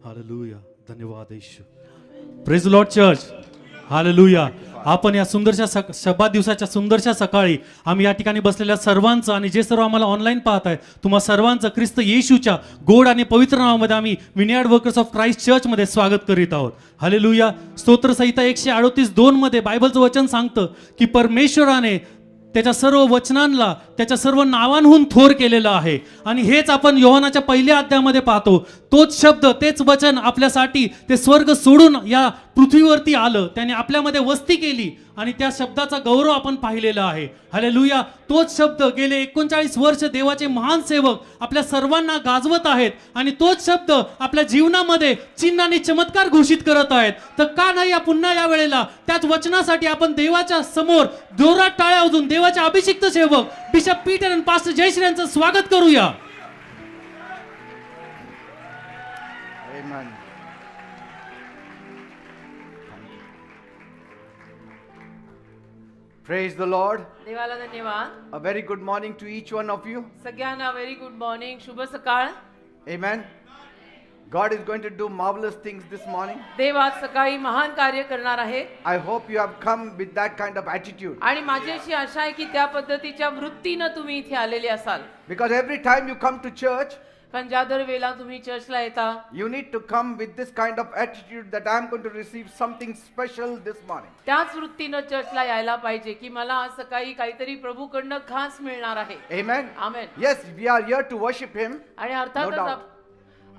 Hallelujah. धन्यवाद Yeshu. Praise the Lord church. Hallelujah. आपण या सुंदरशा शब्दात दिवसाच्या सुंदरशा सकाळी आम्ही या ठिकाणी बसलेल्या सर्वांचं आणि जे सर्व आम्हाला ऑनलाईन पाहत आहे तुम्हा सर्वांचं ख्रिस्त येशूच्या गोड आणि पवित्र नावामध्ये आम्ही विनियार्ड वर्कर्स ऑफ क्राइस्ट चर्चमध्ये स्वागत करीत आहोत. हालेलुया. स्तोत्रसंहिता 138:2 मध्ये बायबलचं वचन सांगतं की परमेश्वराने त्याच्या सर्व वचनांना त्याच्या सर्व नावांहून थोर केलेलं आहे. आणि हेच आपण योहानाच्या पहिल्या अध्यायामध्ये पाहतो. तोच शब्द तेच वचन आपल्यासाठी ते स्वर्ग सोडून या पृथ्वीवरती आलं. त्याने आपल्यामध्ये वस्ती केली आणि त्या शब्दाचा गौरव आपण पाहिलेला आहे. हालेलुया. तोच शब्द गेले 39 वर्ष देवाचे महान सेवक आपल्या सर्वांना गाजवत आहेत आणि तोच शब्द आपल्या जीवनामध्ये चिन्ह आणि चमत्कार घोषित करत आहेत. तर का नाही पुन्हा या वेळेला त्याच वचनासाठी आपण देवाच्या समोर जोरात टाळ्या वाजवून देवाचे अभिषिक्त सेवक बिशप पीटर आणि पास्टर जयश्री यांचं स्वागत करूया. Amen. Praise the Lord. देवाला धन्यवाद. A very good morning to each one of you. सगळ्यांना व्हेरी गुड मॉर्निंग, शुभ सकाळ. Amen. God is going to do marvelous things this morning. देव आज सकाळी महान कार्य करणार आहे I hope you have come with that kind of attitude. आणि माझी अशी आशा आहे की त्या पद्धतीच्या वृत्तीनं तुम्ही इथे आलेले असाल. Because every time you come to church, कारण ज्या दर वेळेला तुम्ही चर्चला येता you need to come with this kind of attitude that I am going to receive something special this morning. त्याच वृत्तीनं चर्चला यायला पाहिजे की मला आज सकाळी काहीतरी प्रभूकडनं खास मिळणार आहे. Amen. Amen. Yes, we are here to worship Him. आणि No doubt.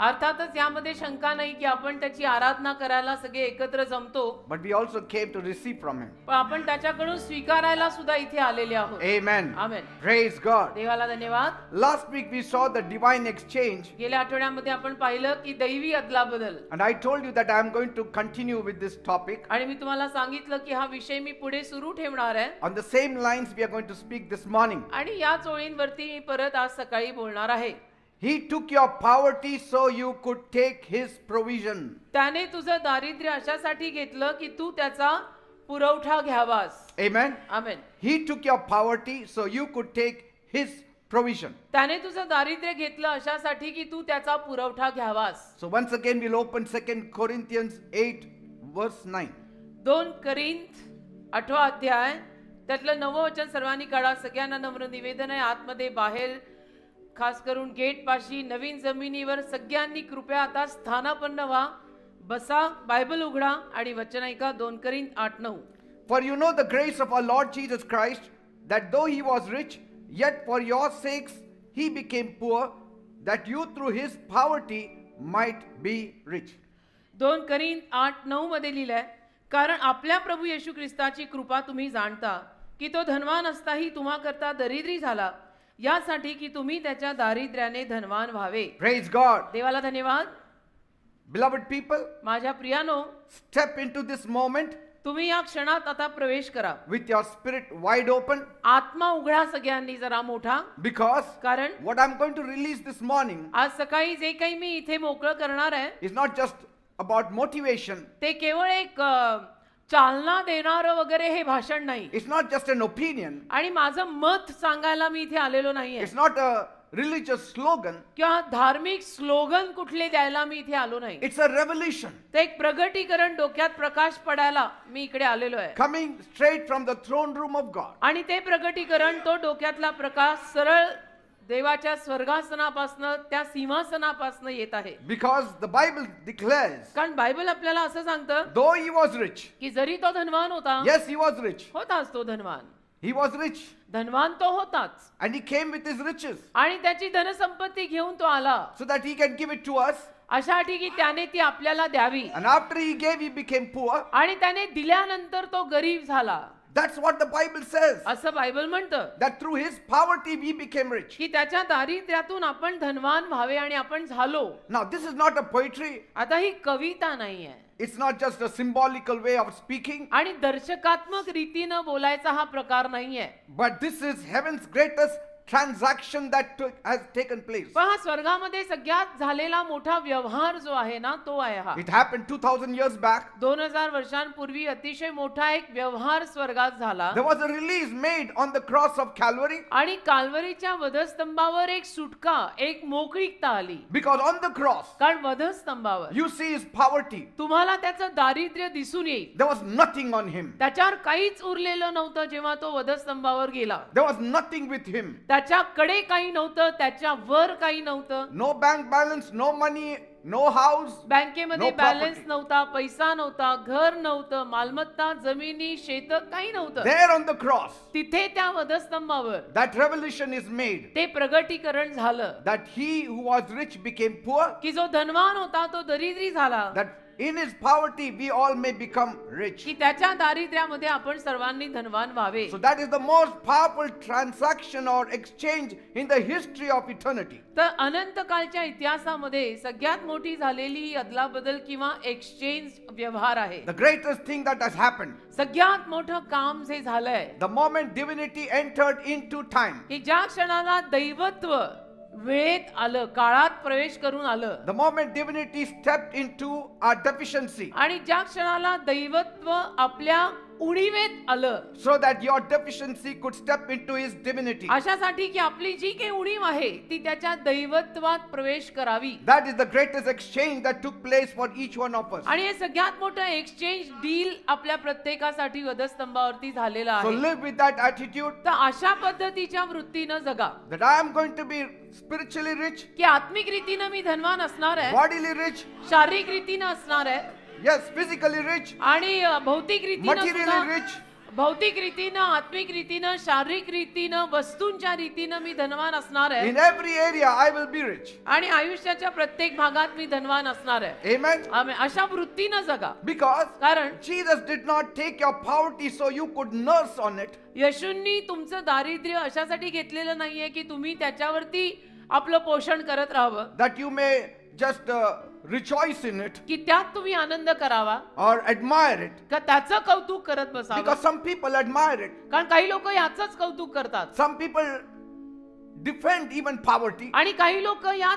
अर्थातच यामध्ये शंका नाही की आपण त्याची आराधना करायला सगळे एकत्र जमतो, But we also came to receive from Him. पण आपण त्याच्याकडून स्वीकारायला सुद्धा इथे आलेले आहोत. Amen. आमेन. Praise God. देवाला धन्यवाद. Last week we saw the divine exchange. गेल्या आठवड्यामध्ये आपण पाहिलं की दैवी अदलाबदल, And I told you that I am going to continue with this topic. आणि मी तुम्हाला सांगितलं की हा विषय मी पुढे सुरू ठेवणार आहे. On the same lines we are going to speak this morning. आणि या ओळींवरती मी परत आज सकाळी बोलणार आहे. He took your poverty so you could take His provision. त्याने तुझं दारिद्र्य अशासाठी घेतलं की तू त्याचा पुरवठा घ्यावास. Amen. Amen. He took your poverty so you could take His provision. त्याने तुझं दारिद्र्य घेतलं अशासाठी की तू त्याचा पुरवठा घ्यावास. So once again we'll open 2 Corinthians 8 verse 9. 2 Corinth 8 अध्याय त्यातलं 9 वचन सर्वांनी काढा. सगळ्यांना नम्र निवेदन आहे, आतमध्ये बाहेर खास करून गेट पाशी नवीन जमिनीवर सगळ्यांनी कृपया आता स्थानापन्न व्हा, बसा, बायबल उघडा आणि वचन ऐका. 2 Corinth 8:9. For you know the grace of our Lord Jesus Christ, that though He was rich, yet for your sakes He became poor, that you through His poverty might be rich. 2 Corinth 8:9 मध्ये लिहिलंय, कारण आपल्या प्रभू येशू ख्रिस्ताची कृपा तुम्ही जाणता की तो धनवान असताही तुम्हा करता दरिद्री झाला, यासाठी की तुम्ही त्याच्या दारिद्र्याने धनवान व्हावे. Praise God. देवाला धन्यवाद. Beloved people, माझ्या प्रियानो, step into this moment तुम्ही या क्षणात आता प्रवेश करा. with your spirit wide open, आत्मा उघडा सगळ्यांनी जरा मोठा, because कारण what I'm going to release this morning आज सकाळी जे काही मी इथे मोकळं करणार आहे is not just about motivation. ते केवळ एक चालना देणारं वगैरे हे भाषण नाही, It's not just an opinion. आणि माझं मत सांगायला मी इथे आलेलो नाहीये, It's not a religious slogan. किंवा धार्मिक स्लोगन कुठले द्यायला मी इथे आलो नाही. It's a revelation ते एक प्रगटीकरण, डोक्यात प्रकाश पडायला मी इकडे आलेलो आहे. coming straight from the throne room of God. आणि ते प्रगटीकरण, तो डोक्यातला प्रकाश सरळ देवाच्या स्वर्गासनापासनं, त्या सिंहासनापासनं येत आहे. Because the Bible declares, कारण बायबल आपल्याला असं सांगतं though he was rich, की जरी तो धनवान होता, yes, he was rich. होताच तो धनवान, He was rich. धनवान तो होताच, And he came with his riches आणि त्याची धनसंपत्ती घेऊन तो आला so that he can give it to us. अशासाठी की त्याने ती आपल्याला द्यावी, And after he gave, he became poor. आणि त्याने दिल्यानंतर तो गरीब झाला. That's what the Bible says. असं बायबल म्हणतं That through his poverty we became rich. की त्याच्या दारिद्र्यातून आपण धनवान व्हावे, आणि आपण झालो. Now this is not a poetry. आता ही कविता नाहीये, It's not just a symbolical way of speaking. आणि दर्शकात्मक रीतीनं बोलायचा हा प्रकार नाहीये. But this is heaven's greatest transaction that has taken place. पण हा स्वर्गामध्ये सगळ्यात झालेला मोठा व्यवहार जो आहे ना तो आहे हा. It happened 2000 years back. 2000 वर्षांपूर्वी अतिशय मोठा एक व्यवहार स्वर्गात झाला There was a release made on the cross of Calvary, आणि काल्वरीच्या वधस्तंभावर एक सुटका, एक मोकळीकता आली. because on the cross कारण वधस्तंभावर you see his poverty. तुम्हाला त्याचं दारिद्र्य दिसून येईल. There was nothing on him. त्याच्यावर काहीच उरलेलं नव्हतं जेव्हा तो वधस्तंभावर गेला. There was nothing with him. त्याच्याकडे काही नव्हतं, त्याच्यावर काही नव्हतं. No bank balance, no money, no house. बँकेमध्ये No बॅलन्स property. नव्हता, पैसा नव्हता, घर नव्हतं, मालमत्ता, जमिनी, शेत काही नव्हतं. There on the cross, तिथे त्या वधस्तंभावर that revelation is made ते प्रगटीकरण झालं that he who was rich became poor, की जो धनवान होता तो दरिद्री झाला, that in his poverty we all may become rich. की त्याच्या दारिद्र्यामध्ये आपण सर्वांनी धनवान व्हावे. So that is the most powerful transaction or exchange in the history of eternity. तर अनंत काळच्या इतिहासामध्ये सगळ्यात मोठी झालेली ही अदलाबदल किंवा एक्सचेंज व्यवहार आहे. The greatest thing that has happened, सगळ्यात मोठं काम जे झालंय the moment divinity entered into time, की ज्या क्षणाला दैवत्व वेळेत आलं, काळात प्रवेश करून आलं, the moment divinity stepped into our deficiency, आणि ज्या क्षणाला दैवत्व आपल्या उणीवेत आलं, so that your deficiency could step into his divinity. अशासाठी की आपली जी काही उणीव आहे ती त्याच्या दैवत्वात प्रवेश करावी. That is the greatest exchange that took place for each one of us. आणि हे सगळ्यात मोठं एक्सचेंज डील आपल्या प्रत्येकासाठी वधस्तंभावरती झालेला So आहे. live with that attitude तर अशा पद्धतीच्या वृत्तीनं जगा that I am going to be spiritually rich, की आत्मिक रीतीनं मी धनवान असणार आहे, bodily rich, शारीरिक रीतीनं असणार आहे, yes, physically rich, आणि भौतिक रीतीनं materially सुद्धा, rich. भौतिक रीतीनं, आत्मिक रीतीनं, शारीरिक रीतीनं, वस्तूंच्या रीतीनं मी धनवान असणार आहे, In every area I will be rich. आणि आयुष्याच्या प्रत्येक भागात मी धनवान असणार आहे. Amen. आमेन. अशा वृत्तीनं जगा. Because कारण Jesus did not take your poverty so you could nurse on it. येशूंनी तुमचं दारिद्र्य अशासाठी घेतलेलं नाहीये की तुम्ही त्याच्यावरती आपलं पोषण करत राहावं, That you may just rejoice in it की त्यात तुम्ही आनंद करावा, or admire it. का त्याचं कौतुक करत बसावं. Because some people admire it. कारण काही लोक याचंच कौतुक करतात Some people defend even poverty आणि काही लोक या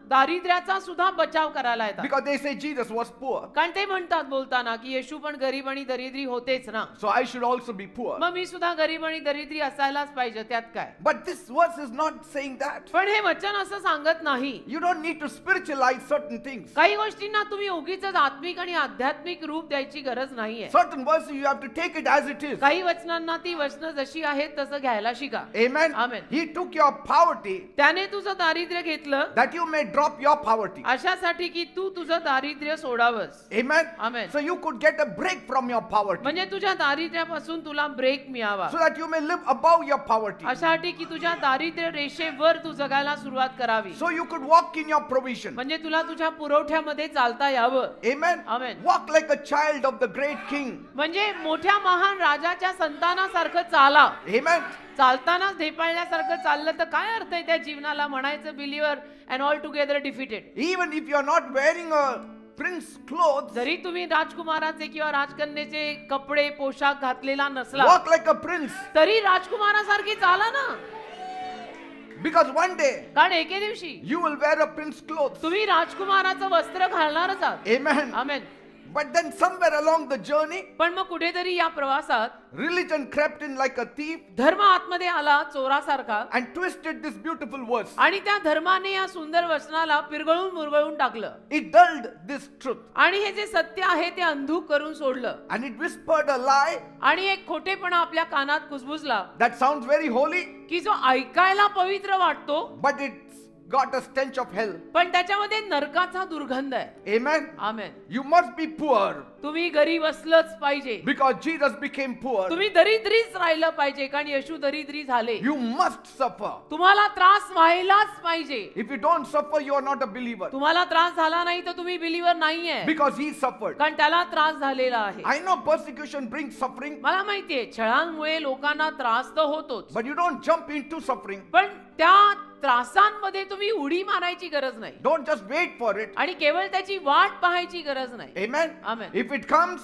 दारिद्र्याचा सुद्धा बचाव करायला येतात. because they say Jesus was poor. कारण ते म्हणतात बोलताना की येशू पण गरीब आणि दरिद्री होतेच ना, So I should also be poor. मग मी सुद्धा गरीब आणि दरिद्री असायलाच पाहिजे, त्यात काय. But this verse is not saying that. पण हे वचन असं सांगत नाही. You don't need to spiritualize certain things. काही गोष्टींना तुम्ही उगीच आत्मिक आणि आध्यात्मिक रूप द्यायची गरज नाहीये. Certain verses you have to take it as it is. काही वचनांना ती वचनं जशी आहेत तसं घ्यायला शिका. Amen. Amen. He took your poverty त्याने तुझं दारिद्र्य घेतलं that you may drop your poverty. अशासाठी की तू तुझं दारिद्र्य सोडावंस. Amen. Amen. So you could get a break from your poverty म्हणजे तुझ्या दारिद्र्यापासून तुला ब्रेक मिळावा, so that you may live above your poverty. अशासाठी की तुझ्या दारिद्र्य रेषेवर तू जगायला सुरुवात करावी, So you could walk in your provision. म्हणजे तुला तुझ्या पुरवठ्यामध्ये चालता यावं. Amen. Amen. Walk like a child of the great king. म्हणजे मोठ्या महान राजाच्या संतानासारखं चाला. Amen. चालतानाच ढेपाळल्यासारखं चाललं तर काय अर्थ आहे त्या जीवनाला? म्हणायचं believer and all together defeated. Even if you are not wearing a prince clothes, जरी तुम्ही राजकुमाराचे किंवा राजकन्याचे कपडे पोशाख घातलेला नसला walk like a prince. तरी राजकुमारासारखी चाला ना, Because one day कारण एके दिवशी you will wear a prince clothes. तुम्ही राजकुमाराचं वस्त्र घालणारच आहात. Amen. Amen. But then somewhere along the journey, पण मग कुठेतरी या प्रवासात religion crept in like a thief धर्म आतमध्ये आला चोरासारखा, and twisted this beautiful verse. आणि त्या धर्माने या सुंदर वचनाला पिरगळून मुरगळून टाकलं, It dulled this truth आणि हे जे सत्य आहे ते अंधुक करून सोडलं, and it whispered a lie आणि एक खोटेपणा आपल्या कानात कुजबुजला that sounds very holy, की जो ऐकायला पवित्र वाटतो but it's got a stench of hell. पण त्याच्यामध्ये नरकाचा दुर्गंध आहे. Amen. Amen. You must be poor तुम्ही गरीब असलंच पाहिजे, because Jesus became poor. तुम्ही दरिद्रीच राहिलं पाहिजे कारण येशू दरिद्री झाले. You must suffer. तुम्हाला त्रास व्हायलाच पाहिजे. If you don't suffer, you are not a believer तुम्हाला त्रास झाला नाही तर तुम्ही बिलीवर नाहीये, because he suffered. कारण त्याला त्रास झालेला आहे. I know persecution brings suffering, मला माहितीये छळांमुळे लोकांना त्रास तर होतोच, but you don't jump into suffering. पण त्या त्रासांमध्ये तुम्ही उडी मारायची गरज नाही Don't just wait for it. आणि केवळ त्याची वाट पाहायची गरज नाही. Amen. Amen. If it comes,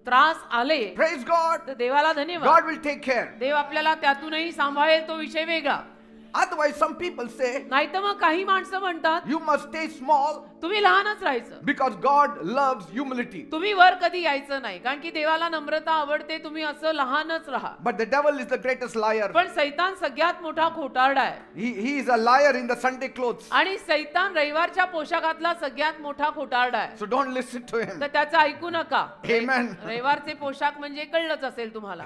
त्रास आले praise God, तर देवाला धन्यवाद. God will take care. देव आपल्याला त्यातूनही सांभाळेल, तो विषय वेगळा. Otherwise, some people say, नाही तर मग काही माणसं म्हणतात you must stay small तुम्ही लहानच राहायचं, because God loves humility. तुम्ही वर कधी यायचं नाही, कारण की देवाला नम्रता आवडते, तुम्ही असं लहानच राहा. But the devil is the greatest liar. पण सैतान सगळ्यात मोठा खोटारडा आहे. He is a liar in the Sunday clothes. आणि सैतान रविवारच्या पोशाखातला सगळ्यात मोठा खोटारडा आहे. So don't listen to him. तर त्याचं ऐकू नका. Amen. रविवारचे पोशाख म्हणजे कळलंच असेल तुम्हाला.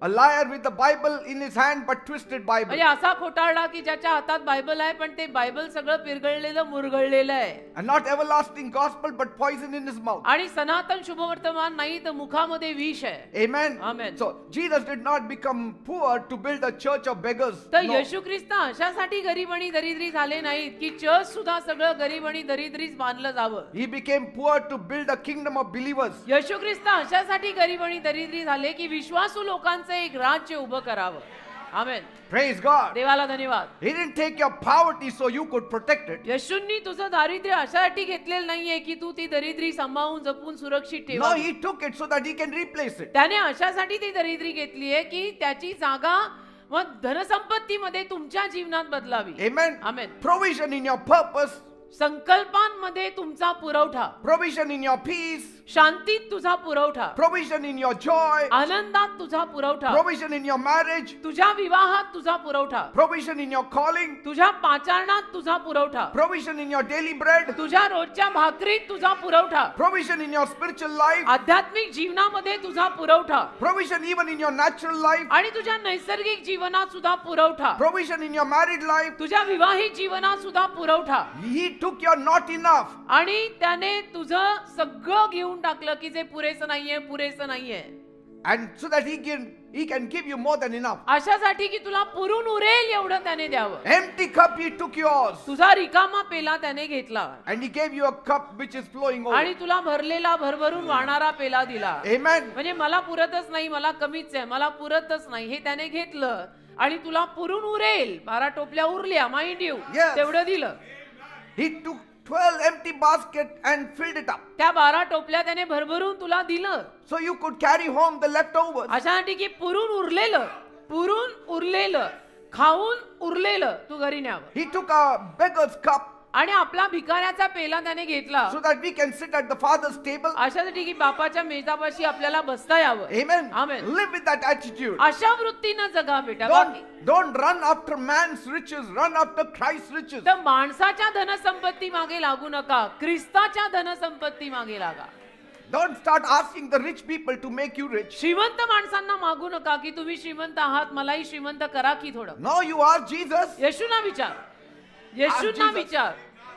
A liar with the Bible in his hand but twisted Bible. म्हणजे असा खोटारडा की ज्याच्या हातात बायबल आहे पण ते बायबल सगळं पिरगळलेलं मुरगळलेलं आहे. And not everlasting gospel but poison in his mouth. आणि सनातन शुभवर्तमान नाही तर मुखामध्ये विष आहे. Amen. Amen. So Jesus did not become poor to build a church of beggars. तर No. येशू ख्रिस्त अशासाठी गरीब आणि दरिद्री झाले नाहीत की चर्च सुद्धा सगळं गरीब आणि दरिद्रीच बांधलं जावं. He became poor to build a kingdom of believers. येशू ख्रिस्त अशासाठी गरीब आणि दरिद्री झाले की विश्वासू लोकांचं एक राज्य उभं करावं. आमेन. Praise God. देवाला धन्यवाद. He didn't take your poverty so you could protect it. येशूंनी तुझं दारिद्र्य अशासाठी घेतलेलं नाहीये की तू ती दरिद्री सांभाळून जपून सुरक्षित No, ठेवा. he took it so that he can replace it. त्याने अशासाठी ती दरिद्री घेतलीये की त्याची जागा मग धनसंपत्तीमध्ये तुमच्या जीवनात बदलावी. Amen. Amen. Provision in your purpose, संकल्पांमध्ये तुमचा पुरवठा, provision in your peace, शांतीत तुझा पुरवठा, provision in your joy, आनंदात तुझा पुरवठा, provision in your marriage, तुझ्या विवाहात तुझा पुरवठा, provision in your calling, तुझ्या पाचारणात तुझा पुरवठा, provision in your daily bread, तुझ्या रोजच्या भाकरीत तुझा पुरवठा, provision in your spiritual life, आध्यात्मिक जीवनामध्ये तुझा पुरवठा, provision even in your natural life, आणि तुझ्या नैसर्गिक जीवनात सुद्धा पुरवठा, provision in your married life. तुझ्या विवाहित जीवनात सुद्धा पुरवठा. He took your not enough आणि त्याने तुझं सगळं घेऊन टाकलं की जे पुरेसं नाहीये, पुरेसं नाहीये, and so that he can give you more than enough. अशासाठी की तुला पुरून उरेल एवढं त्याने द्यावं. Empty cup he took yours तुझा रिकामा पेला त्याने घेतला and he gave you a cup which is flowing over. आणि तुला भरलेला भरभरून वाहणारा पेला दिला. Amen. म्हणजे मला पुरतच नाही, मला कमीच आहे, मला पुरतच नाही, हे त्याने घेतलं आणि तुला पुरून उरेल. 12 टोपल्या उरल्या, माइंड यू, Yes. तेवढं दिलं. He took 12 empty baskets and filled it up त्या 12 टोपल्या त्याने भरभरून तुला दिलं so you could carry home the leftovers. अशासाठी की पुरून उरलेलं खाऊन उरलेलं तू घरी न्यावं. He took a beggar's cup आणि आपला भिकाऱ्याचा पेला त्याने घेतला so that we can sit at the Father's table. अशासाठी की बापाच्या मेजापाशी आपल्याला बसता यावं. Amen. Amen. Live with that attitude. अशा वृत्तीनं जगा बेटा. Don't run after man's riches, run after Christ's riches. तर माणसाच्या धनसंपत्ती मागे लागू नका, ख्रिस्ताच्या धनसंपत्ती मागे लागा. Don't start asking the rich people to make you rich. श्रीमंत माणसांना मागू नका की तुम्ही श्रीमंत आहात, मलाही श्रीमंत करा की थोडं. No, you are Jesus. येशूंना विचार, येशूंना विचार,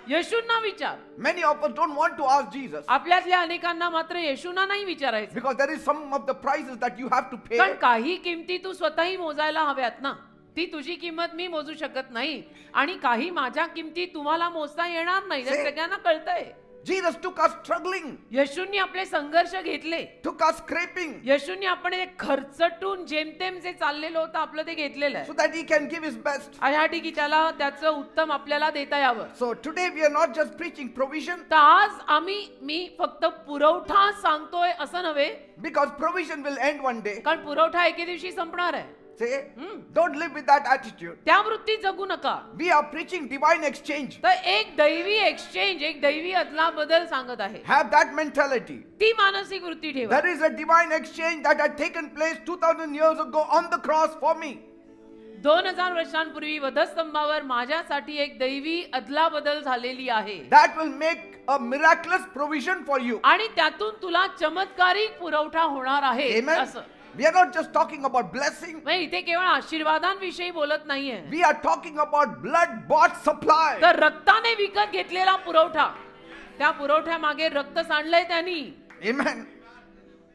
येशूंना विचार. Many of us don't want to ask Jesus आपल्यातल्या अनेकांना मात्र येशूंना नाही विचारायचं, because there is some of the prices that you have to pay. कारण काही किमती तू स्वतःही मोजायला हव्यात ना. ती तुझी किंमत मी मोजू शकत नाही आणि काही माझ्या किमती तुम्हाला मोजता येणार नाही, हे सगळ्यांना कळतंय. Jesus took us struggling, येशूंनी आपले संघर्ष घेतले, took us scraping, येशूंनी आपण एक खर्चटून जेमतेम जे चाललेलं होतं आपलं ते घेतलेलं आहे so that he can give his best. अशासाठी की त्याला त्याचं उत्तम आपल्याला देता यावं. So today we are not just preaching provision, तर आज मी फक्त पुरवठा सांगतोय असं नव्हे, because provision will end one day. कारण पुरवठा एके दिवशी संपणार आहे. Say, don't live with that attitude. त्या वृत्तीत जगू नका. We are preaching divine exchange. तर एक दैवी एक्सचेंज, एक दैवी अदला बदल सांगत आहे. Have that mentality. ती मानसिक वृत्ती ठेवा. There is a divine exchange that had taken place 2000 years ago on the cross for me. 2000 वर्षांपूर्वी वधस्तंभावर माझ्यासाठी एक दैवी अदला बदल झालेली आहे. That will make a miraculous provision for you. आणि त्यातून तुला चमत्कारिक पुरवठा होणार आहे. Amen. असं We are not just talking about blessing. म्हणजे इथे केवळ आशीर्वादांविषयी बोलत नाहीये, We are talking about blood bought supply. तर रक्ताने विकत घेतलेला पुरवठा. त्या पुरवठ्यामागे रक्त सांडलंय त्यांनी. Amen.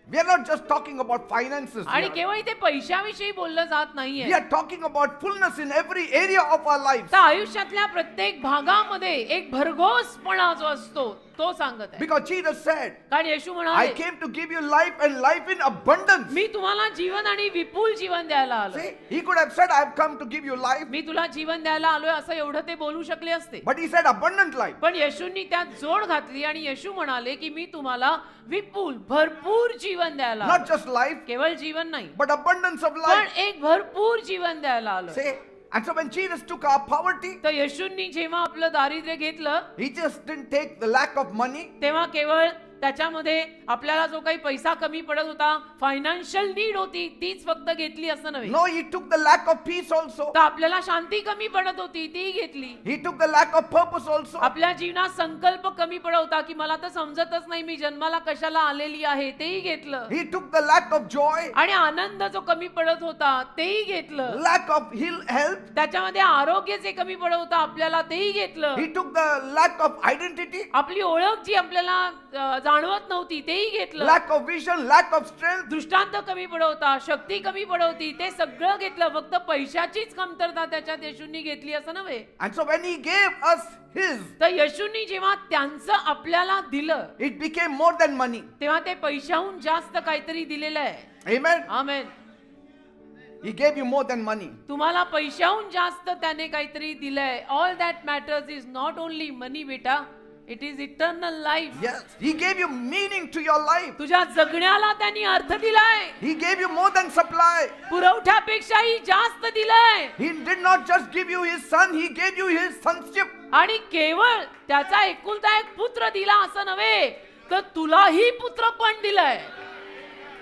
We are not just talking about finances. आणि here. केवळ इथे पैशाविषयी बोललं जात We नाहीये, are talking about fullness in every area of our lives. तर आयुष्यातल्या प्रत्येक भागामध्ये एक भरघोसपणा जो असतो तो सांगत आहे. Because Jesus said, कारण येशू I म्हणाले, came to give you life and life in abundance. मी तुम्हाला जीवन आणि विपुल जीवन द्यायला आलो. See, he could have said, I have come to give you life. मी तुला जीवन द्यायला आलोय असं एवढं ते बोलू शकले असते, But he said abundant life. पण येशूंनी त्यात जोड घातली आणि येशू म्हणाले की मी तुम्हाला विपुल भरपूर जीवन जीवन द्यायला Not आलोय. just life, केवळ जीवन नाही, but abundance of पण life. एक भरपूर जीवन द्यायला आलोय. Say, and so when Jesus took our poverty, तर येशूंनी जेव्हा आपलं दारिद्र्य घेतलं, he just didn't take the lack of money. तेव्हा केवळ त्याच्यामध्ये आपल्याला जो काही पैसा कमी पडत होता, फायनान्शियल नीड होती, तीच फक्त घेतली असं नव्हे. No, he took the lack of peace also. तर आपल्याला शांती कमी पडत होती, ती घेतली. He took the lack of purpose also. आपल्या जीवनात संकल्प कमी पडत होता की मला तर समजतच नाही मी जन्माला कशाला आलेली आहे, तेही घेतलं. He took the lack of joy, आणि आनंद जो कमी पडत होता तेही घेतलं. lack of health. त्याच्यामध्ये आरोग्य जे कमी पडत होतं आपल्याला तेही घेतलं. He took the lack of identity, आपली ओळख जी आपल्याला जाणवत नव्हती तेही घेतलं. lack of vision, lack of strength. दृष्टांत कमी पडत होता, शक्ती कमी पडत होती, ते सगळं घेतलं. फक्त पैशाचीच कमतरता त्याच्यात येशूंनी घेतली असं नव्हे. And so when he gave us his, तर येशूंनी जेव्हा त्यांचं आपल्याला दिलं, it became more than money. तेव्हा ते पैशाहून जास्त काहीतरी दिलेलं आहे. Amen. Amen. He gave you more than money. तुम्हाला पैशाहून जास्त त्याने काहीतरी दिलंय. All that matters is not only money बेटा, it is eternal life. Yes. He gave you meaning to your life. तुझ्या जगण्याला त्यांनी अर्थ दिलाय. He gave you more than supply. पुरवठ्यापेक्षाही जास्त दिलंय. He did not just give you his son, he gave you his sonship. आणि केवळ त्याचा एकुलता एक पुत्र दिला असं नव्हे, तर तुलाही पुत्र पण दिलंय.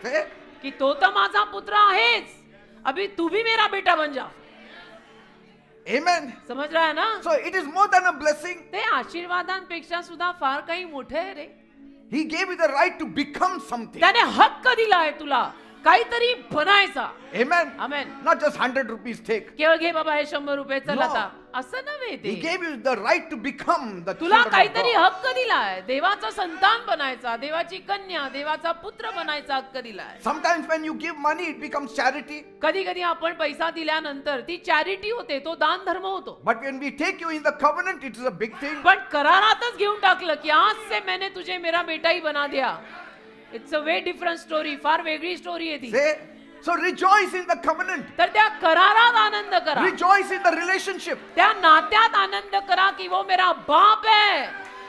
Say, की तो तर माझा पुत्र आहेच, अभी तू भी मेरा बेटा बन जा. amen. समज रहा है ना? So it is more than a blessing. ते आशीर्वादांपेक्षा सुद्धा फार काही मोठे आहे रे. He gave you the right to become something. त्याने हक्क दिलाय तुला काहीतरी बनायचा. Amen. Amen. Not just 100 rupees take. केवळ घे बाबा हे 100 रुपये चल No. आता, असं नव्हे He ते. gave you the right to become the तुला children of काहीतरी God. हक्क दिलाय, देवाचा संतान बनायचा, देवाची कन्या, देवाचा पुत्र बनायचा हक्क दिलाय. Sometimes when you give money, it becomes charity. कधी कधी आपण पैसा दिल्यानंतर ती चॅरिटी होते, तो दान धर्म होतो. But when we take you in the covenant, it is a big thing. पण करारातच घेऊन टाकलं की आज से मैंने तुझे मेरा बेटा ही बना दिया. It's a way different story, फार वेगळी स्टोरी आहे ती. Say, so rejoice in the covenant. तर त्या करारात आनंद करा, Rejoice in the relationship. त्या नात्यात आनंद करा की वो मेरा बाप है,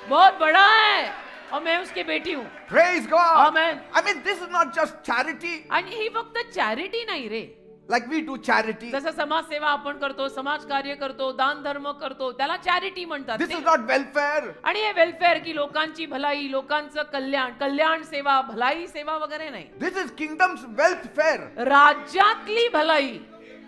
बहुत बड़ा है और मैं उसकी बेटी हूँ. Praise God. Amen. I mean, this is not just charity आणि ही फक्त चॅरिटी नाही रे. like we do charity. जसं समाज सेवा आपण करतो, समाज कार्य करतो, दान धर्म करतो, त्याला चॅरिटी म्हणतात. This is not welfare. आणि हे वेलफेअर की लोकांची भलाई, लोकांचं कल्याण, कल्याण सेवा, भलाई सेवा वगैरे नाही. This is kingdom's welfare. राज्यातली भलाई,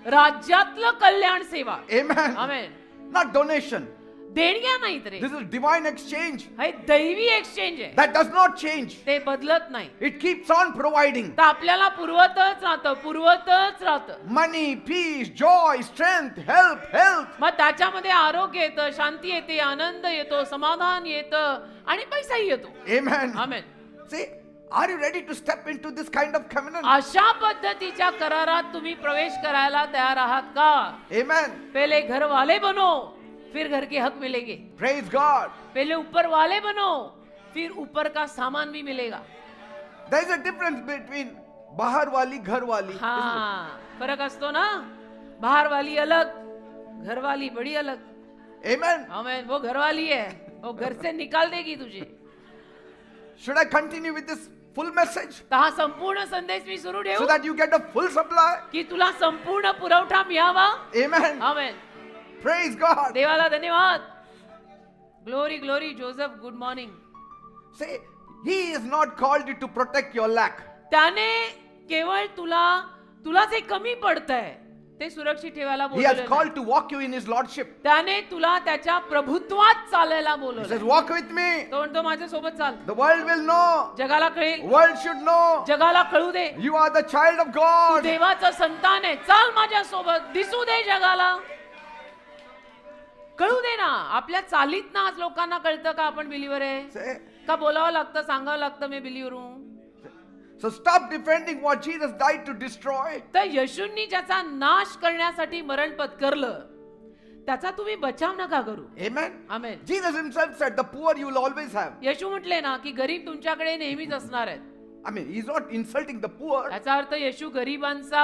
राज्यातलं कल्याण सेवा. Amen. आमेन. Not donation. देणग्या नाहीत रे, This is divine exchange. हे दैवी एक्सचेंज आहे. That does not change. ते बदलत नाही. It keeps on providing तर आपल्याला पुरवतच राहतं, पुरवतच राहतं. money, peace, joy, strength, health. मग त्याच्यामध्ये आरोग्य येतं, शांती येते, आनंद येतो, समाधान येतं आणि पैसाही येतो. Amen. Amen. See, are you ready to step into this kind of covenant? अशा पद्धतीच्या करारात तुम्ही प्रवेश करायला तयार आहात का? Amen. पहले घर वाले बनो, फिर घर के हक मिलेंगे. Praise God. पहले ऊपर वाले बनो, फिर ऊपर का सामान भी मिलेगा. There is a difference between bahar wali, ghar wali. हाँ, फरक असतो ना. बाहर वाली अलग, घर वाली बड़ी अलग. Amen. आमेन. वो घर वाली है, वो घर से निकाल देगी तुझे. Should I continue with this full message तर हा संपूर्ण संदेश मी सुरू so ठेवू that you get a full supply? की तुला संपूर्ण पुरवठा मिळावा. Amen. आमेन. Praise God. देवाला धन्यवाद. Glory glory. Joseph good morning. Say, He is not called you to protect your lack. त्याने केवळ तुला जे कमी पडतंय ते सुरक्षित ठेवायला He has बोलवलं called नाही. to walk you in His Lordship. त्याने तुला त्याच्या प्रभुत्वात चालायला He says, बोलवलं. walk with me. तो म्हणतो माझ्या सोबत चाल, The world will know. जगाला कळेल, World should know. जगाला कळू दे You are the child of Tu God. देवाचं संतान आहे. चाल माझ्या सोबत, दिसू दे जगाला, कळू दे ना. आपल्या चालीत ना आज लोकांना कळतं का आपण बिलीवर आहे Say, का? बोलावं लागतं, सांगावं लागतं मी believer hmm. so stop defending what Jesus died to destroy. तर येशूंनी ज्याचा नाश करण्यासाठी मरण पत्करलं त्याचा तुम्ही बचाव नका करू. Amen. Amen. Jesus Himself said, the poor you will always have. येशू म्हटले ना की गरीब तुमच्याकडे नेहमीच असणार आहेत. I mean, He's not insulting the poor. याचा अर्थ येशू गरिबांचा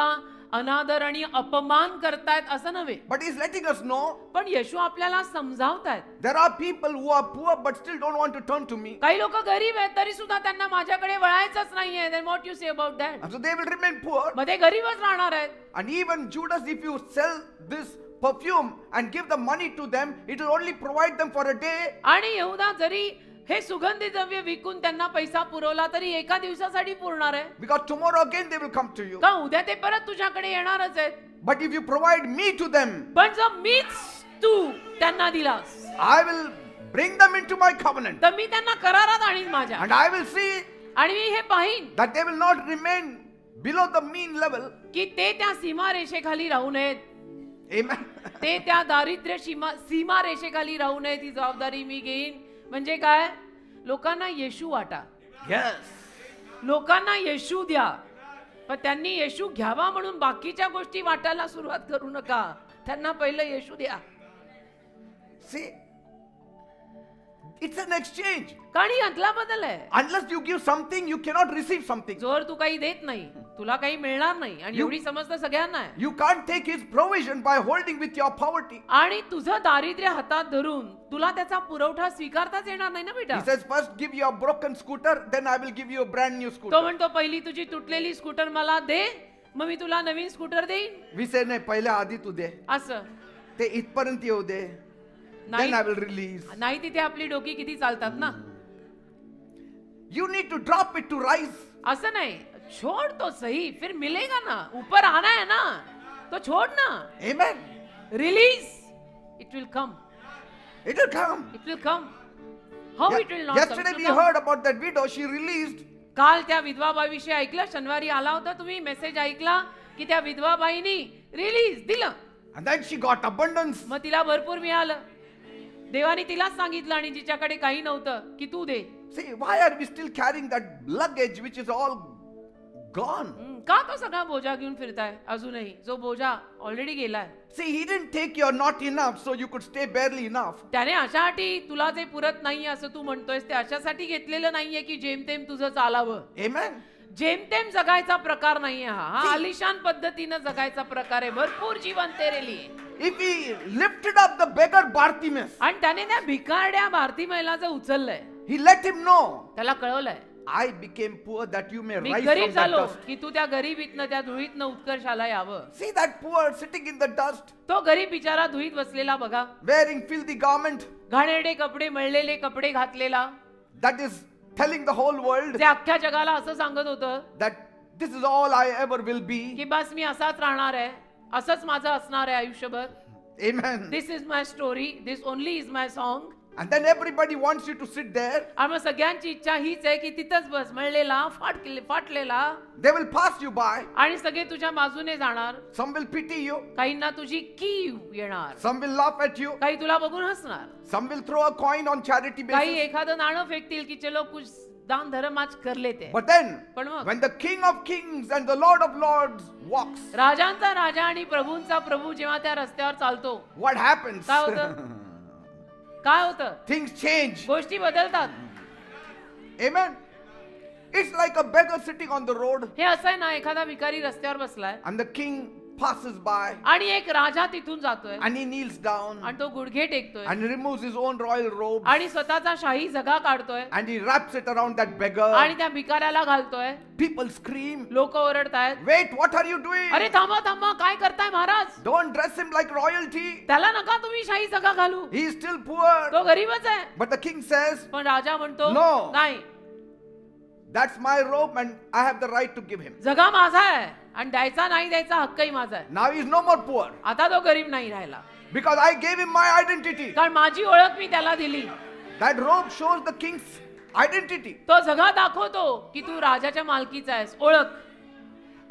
अनादर आणि अपमान करतायत असं नव्हे, but he's letting us know पण येशू आपल्याला समजावतायत. there are people who are poor but still don't want to turn to me. काही लोक गरीब आहेत तरी सुद्धा त्यांना माझ्याकडे वळायचंच नाहीये. then what you say about that? And so they will remain poor. मग ते गरीबच राहणार आहेत. And even Judas, if you sell this perfume and give the money to them, it will only provide them for a day. आणि Yehuda जरी हे सुगंधी द्रव्य विकून त्यांना पैसा पुरवला तरी एका दिवसासाठी पुरणार आहे, Because tomorrow again they will come to you. का उद्या ते परत तुझ्याकडे येणारच आहेत. But if you provide me to them, पण जर मीच तू त्यांना दिलास I will bring them into my covenant. तर मी त्यांना करारात आणीन माझ्या, And I will see आणि मी हे पाहीन that they will not remain below the mean level. की ते त्या सीमारेषेखाली राहू नयेत. Amen. ते त्या दारिद्र्य सीमारेषेखाली राहू नयेत. ही जबाबदारी मी घेईन. म्हणजे काय? लोकांना येशू वाटा, Yes. लोकांना येशू द्या, पण त्यांनी येशू घ्यावा म्हणून बाकीच्या गोष्टी वाटायला सुरुवात करू नका. त्यांना पहिलं येशू द्या. See, it's an exchange. कारण अदला बदल आहे. Unless you give something, you cannot receive something. जोर तू काही देत नाही तुला काही मिळणार नाही. आणि एवढी समज तर सगळ्यांना आहे. You can't take his provision by holding with your poverty. आणि तुझं दारिद्र्य हातात धरून तुला त्याचा पुरवठा स्वीकारताच येणार नाही ना बेटा. He says, first give your broken scooter, then I will give you a brand new तो scooter. म्हणतो पहिली तुझी तुटलेली स्कूटर मला दे, मग मी तुला नवीन स्कूटर देईन. We say, नाही, पहिल्या आधी तू दे. असं ते इथपर्यंत येऊ दे. Then I will release. नाही. तिथे आपली डोकी किती चालतात ना. You need to drop it to rise. असं नाही, छोड़ तो सही, फिर मिलेगा ना. ऊपर आना है ना, तो छोड़ ना. Amen. Release, it will come. It will come. It will come. How it will not Yesterday we heard about that widow. She released. काल त्या विधवा बाईविषयी ऐकलं. शनिवारी आला होता तुम्ही, मेसेज ऐकला की त्या विधवा बाईनी रिलीज दिलं. And then she got abundance. मग तिला भरपूर मिळालं. देवाने तिलाच सांगितलं आणि जिच्याकडे काही नव्हतं की तू दे. See, why are we still carrying that luggage which is all gone? का तो सगळा बोजा घेऊन फिरताय अजूनही, जो बोजा ऑलरेडी गेलाय. See, he didn't take your not enough so you could stay barely enough. त्याने अशासाठी तुला जे पुरत नाहीये असं तू म्हणतोयस, ते अशासाठी घेतलेलं नाहीये की जेमतेम तुझं चालावं. Amen. जेमतेम जगायचा प्रकार नाहीये हा आलिशान पद्धतीनं जगायचा प्रकार आहे. भरपूर जीवन तेरे लिए. If he lifted up the beggar Bartimaeus, आणि त्याने त्या भिकारड्या Bharti महिलाचं उचललंय. he let him know, त्याला कळवलंय I became poor that you may me rise गरीब from that झालो dust. की तू त्या गरीबीतनं त्या धुळीतनं उत्कर्षाला यावं. See that poor sitting in the dust, तो गरीब बिचारा धुळीत बसलेला बघा, wearing filthy garment, घाणेरडे कपडे, मळलेले कपडे घातलेला, that is telling the whole world जे अख्ख्या जगाला असं सांगत होतं that this is all I ever will be. की बस मी असाच राहणार आहे, असंच माझं असणार आहे आयुष्यभर. Amen. This is my story, this only is my song. And then everybody wants you to sit there. आणि मग सगळ्यांची इच्छा हीच आहे की तिथंच बस, मळलेला, फाटलेला, They will pass you by. आणि सगळे तुझ्या बाजूने जाणार. Some will pity you. काहींना तुझी कीव येणार, Some will laugh at you. काही तुला बघून हसणार, Some will throw a coin on charity काही basis. एखादं नाणं फेकतील की चलो कुछ दान धर्म आज कर लेते. But then, पण मग when the King of Kings and the Lord of Lords walks, राजांचा राजा आणि प्रभूंचा प्रभू जेव्हा त्या रस्त्यावर चालतो, what happens? काय होतं? काय होतं? Things change. गोष्टी बदलतात. Amen. It's like a beggar sitting on the road हे असं आहे ना, एखादा भिकारी रस्त्यावर बसलाय and the king passes by आणि एक राजा तिथून जातोय and he kneels down आणि तो गुडघे टेकतोय and removes his own royal robe आणि स्वतःचा शाही झगा काढतोय and he wraps it around that beggar. आणि त्या भिकाऱ्याला घालतोय. People scream, लोक ओरडतायत, wait, what are you doing? अरे थांबा थांबा, काय करताय Maharaj? Don't dress him like royalty. त्याला नका तुम्ही शाही झगा घालू, He is still poor. तो गरीबच आहे. But the king says, पण राजा म्हणतो No. नाही, that's my robe and I have the right to give him. जगा माझा आहे आणि द्यायचा नाही द्यायचा हक्कही माझा आहे. Now he is no more poor आता तो गरीब नाही राहिला, because I gave him my identity. कारण माझी ओळख मी त्याला दिली. That robe shows the king's identity. तो झगा दाखवतो की तू राजाच्या मालकीचा आहेस, ओळख.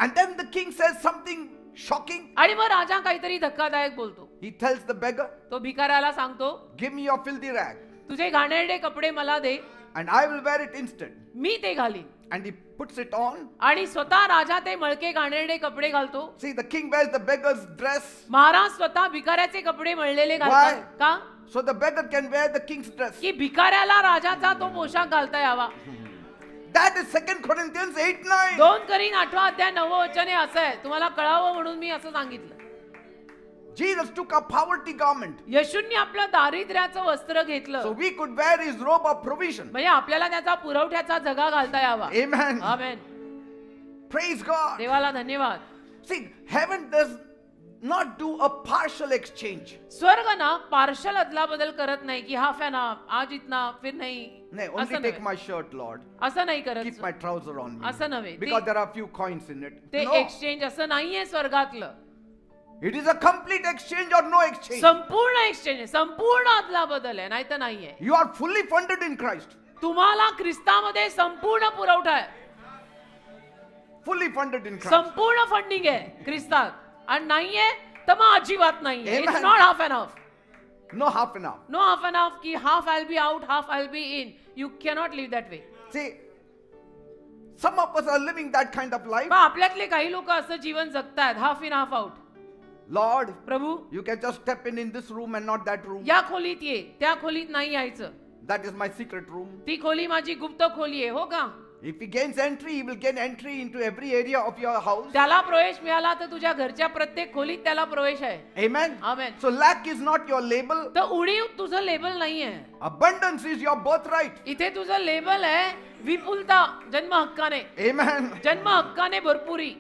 And then the king says something shocking. आणि मग राजा काहीतरी धक्कादायक बोलतो. He tells the beggar, तो भिकाऱ्याला सांगतो, give me your filthy rag तुझे घाणेरडे कपडे मला दे, and I will wear it instant. मी ते घालीन. And he puts it on. आणि स्वतः राजा ते मळके घाणेरडे कपडे घालतो. See, the king wears the beggar's dress Maharaj स्वतः भिकाऱ्याचे कपडे मळलेले घालतात. का? so the beggar can wear the king's dress. की भिकाऱ्याला राजाचा तो पोशाख घालता यावा. That is 2 Corinthians 8:9. 2 करीन 8 अध्याय 9 वचन हे असं आहे. तुम्हाला कळावं म्हणून मी असं सांगितलं. Jesus took a poverty garment येशूंनी आपलं दारिद्र्याचं वस्त्र so घेतलं we could wear his robe of provision. म्हणजे आपल्याला त्याचा पुरवठ्याचा जगा घालता यावा. Amen. आमेन. Praise God. देवाला धन्यवाद. See, heaven does not do a partial exchange. स्वर्ग ना पार्शल अदला बदल करत नाही की हाफ एन हाफ आज इतना फिर नाही. Nay, असं only take नव्हे. my shirt, Lord. असं नाही करत. Keep my trouser on me. असं नव्हे. Because there are few coins in it. ते No. एक्सचेंज असं नाहीये स्वर्गातलं. It is a complete exchange or no exchange. संपूर्ण एक्सचेंज आहे. संपूर्ण अदला बदल आहे, नाही तर नाहीये. You are fully funded in Christ. तुम्हाला ख्रिस्तामध्ये संपूर्ण पुरवठा आहे. Fully funded in Christ. संपूर्ण फंडिंग आहे ख्रिस्तात आणि नाहीये तर मग अजिबात नाहीये. Amen. It's not half and half. No half and half. No half and half की half I be out half I be in. You cannot live that way. See, some of us are living that kind of life. पण आपल्यातले काही लोक असं जीवन जगतायत half in half out. Lord, प्रभू you can just step in this room and not that room. या खोलीत ये, त्या खोलीत नाही यायचं. That is my secret room. ती खोली माझी गुप्त खोली आहे. हो का? If he gains entry, he will gain entry into every area of your house. त्याला प्रवेश मिळाला तर तुझ्या घरच्या प्रत्येक खोलीत त्याला प्रवेश आहे. Amen. Amen. So lack is not your label. तर उणीव तुझं लेबल नाहीये. Abundance is your birthright. इथे तुझं लेबल आहे विपुलता जन्म हक्काने. Amen. जन्म हक्काने भरपुरी.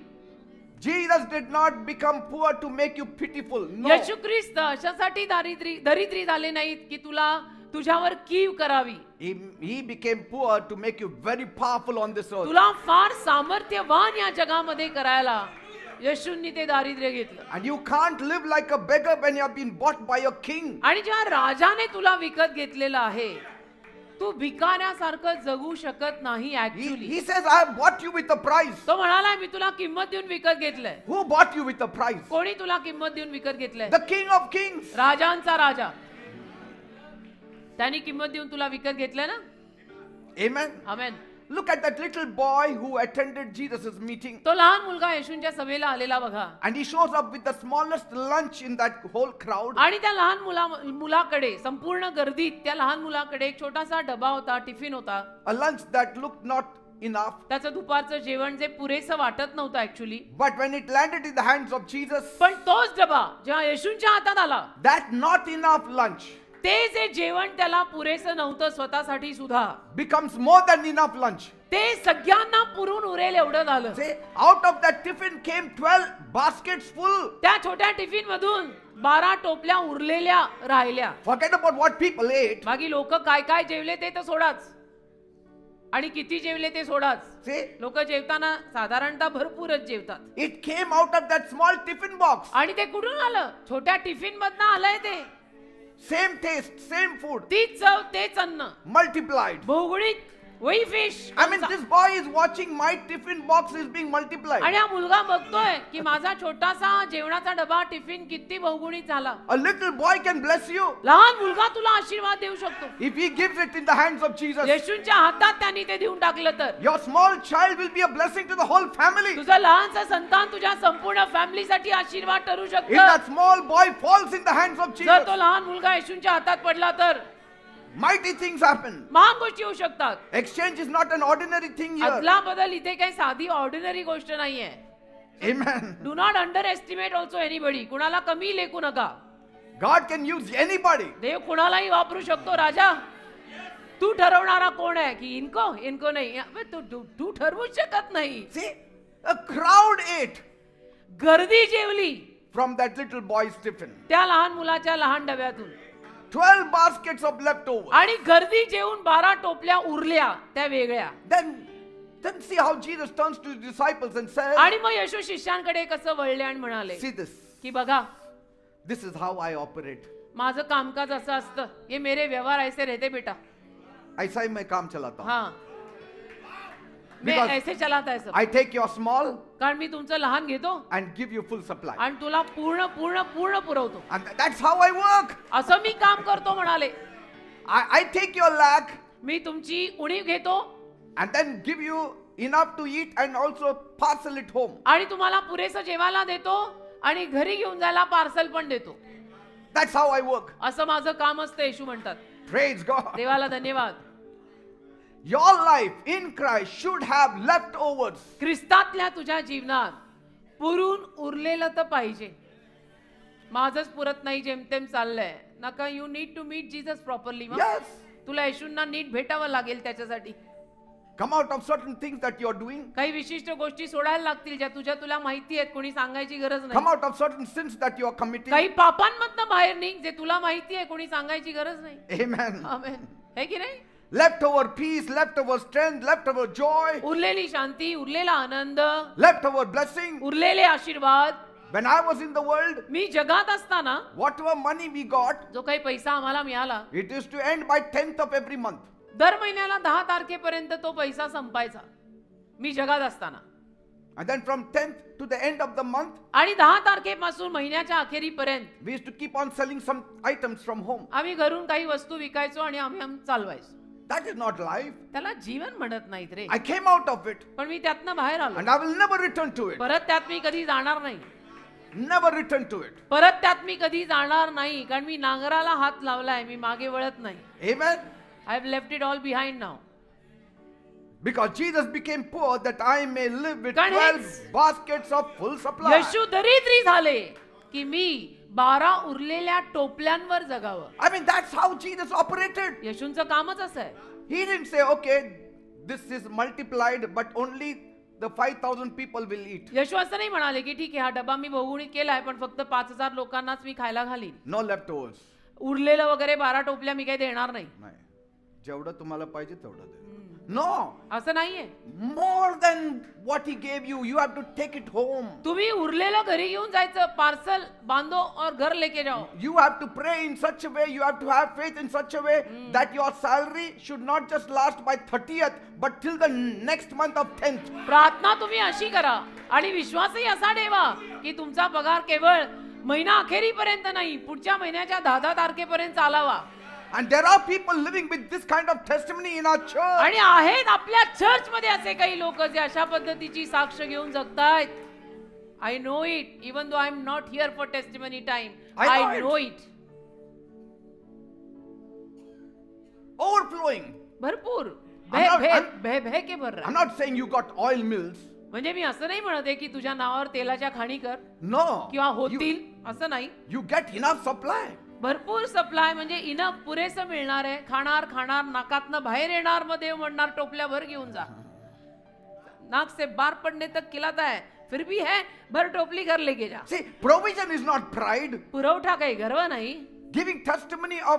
Jesus did not become poor to make you pitiful. No. येशू ख्रिस्त अशासाठी दरिद्री झाले नाहीत की तुला तुझ्यावर कीव करावी. He became poor to make you very powerful on this earth. तुला फार सामर्थ्यवान या जगामध्ये करायला येशूंनी ते दारिद्र्य घेतलं. And you can't live like a beggar when you have been bought by a king. आणि जेव्हा राजाने तुला विकत घेतलेलं आहे तू भिकाऱ्यासारखं जगू शकत नाही. Actually He says, I have bought you with a price. तो म्हणाला मी तुला किंमत देऊन विकत घेतलंय. Who bought you with a price? कोणी तुला किंमत देऊन विकत घेतलंय? The King of Kings. राजांचा राजा. त्यांनी किंमत देऊन तुला विकत घेतलंय ना. Amen. Amen. Look at that little boy who attended Jesus' meeting. तो लहान मुलगा येशूंच्या सभेला आलेला बघा. And he shows up with the smallest lunch in that whole crowd. आणि त्या लहान मुलाकडे संपूर्ण गर्दीत त्या लहान मुलाकडे एक छोटासा डबा होता, टिफिन होता. A lunch that looked not enough. त्याचं दुपारचं जेवण जे पुरेसं वाटत नव्हतं actually. But when it landed in the hands of Jesus, पण तोच डबा जेव्हा येशूंच्या हातात आला that not enough lunch ते जे जेवण त्याला पुरेसं नव्हतं स्वतःसाठी सुद्धा becomes more than enough lunch. ते सगळ्यांना पुरून उरेल एवढं झालं. Say, out of that tiffin came 12 baskets full. त्या छोट्या टिफिन मधून 12 टोपल्या उरलेल्या राहिल्या. Forget about what people ate. बाकी लोक काय काय जेवले ते तर सोडाच आणि किती जेवले ते सोडाच. See, लोक जेवताना साधारणतः भरपूरच जेवतात. it came out of that small tiffin box. आणि ते कुठून आलं? छोट्या टिफिन मधनं आलंय ते. Same taste, same food, तीच चव तेच अन्न multiplied. भोगुळीत वही fish. I mean, this boy is watching my tiffin box is being multiplied. आणि हा मुलगा बघतोय की माझा छोटासा जेवणाचा डबा टिफिन किती बहुगुणित झाला. A little boy can bless you लहान मुलगा तुला आशीर्वाद देऊ शकतो if he gives it in the hands of Jesus. येशूंच्या हातात त्यांनी ते देऊन टाकलं तर. Your small child will be a blessing to the whole family. तुझं लहानसा संतान तुझ्या संपूर्ण फॅमिलीसाठी आशीर्वाद ठरू If शकतं. that small boy falls in the hands of जर Jesus, तो लहान मुलगा येशूंच्या हातात पडला तर mighty things happen. महान गोष्टी होऊ शकतात. Exchange is not an ordinary thing here. अदला बदल इथे काही साधी ऑर्डिनरी गोष्ट नाहीये. Amen. Do not under estimate also anybody. कुणाला कमी लेखू नका. God can use anybody. देव कुणालाही वापरू शकतो. राजा तू ठरवणारा कोण आहे की इनको नाही. तू ठरवू शकत नाही. See, a crowd ate गर्दी जेवली from that little boy's tiffin. त्या लहान मुलाच्या लहान डब्यातून. 12 baskets of leftovers. आणि गर्दी जेवून 12 टोपल्या उरल्या त्या वेगळ्या. Then see how Jesus turns to his disciples and says, आणि मग येशू शिष्यांकडे कसं वळले आणि म्हणाले see this. की बघा This is how I operate. माझं कामकाज असं असतं. ये मेरे व्यवहार ऐसे रहते बेटा. ऐसा ही मैं काम चलाता हूं. हाँ मैं Because ऐसे चलाता है सब. I take your small कारण मी तुमचं लहान घेतो and give you full supply. आणि तुला पूर्ण पूर्ण पूर्ण पुरवतो. And that's how I work. असं मी काम करतो म्हणाले. I take your lack मी तुमची उणीव घेतो and then give you enough to eat and also parcel it home. आणि तुम्हाला पुरेसं जेवायला देतो आणि घरी घेऊन जायला पार्सल पण देतो. That's how I work. असं माझं काम असतं येशू म्हणतात. Praise God. देवाला धन्यवाद. Your life in Christ should have leftovers. ख्रिस्तातल्या तुझ्या जीवनात पुरून उरलेलं तर पाहिजे. माझंच पुरत नाही, जेमतेम चाललंय. नका, you need to meet Jesus properly. Yes. तुला येशूंना नीट भेटावं लागेल त्याच्यासाठी. Come out of certain things that you are doing. काही विशिष्ट गोष्टी सोडायला लागतील ज्या तुला माहिती आहेत, कोणी सांगायची गरज Come नाही. out of certain sins that you are committing. काही पापांमधनं बाहेर निघ जे तुला माहिती आहे, कोणी सांगायची गरज नाही. Amen. आमेन. है की नाही? Leftover peace, leftover strength, leftover joy, उरलेली शांती, उरलेला आनंद, leftover blessing. उरलेले आशीर्वाद. When I was in the world, मी जगात असताना whatever money we got, जो काही पैसा आम्हाला मिळाला, it used to end by 10th of every month. दर महिन्याला 10 तारखेपर्यंत तो पैसा संपायचा. मी जगात असताना. And then from 10th to the end of the month, आणि 10 तारखेपासून महिन्याच्या अखेरीपर्यंत we used to keep on selling some items from home. आम्ही घरून काही वस्तू विकायचो आणि आम्ही चालवायचो. That is not life. त्याला जीवन म्हणत नाहीत रे. I came out of it पण मी त्यातनं बाहेर आलो. and I will never return to it. परत त्यात मी कधी जाणार नाही. Never return to it. परत त्यात मी कधी जाणार नाही, कारण मी नांगराला हात लावलाय, मी मागे वळत नाही. Amen. I have left it all behind now. Because Jesus became poor that I may live with कारण 12 baskets of full supply. येशू दरिद्री झाले की मी 12 उरलेल्या टोपल्यांवर जगावं. I mean, that's how Jesus operated. येशूंचं कामच असं आहे. He didn't say, okay, this is multiplied, but only the 5,000 people will eat. येशू असं नाही म्हणाले की ठीक आहे, हा डबा मी बहुगुणित केलाय, पण फक्त 5,000 लोकांनाच मी खायला घालीन. No leftovers. उरलेलं वगैरे 12 टोपल्या मी काही देणार नाही. नाही. जेवढं तुम्हाला पाहिजे तेवढं दे. No. असं नाहीये. More than what he gave you, you have to take it home. तुम्ही उरलेलं घरी घेऊन जायचं, पार्सल बांधो और घर लेके जाओ. You have to pray in such a way, you have to have faith in such a way that your salary should not just last by 30th, but till the next month of 10th. प्रार्थना तुम्ही अशी करा आणि विश्वासही असा ठेवा की तुमचा पगार केवळ महिना अखेरीपर्यंत नाही, पुढच्या महिन्याच्या 10 तारखेपर्यंत चालावा. And there are people living with this kind of testimony in our church. आणि आहेत आपल्या चर्च मध्ये असे काही लोक जे अशा पद्धतीची साक्ष घेऊन जगतायत. I know it, even though I am not here for testimony time. I I know know it. Overflowing. भरपूर I'm not- I'm- भय भय के भर रहा. I'm not saying you got oil mills. म्हणजे मी असं नाही म्हणत आहे की तुझ्या नावावर तेलाच्या खाणी कर No. किंवा You, होतील, असं नाही. you get enough supply. भरपूर सप्लाय म्हणजे इनफ, पुरेसं मिळणार आहे. खाणार खाणार, नाकातनं बाहेर येणार, मग देव म्हणणार टोपल्या भर घेऊन जा. नाक से बार पडने तक खिलाता है, फिर भी है भर टोपली घर लेके जा. See, provision is not pride. पुरवठा काही गर्व नाही. Giving testimony of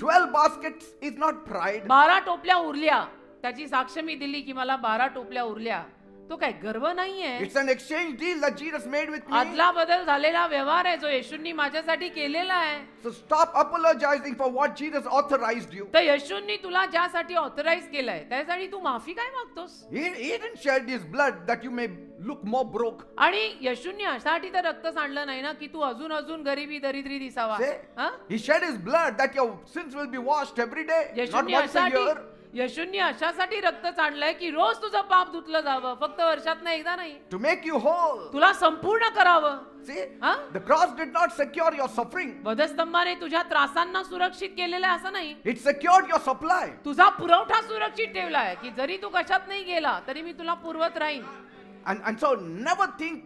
12 baskets is not pride. 12 टोपल्या उरल्या, त्याची साक्ष मी दिली की मला 12 टोपल्या उरल्या, तो काय गर्व नाहीये. It's an exchange deal that Jesus made with me. आदला बदल झालेला व्यवहार आहे जो येशूंनी माझ्यासाठी केलेला आहे. So stop apologizing for what Jesus authorized you. तर येशूंनी तुला ज्यासाठी ऑथराइज केलंय त्यासाठी तू माफी काय मागतोस. He didn't shed his blood that you may look more broke. आणि येशूंनी अशासाठी तर रक्त सांडलं नाही ना की तू अजून अजून गरिबी दरिद्री दिसावा. Say, हा? he shed his blood that your sins will be washed every day, not येशूंनी once a year. येशूंनी अशासाठी रक्त सांडलंय की रोज तुझं पाप धुतलं जावं, फक्त वर्षातनं एकदा नाही. To make you whole. तुला संपूर्ण करावं. See, Huh? the cross did not secure your suffering. वधस्तंभाने तुझ्या त्रासांना सुरक्षित केलेलं आहे असं नाही. It secured your supply. तुझा पुरवठा सुरक्षित ठेवलाय की जरी तू कशात नाही गेला तरी मी तुला पुरवत राहीन. And so never think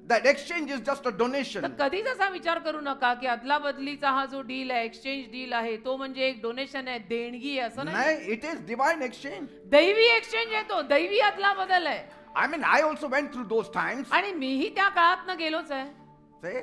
that exchange is just a तर donation. कधीच असा विचार करू नका की अदला बदलीचा हा जो डील आहे, एक्सचेंज डील आहे, तो म्हणजे एक डोनेशन आहे, देणगी आहे असं नाही. No, it is divine exchange. दैवी एक्सचेंज आहे तो, दैवी अदला बदल आहे. I mean, I also went through those times. आणि मीही त्या काळातनं गेलोच आहे. See?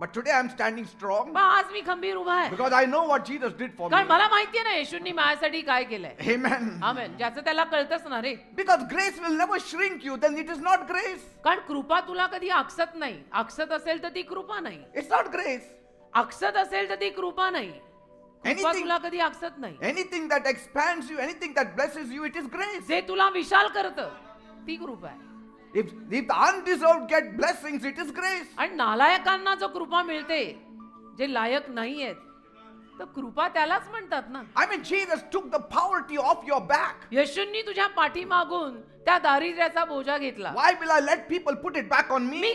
But today I'm standing strong पण आज मी खंबीर उभा आहे because I know what Jesus did for me. कारण मला माहितीये ना येशूंनी माझ्यासाठी काय केलंय. Amen. आमेन. ज्याचं त्याला कळतच ना रे. Because grace will never shrink you, then it is not grace. कारण कृपा तुला कधी आकसत नाही. आकसत असेल तर ती कृपा नाही. It's not grace. आकसत असेल तर ती कृपा नाही. कृपा Anything- तुला कधी आकसत नाही. Anything that expands you, anything that blesses you, it is grace. जे तुला विशाल करतं ती कृपा आहे. If the undeserved get blessings, it is grace. आणि नालायकांना जो कृपा मिळते, जे लायक नाहीयेत, तर कृपा त्यालाच म्हणतात ना. I mean, Jesus took the poverty off your back. येशूंनी तुझ्या पाठीमागून त्या दारिद्र्याचा बोजा घेतला. Why will I let people put it back on me me?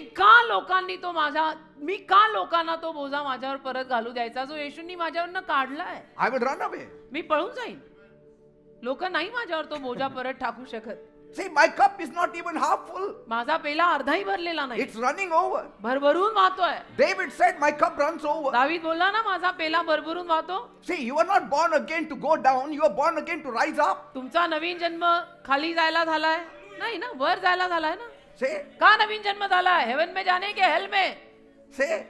का लोकांना तो बोजा माझ्यावर परत घालू द्यायचा जो येशूंनी माझ्यावरनं काढलाय. I would run away. मी पळून जाईन. लोक नाही माझ्यावर तो बोजा परत टाकू शकत. See, my cup is not even half full. माझा पेला अर्धाही भरलेला नाही, It's running over. भरभरून वाहतोय. David said, my cup runs over. दावीद बोलला ना, माझा पेला भरभरून वाहतो. See, you are not born again to go down. You are born again to rise up. तुमचा नवीन जन्म खाली जायला झालाय नाही ना, वर जायला झालाय ना. See, का नवीन जन्म झालाय? हेवन में जाने के हेल में. see.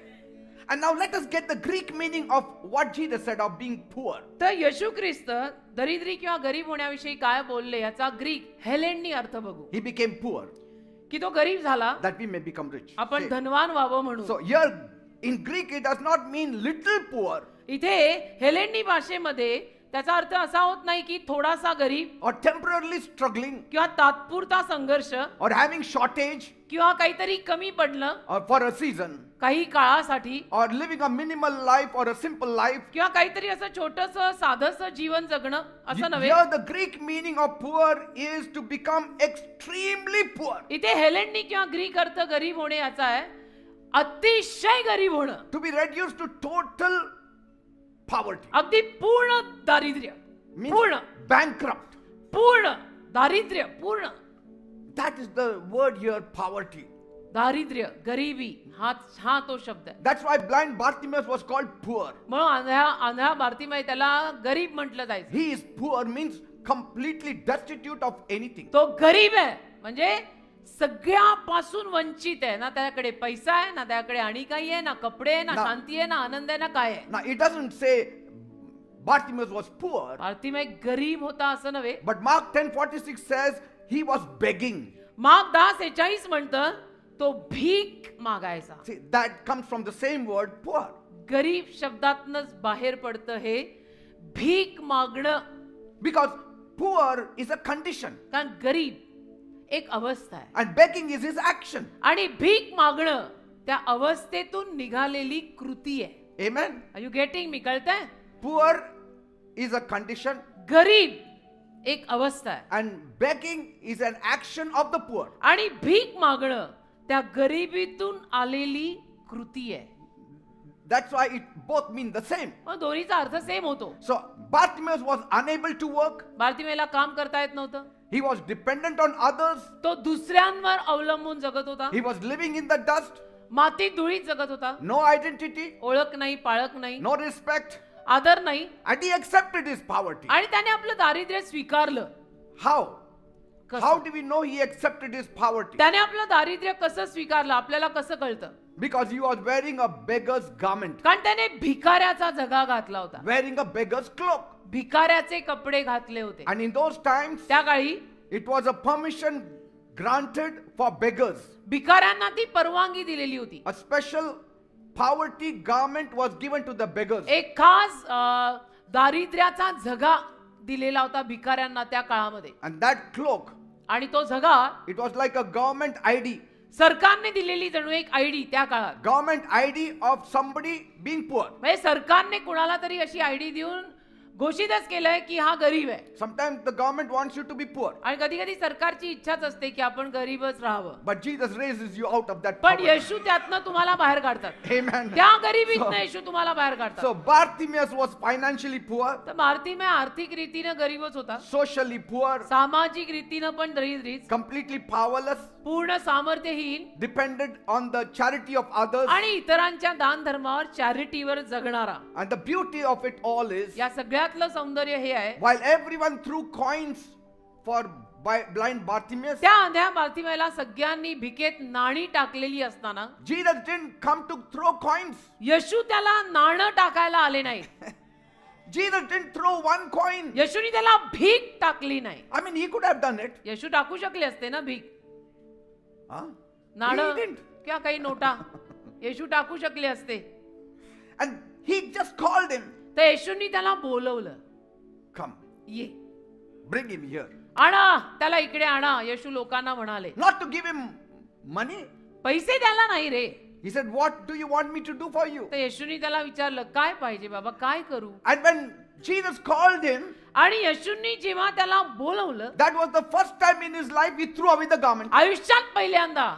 And now let us get the Greek meaning of what Jesus said of being poor. तर येशू ख्रिस्त दरिद्री किंवा गरीब होण्याविषयी काय बोलले याचा ग्रीक हेलेननी अर्थ बघू. He became poor की तो गरीब झाला that we may become rich. आपण See, धनवान व्हावं म्हणून. so here in Greek it does not mean little poor इथे हेलेननी भाषेमध्ये त्याचा अर्थ असा होत नाही की थोडासा गरीब or temporarily struggling किंवा तात्पुरता संघर्ष or having shortage किंवा काहीतरी कमी पडलं or for a season काही काळासाठी or living a minimal life or a simple life. किंवा काहीतरी असं छोटस साधस जीवन जगणं असं नव्हे. Here the Greek meaning of poor is to become extremely poor. इथे हेलेननी किंवा ग्रीक अर्थ गरीब होणे याचा आहे अतिशय गरीब होणं, To be reduced to total poverty. अगदी पूर्ण दारिद्र्य, Means पूर्ण bankrupt. पूर्ण दारिद्र्य, पूर्ण That is the word here, poverty. दारिद्र्य, गरीबी हा तो शब्द आहे. That's why blind Bartimaeus was called poor. म्हणून आंधळा बार्तिमेय त्याला गरीब म्हटलं जायचं. He is poor means completely destitute of anything. तो गरीब आहे म्हणजे सगळ्यापासून वंचित आहे. ना त्याकडे पैसा आहे, ना त्याकडे आणि काही आहे, ना कपडे आहे, ना शांती आहे, ना आनंद आहे, ना काय आहे. Now it doesn't say Bartimaeus was poor, बार्तिमेय गरीब होता असं नव्हे. but Mark 10:46 says he was begging. Mark 10:46 म्हणतं तो भीक मागायचा. See, that comes from the same word, poor. गरीब शब्दातनच बाहेर पडतं हे भीक मागणं. Because poor is a condition कारण गरीब एक अवस्था आहे and begging is his action. आणि भीक मागणं त्या अवस्थेतून निघालेली कृती आहे. Amen. Are you getting me? कळतंय? Poor is a condition गरीब एक अवस्था आहे and begging is an action of the poor. आणि भीक मागणं त्या गरिबीतून आलेली कृती आहे. That's why it both mean the same. मग दोन्हीचा अर्थ सेम होतो. So Bartimaeus was unable to work. बार्तिमेयला काम करता येत नव्हतं. He was dependent on others. तो दुसऱ्यांवर अवलंबून जगत होता. He was living in the dust. मातीत धुळीत जगत होता. No identity, ओळख नाही, पाळख नाही, no respect. आदर नाही. And he accepted his poverty. आणि त्याने आपलं दारिद्र्य स्वीकारलं. How? कसं? How do we know he accepted his poverty? त्याने आपलं दारिद्र्य कसं स्वीकारलं आपल्याला कसं कळतं? Because he was wearing a beggar's garment, कारण त्याने भिकाऱ्याचा जगा घातला होता. wearing a beggar's cloak. भिकाऱ्याचे कपडे घातले होते. And in those times, त्या काळी it was a permission granted for beggars. भिकाऱ्यांना ती परवानगी दिलेली होती. A special poverty garment was given to the beggars. एक खास दारिद्र्याचा झगा दिलेला होता भिकाऱ्यांना त्या काळामध्ये. And that cloak, आणि तो झगा it was like a government ID. सरकारने दिलेली जणू एक आयडी त्या काळात. Government ID of somebody being poor. म्हणजे सरकारने कुणाला तरी अशी आयडी देऊन घोषितच केलंय की हा गरीब आहे. Sometimes the government wants you to be poor. आणि कधी कधी सरकारची इच्छाच असते की आपण गरीबच राहावं. But Jesus raises you out of that पण poverty. येशू त्यातनं तुम्हाला बाहेर काढतात. Amen. त्या गरिबीतनं येशू तुम्हाला बाहेर काढतात. So Bartimaeus was financially poor, तर बार्तिमेय आर्थिक रीतीनं गरीबच होता. socially poor, सामाजिक रीतीनं पण दरिद्रीच, completely powerless, पूर्ण सामर्थ्यहीन dependent on the charity of others. आणि इतरांच्या दान धर्मावर चॅरिटीवर जगणारा. And the beauty of it all is, या सगळ्यातलं सौंदर्य हे आहे while everyone threw coins for blind Bartimaeus, त्या अंध्या बार्तिमेयला सगळ्यांनी भिकेत नाणी टाकलेली असताना Jesus didn't come to throw coins. येशू त्याला नाणं टाकायला आले नाही. Jesus didn't throw one coin. येशूनी त्याला भीक टाकली नाही. I mean, he could have done it. येशू टाकू शकले असते ना भीक, Huh? नाणं He didn't. किंवा काही नोटा येशू टाकू शकले असते. And he just called him. तर येशूंनी त्याला बोलवलं. Come, ये bring him here. आणा त्याला इकडे आणा. येशू लोकांना म्हणाले. Not to give him money. पैसे द्यायला नाही रे. He said, what do you want me to do for you? तर येशूनी त्याला विचारलं काय पाहिजे बाबा, काय करू? And when Jesus called him, आणि येशूंनी जेव्हा त्याला बोलवलं that was the first time in his life he threw away the garment. आयुष्यात पहिल्यांदा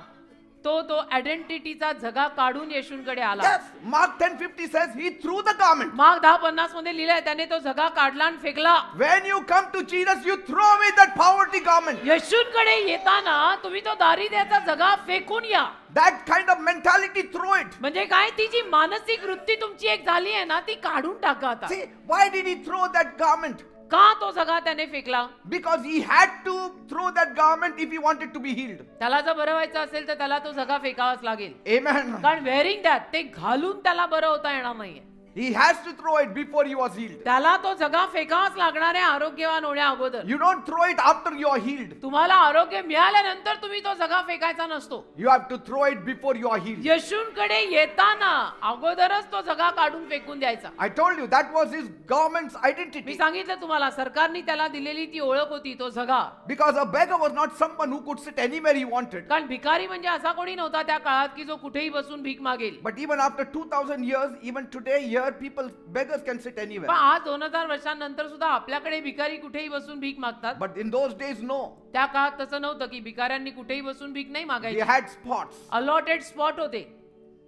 तो आयडेंटिटीचा झगा काढून येशूंकडे आला. Yes, Mark 10:50 says he threw the garment. Mark 10:50 मध्ये लिहिलंय त्याने तो झगा काढला आणि फेकला. When you come to Jesus, you throw away that poverty garment. येशूंकडे येताना तुम्ही तो दारिद्र्याचा झगा फेकून या. That kind of mentality, throw it. म्हणजे काय, ती जी मानसिक वृत्ती तुमची एक झाली आहे ना, ती काढून टाका आता. See, why did he throw that garment? का तो झगा त्याने फेकला? Because he had to throw that garment if he wanted to be healed. त्याला जर बरं व्हायचं असेल तर त्याला तो झगा फेकावाच लागेल. Amen. कारण वेअरिंग दॅट, ते घालून त्याला बरं होता येणार नाहीये. He has to throw it before he was healed. त्याला तो झगा फेकावाच लागणार आहे आरोग्यवान होण्या अगोदर. You don't throw it after you are healed. तुम्हाला आरोग्य मिळाल्यानंतर तुम्ही तो झगा फेकायचा नसतो. You have to throw it before you are healed. येशूंकडे येताना अगोदरच तो झगा काढून फेकून द्यायचा. I told you that was his government's me identity. सांगितलं तुम्हाला, सरकारने त्याला दिलेली ती ओळख होती, तो झगा. Because a beggar was not someone who could sit anywhere he wanted. कारण भिकारी म्हणजे असा कोणी नव्हता त्या काळात की जो कुठेही बसून भीक मागेल. But even after 2000 years, even today, here people, beggars can sit पण anywhere. आज 2000 वर्षांनंतर सुद्धा आपल्याकडे भिकारी कुठेही बसून भीक मागतात. But in those days, no. त्या काळात तसं नव्हतं की भिकाऱ्यांनी कुठेही बसून भीक नाही They मागायची. had spots. अलॉटेड स्पॉट होते,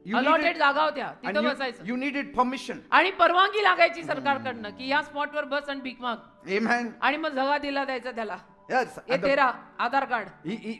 You अलॉटेड needed, जागा होत्या, and तिथं बसायचं. you needed permission. आणि परवानगी लागायची सरकारकडनं की या स्पॉटवर बस आणि भीक माग. Amen. आणि मग झगा दिला द्यायचा त्याला. Yes. हे And तेरा आधार card.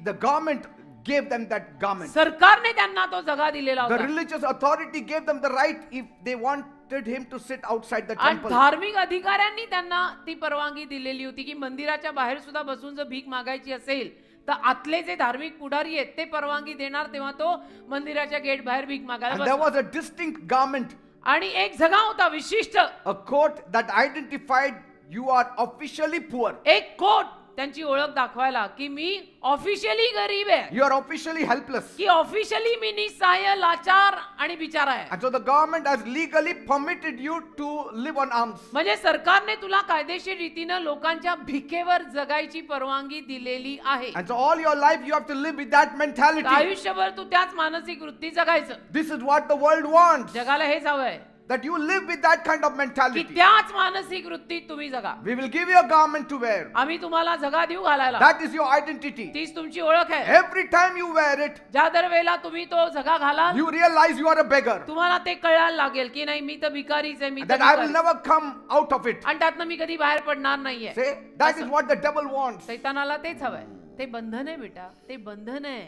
the government gave them that garment. सरकारने त्यांना तो झगा दिलेला The होता. religious authority gave them the right if they wanted him to sit outside the आणि temple. धार्मिक अधिकाऱ्यांनी त्यांना ती परवानगी दिलेली होती की मंदिराच्या बाहेर सुद्धा बसून जर भीक मागायची असेल तर आतले जे धार्मिक पुढारी आहेत ते परवानगी देणार, तेव्हा तो मंदिराच्या गेट बाहेर भीक मागायला And there बसला. was a distinct garment, आणि एक झगा होता विशिष्ट, a coat that identified you are officially poor. एक कोट त्यांची ओळख दाखवायला की मी ऑफिशियली गरीब आहे, You are officially helpless. की ऑफिशियली मी निसहाय, लाचार आणि बिचारा आहे. And so the government has legally permitted you to live on alms. म्हणजे सरकारने तुला कायदेशीर रीतीनं लोकांच्या भिकेवर जगायची परवानगी दिलेली आहे. And so all your life you have to live with that mentality. आयुष्यभर तू त्याच मानसिक वृत्ती जगायचं. This is what the world wants. जगाला हेच हवंय That you live with that kind of की mentality. त्याच मानसिक वृत्तीत तुम्ही जगा. We will give you a garment to wear. आम्ही तुम्हाला जगा देऊ घालायला. That is your identity. तीच तुमची ओळख आहे. Every time you wear it, ज्या दर वेळेला तुम्ही तो जगा घालाल, you realize you are a beggar. तुम्हाला ते कळायला लागेल की नाही, मी तर भिकारीच आहे, मी तर That I will भिकारी. never come out of it. आणि त्यातनं मी कधी बाहेर पडणार नाहीये. Say, that is what the devil wants. सैतानाला तेच हवंय. ते बंधन आहे बेटा, ते बंधन आहे.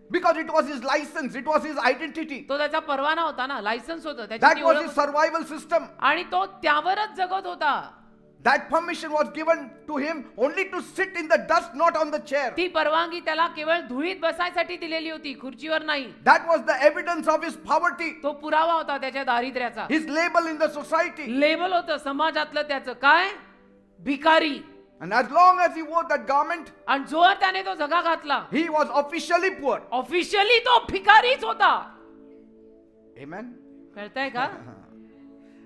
Because it was his license, it was his identity. तो त्याचा परवाना होता ना, लायसन्स होतं त्याची That ती was ओळख his होती. survival system. आणि तो त्यावरच जगत होता. That permission was given to him only to sit in the dust, not on the chair. ती परवानगी त्याला केवळ धुळीत बसायसाठी दिलेली होती, खुर्चीवर नाही. That was the evidence of his poverty, तो पुरावा होता त्याच्या दारिद्र्याचा. his label in the society. Label होतं समाजातलं त्याचं, काय, भिकारी. And as long as he wore that garment, आणि जोर त्याने तो जगा घातला, he was officially poor. Officially तो भिकारीच होता. Amen. कळतंय का?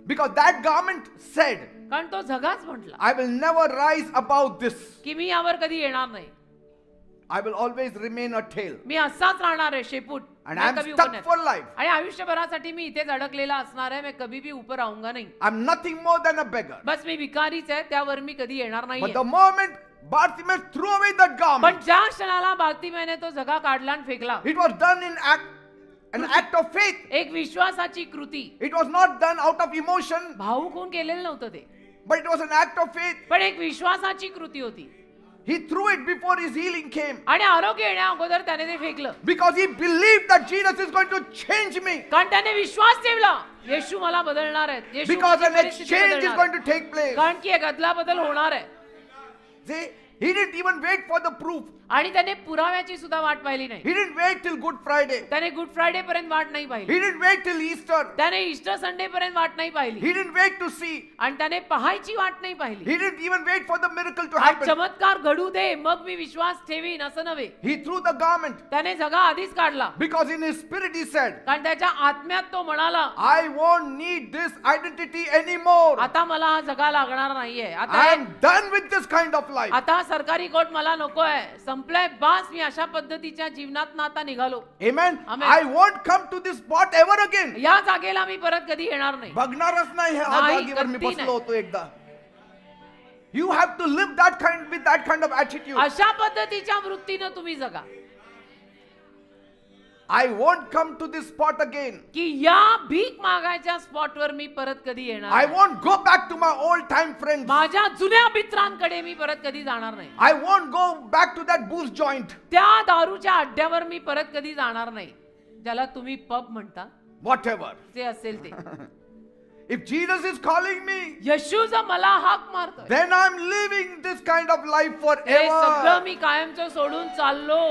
Because that garment said, कारण तो जगाच म्हटला I will never rise above this. की मी यावर कधी येणार नाही, I will always remain a tail. मी असाच राहणार आहे, शेपूट. And मैं I am कभी ऊपर stuck नहीं. for life. आणि आयुष्यभरासाठी मी इथेच अडकलेला असणार आहे, मैं कभी भी ऊपर आऊंगा नहीं. I'm nothing more than a beggar. बस मी भिकारीच आहे, त्यावर मी कधी येणार But नाही. the moment Bartimaeus threw away that पण garment, ज्या क्षणाला बार्तिमेने तो जगा काढला आणि फेकला, it was done in an act of faith. एक विश्वासाची कृती. It was not done out of emotion, भावूक होऊन केलेलं नव्हतं ते, but it was an act of faith. पण एक विश्वासाची कृती होती. He threw it before his healing came. आणि आरोग्य येण्या अगोदर त्याने ते फेकलं. Because he believed that Jesus is going to change me. कारण त्याने विश्वास ठेवला, येशू मला बदलणार आहेत, येशू Because माझी an परिस्थिती exchange is बदलणार going आहे. to take place. कारण की एक अदला बदल होणार आहे. See, he didn't even wait for the proof. आणि त्याने पुराव्याची सुद्धा वाट पाहिली नाही. He didn't wait till Good Friday. त्याने गुड फ्रायडे पर्यंत वाट नाही He पाहिली. didn't wait till Easter. त्याने ईस्टर संडे पर्यंत वाट नाही पाहिली. He didn't wait to see. आणि त्याने पाहायची वाट नाही पाहिली. He didn't even wait for the miracle to आज happen. चमत्कार घडू दे मग मी विश्वास ठेवीन असं नव्हे. He threw the garment त्याने जगा आधीच काढला. because in his spirit he said, कारण त्याच्या आत्म्यात तो म्हणाला, I won't need this identity anymore. आता मला हा जगा लागणार नाहीये, I आता am done with this kind of life. आता हा सरकारी कोट मला नकोय, संपलाय, बास, मी अशा पद्धतीच्या जीवनात ना आता निघालो. Amen. Amen. I won't come to this spot ever again. या जागेला मी परत कधी येणार नाही. बघणारच नाही ह्या नाही, जागेवर मी कधी बसलो नाही. होतो एकदा. You have to live with that kind of attitude. अशा पद्धतीच्या वृत्तीनं तुम्ही जगा. I won't come to this spot again. की या भीक मागायच्या स्पॉटवर मी परत कधी येणार I नाही. won't go back to my old time friends. माझ्या जुन्या मित्रांकडे मी परत कधी जाणार नाही. I won't go back to that booze joint. त्या दारूच्या अड्ड्यावर मी परत कधी जाणार नाही, ज्याला तुम्ही पब म्हणता. Whatever. जे असेल ते. If Jesus is calling me, येशू जर मला हाक मारतोय, then I'm living this kind of life हे सगळं forever. मी कायमचं सोडून चाललो.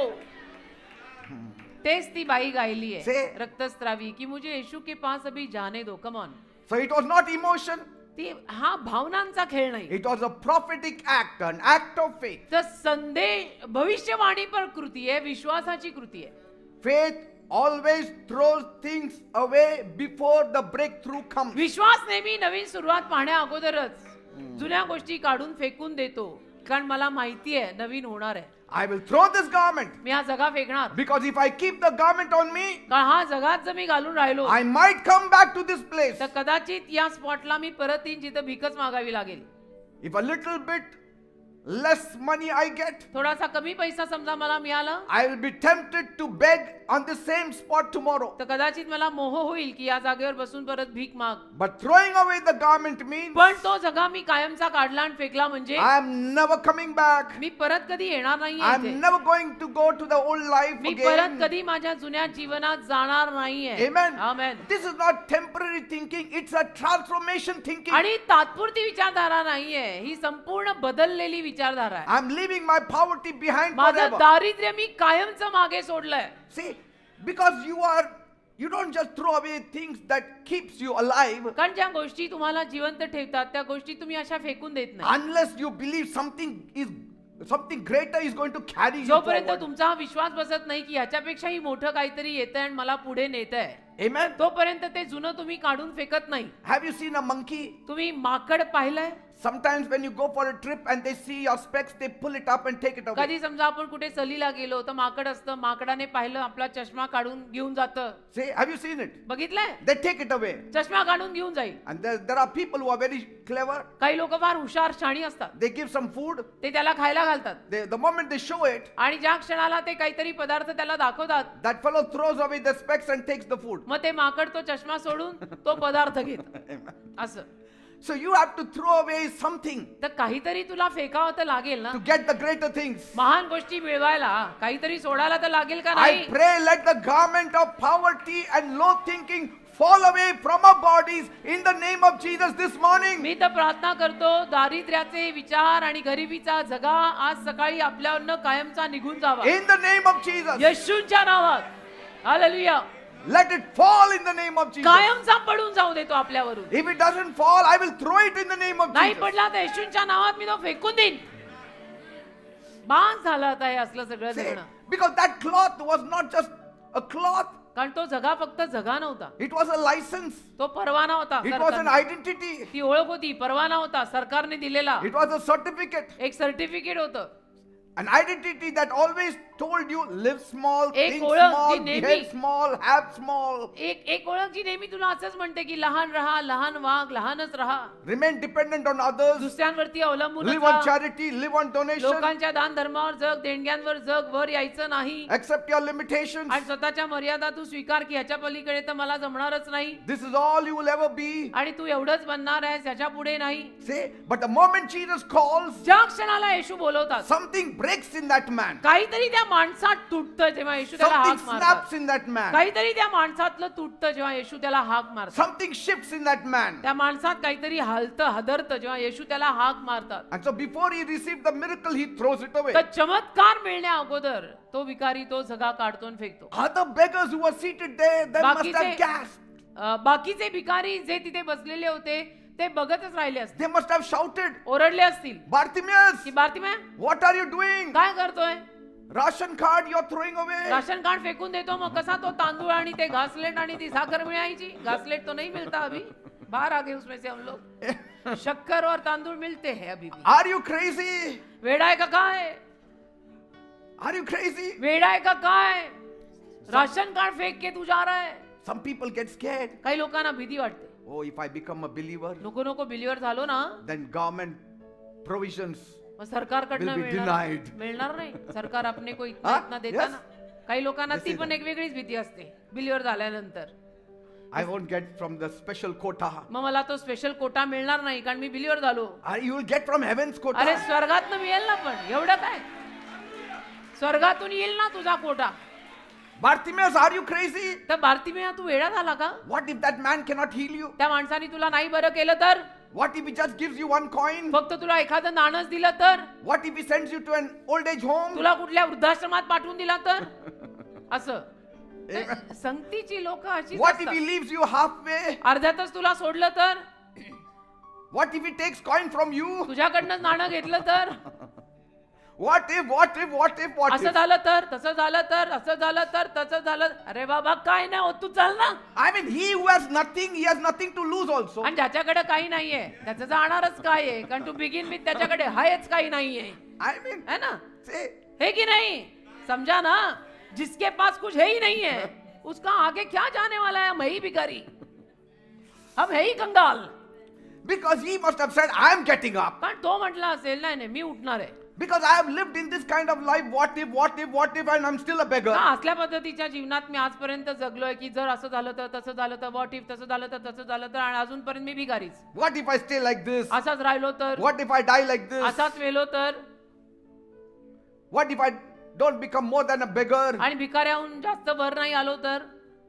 तेच ती बाई गायली आहे Say. रक्तस्रावी की मुझे येशू के पास अभी जाने दो. Come on. So it was not emotion. ती हा भावनांचा खेळ नाही. It was a prophetic act, an act of faith. तर संदेश भविष्यवाणी पर कृती आहे, विश्वासाची कृती आहे. Faith always throws things away before the breakthrough comes. विश्वास नेहमी नवीन सुरुवात पाहण्या अगोदरच जुन्या गोष्टी काढून फेकून देतो, कारण मला माहिती आहे नवीन होणार आहे. I will throw this garment मी हा जगा फेकणार, because if I keep the garment on me, कारण हा जगात जर मी घालून राहिलो I might come back to this place. तर कदाचित या स्पॉटला मी परत येईन जिथं भीकच मागावी लागेल. If a little bit less money I get, थोडासा कमी पैसा समजा मला मिळाला, I will be tempted to beg on the same spot tomorrow. तर कदाचित मला मोह होईल की या जागेवर बसून परत भीक माग. But throwing away the garment means पण तो जगा मी कायमचा काढला आणि फेकला म्हणजे I am never coming back. मी परत कधी येणार I am नाहीये. never going to go to the old life मी परत again. कधी माझ्या जुन्या जीवनात जाणार नाहीये. Amen. Amen. This is not temporary thinking, it's a transformation thinking. आणि तात्पुरती विचारधारा नाहीये, ही संपूर्ण बदललेली विचारधारा आहे. I'm leaving my poverty behind माझं forever. दारिद्र्य मी कायमचं मागे सोडलंय. See, because you don't just throw away things that keeps you alive कारण ज्या गोष्टी तुम्हाला जिवंत ठेवतात त्या गोष्टी तुम्ही अशा फेकून देत नाही. unless you believe something greater is going to carry you जोपर्यंत forward. तुमचा हा विश्वास बसत नाही की ह्याच्यापेक्षाही मोठं काहीतरी येतंय आणि मला पुढे नेतंय, Amen. तोपर्यंत ते जुनं तुम्ही काढून फेकत नाही. Have you seen a monkey? तुम्ही माकड पाहिलंय? Sometimes when you go for a trip and they see your specs, they pull it up and take it away. कधी समजा आपण कुठे सहलीला गेलो तर माकड असतं, माकडाने पाहिलं आपला चष्मा काढून घेऊन जातं. See, have you seen it? बघितलंय? They take it away. चष्मा काढून घेऊन जाईल. And there are people who are very clever. काही लोक फार हुशार शाणी असतात, They give some food. ते त्याला खायला घालतात The moment they show it, आणि ज्या क्षणाला ते काहीतरी पदार्थ त्याला दाखवतात, that fellow throws away the specs and takes the food. मग ते माकड तो चष्मा सोडून तो पदार्थ घेत. असं. So you have to throw away something तर काहीतरी तुला फेकावं तर लागेल ना. to get the greater things. महान गोष्टी मिळवायला काहीतरी सोडायला तर लागेल का नाही? I pray let the garment of poverty and low thinking fall away from our bodies in the name of Jesus this morning. मी तर प्रार्थना करतो दारिद्र्याचे विचार आणि गरिबीचा जगा आज सकाळी आपल्यावरनं कायमचा निघून जावा In the name of Jesus. येशूच्या नावात. Hallelujah. Let it fall in the name of Jesus. कायमचा पडून जाऊ देतो आपल्यावरून. If it doesn't fall, I will throw it in the name of नाही Jesus. पडला तर येशूच्या नावात मी तो फेकून देईन. बास झालं आता हे असलं सगळं See, जगणं. because that cloth was not just a cloth, कारण तो जगा फक्त जगा नव्हता, it was a license, तो परवाना होता. it was an सरकारने. identity, ती ओळख होती, परवाना होता सरकारने दिलेला. it was a certificate, एक सर्टिफिकेट होतं. an identity that always told you live small, एक think ओळख small, जी नेहमी- behave small, have small, एक ओळख जी नेहमी तुला असंच म्हणते की लहान राहा, लहान वाग, लहानच राहा, remain dependent on others, दुसऱ्यांवरती अवलंबून live on राहा, charity, live on donation, लोकांच्या दान धर्मावर जग, देणग्यांवर जग, वर यायचं नाही accept your limitations. आणि स्वतःच्या मर्यादा तू स्वीकार की ह्याच्या पलीकडे तर मला जमणारच नाही This is all you will ever be. आणि तू एवढंच बनणार आहेस, ह्याच्या पुढे नाही. See, but the moment Jesus calls, ज्या क्षणाला येशू बोलवतात something breaks in that man. काहीतरी त्या माणसात तुटतं जेव्हा येशू त्याला Something हाक मारतात. snaps in that man. काहीतरी त्या माणसातलं तुटतं जेव्हा येशू त्याला हाक मारतात. Something shifts in that man. त्या माणसात काहीतरी हलतं, हादरतं जेव्हा येशू त्याला हाक मारतात. And so before he received the miracle, he throws it away. तर चमत्कार मिळण्या अगोदर तो विकारी तो जगा काढतो आणि फेकतो. Other beggars who were seated there, they must have gasped. बाकीचे भिकारी जे तिथे बसलेले होते ते बघतच राहिले असतील, They must have shouted, ओरडले असतील Bartimaeus, की बारतिमॅ what are you doing? काय करतोय? Ration card you're throwing away. Ration card फेकून देतो. मग कसा तो तांदूळ आणि ते घासलेट आणि ती साखर मिळायची? घासलेट तो नहीं मिलता अभी, बाहर आ गए उसमें से हम लोग. शक्कर और तांदूळ मिलते हैं अभी भी. Are you crazy? वेडा आहे का काय? Are you crazy? वेडा आहे का काय? राशन कार्ड फेक के तू जा रहा है. Some people get scared. काही लोकांना भीती वाटते. Oh, if I become a believer, नको बिलीवर झालो ना then government provisions. मग सरकारकडनं Will be मिळणार denied. मिळणार नाही. सरकार अपने को Huh? इतना इतना देता Yes? ना. काही लोकांना This ती is पण एक वेगळीच भीती असते बिलीवर झाल्यानंतर. I won't get from the special quota. मग मला तो स्पेशल कोटा मिळणार नाही कारण मी बिलीवर झालो. You will get from heaven's quota. अरे स्वर्गातनं मिळेल ना, पण एवढं काय, स्वर्गातून येईल ना तुझा Kota. Bartimaeus, are you crazy? तर भारतीमेया तू वेडा झाला का? What if that man cannot heal you? त्या माणसाने तुला नाही बरं केलं तर? What if he just gives you one coin? फक्त तुला एखादं नाणंच दिलं तर? What if he sends you to an old age home? तुला कुठल्या वृद्धाश्रमात पाठवून दिला तर? असं संगतीची लोक अशीच What if he असतात. leaves you halfway? अर्ध्यातच तुला सोडलं तर? What if he takes coin from you? तुझ्याकडनं नाणं घेतलं तर? What if? असं झालं तर, तसं झालं तर, असं झालं तर, तसं झालं. अरे बाबा काय नाही होत, तू चल ना. I mean, he who has nothing, he has nothing to lose also. आणि ज्याच्याकडे काही नाहीये त्याचं जाणारच काय आहे, कारण टू बिगिन विथ त्याच्याकडे हायच काही नाहीये, I mean, है ना? say, है कि नहीं? समझा ना, जिसके पास कुछ है ही नहीं है उसका आगे क्या जाने वाला है? हम है ही भिखारी, हम है ही कंगाल. because he must have said, I am getting up. कारण तो म्हटला असेल नाही नाही मी उठणार आहे. Because I have lived in this kind of life. What if, and I'm still a beggar. का असल्या पद्धतीच्या जीवनात मी आजपर्यंत जगलोय की जर असं झालं तर, तसं झालं तर, व्हॉट इफ तसं झालं तर, तसं झालं तर, आणि अजूनपर्यंत मी भिकारीच. What if I stay like this? असाच राहिलो तर, What if I die like this? असाच वेलो तर, What if I don't become more than a beggar? आणि भिकाऱ्याहून जास्त वर नाही आलो तर,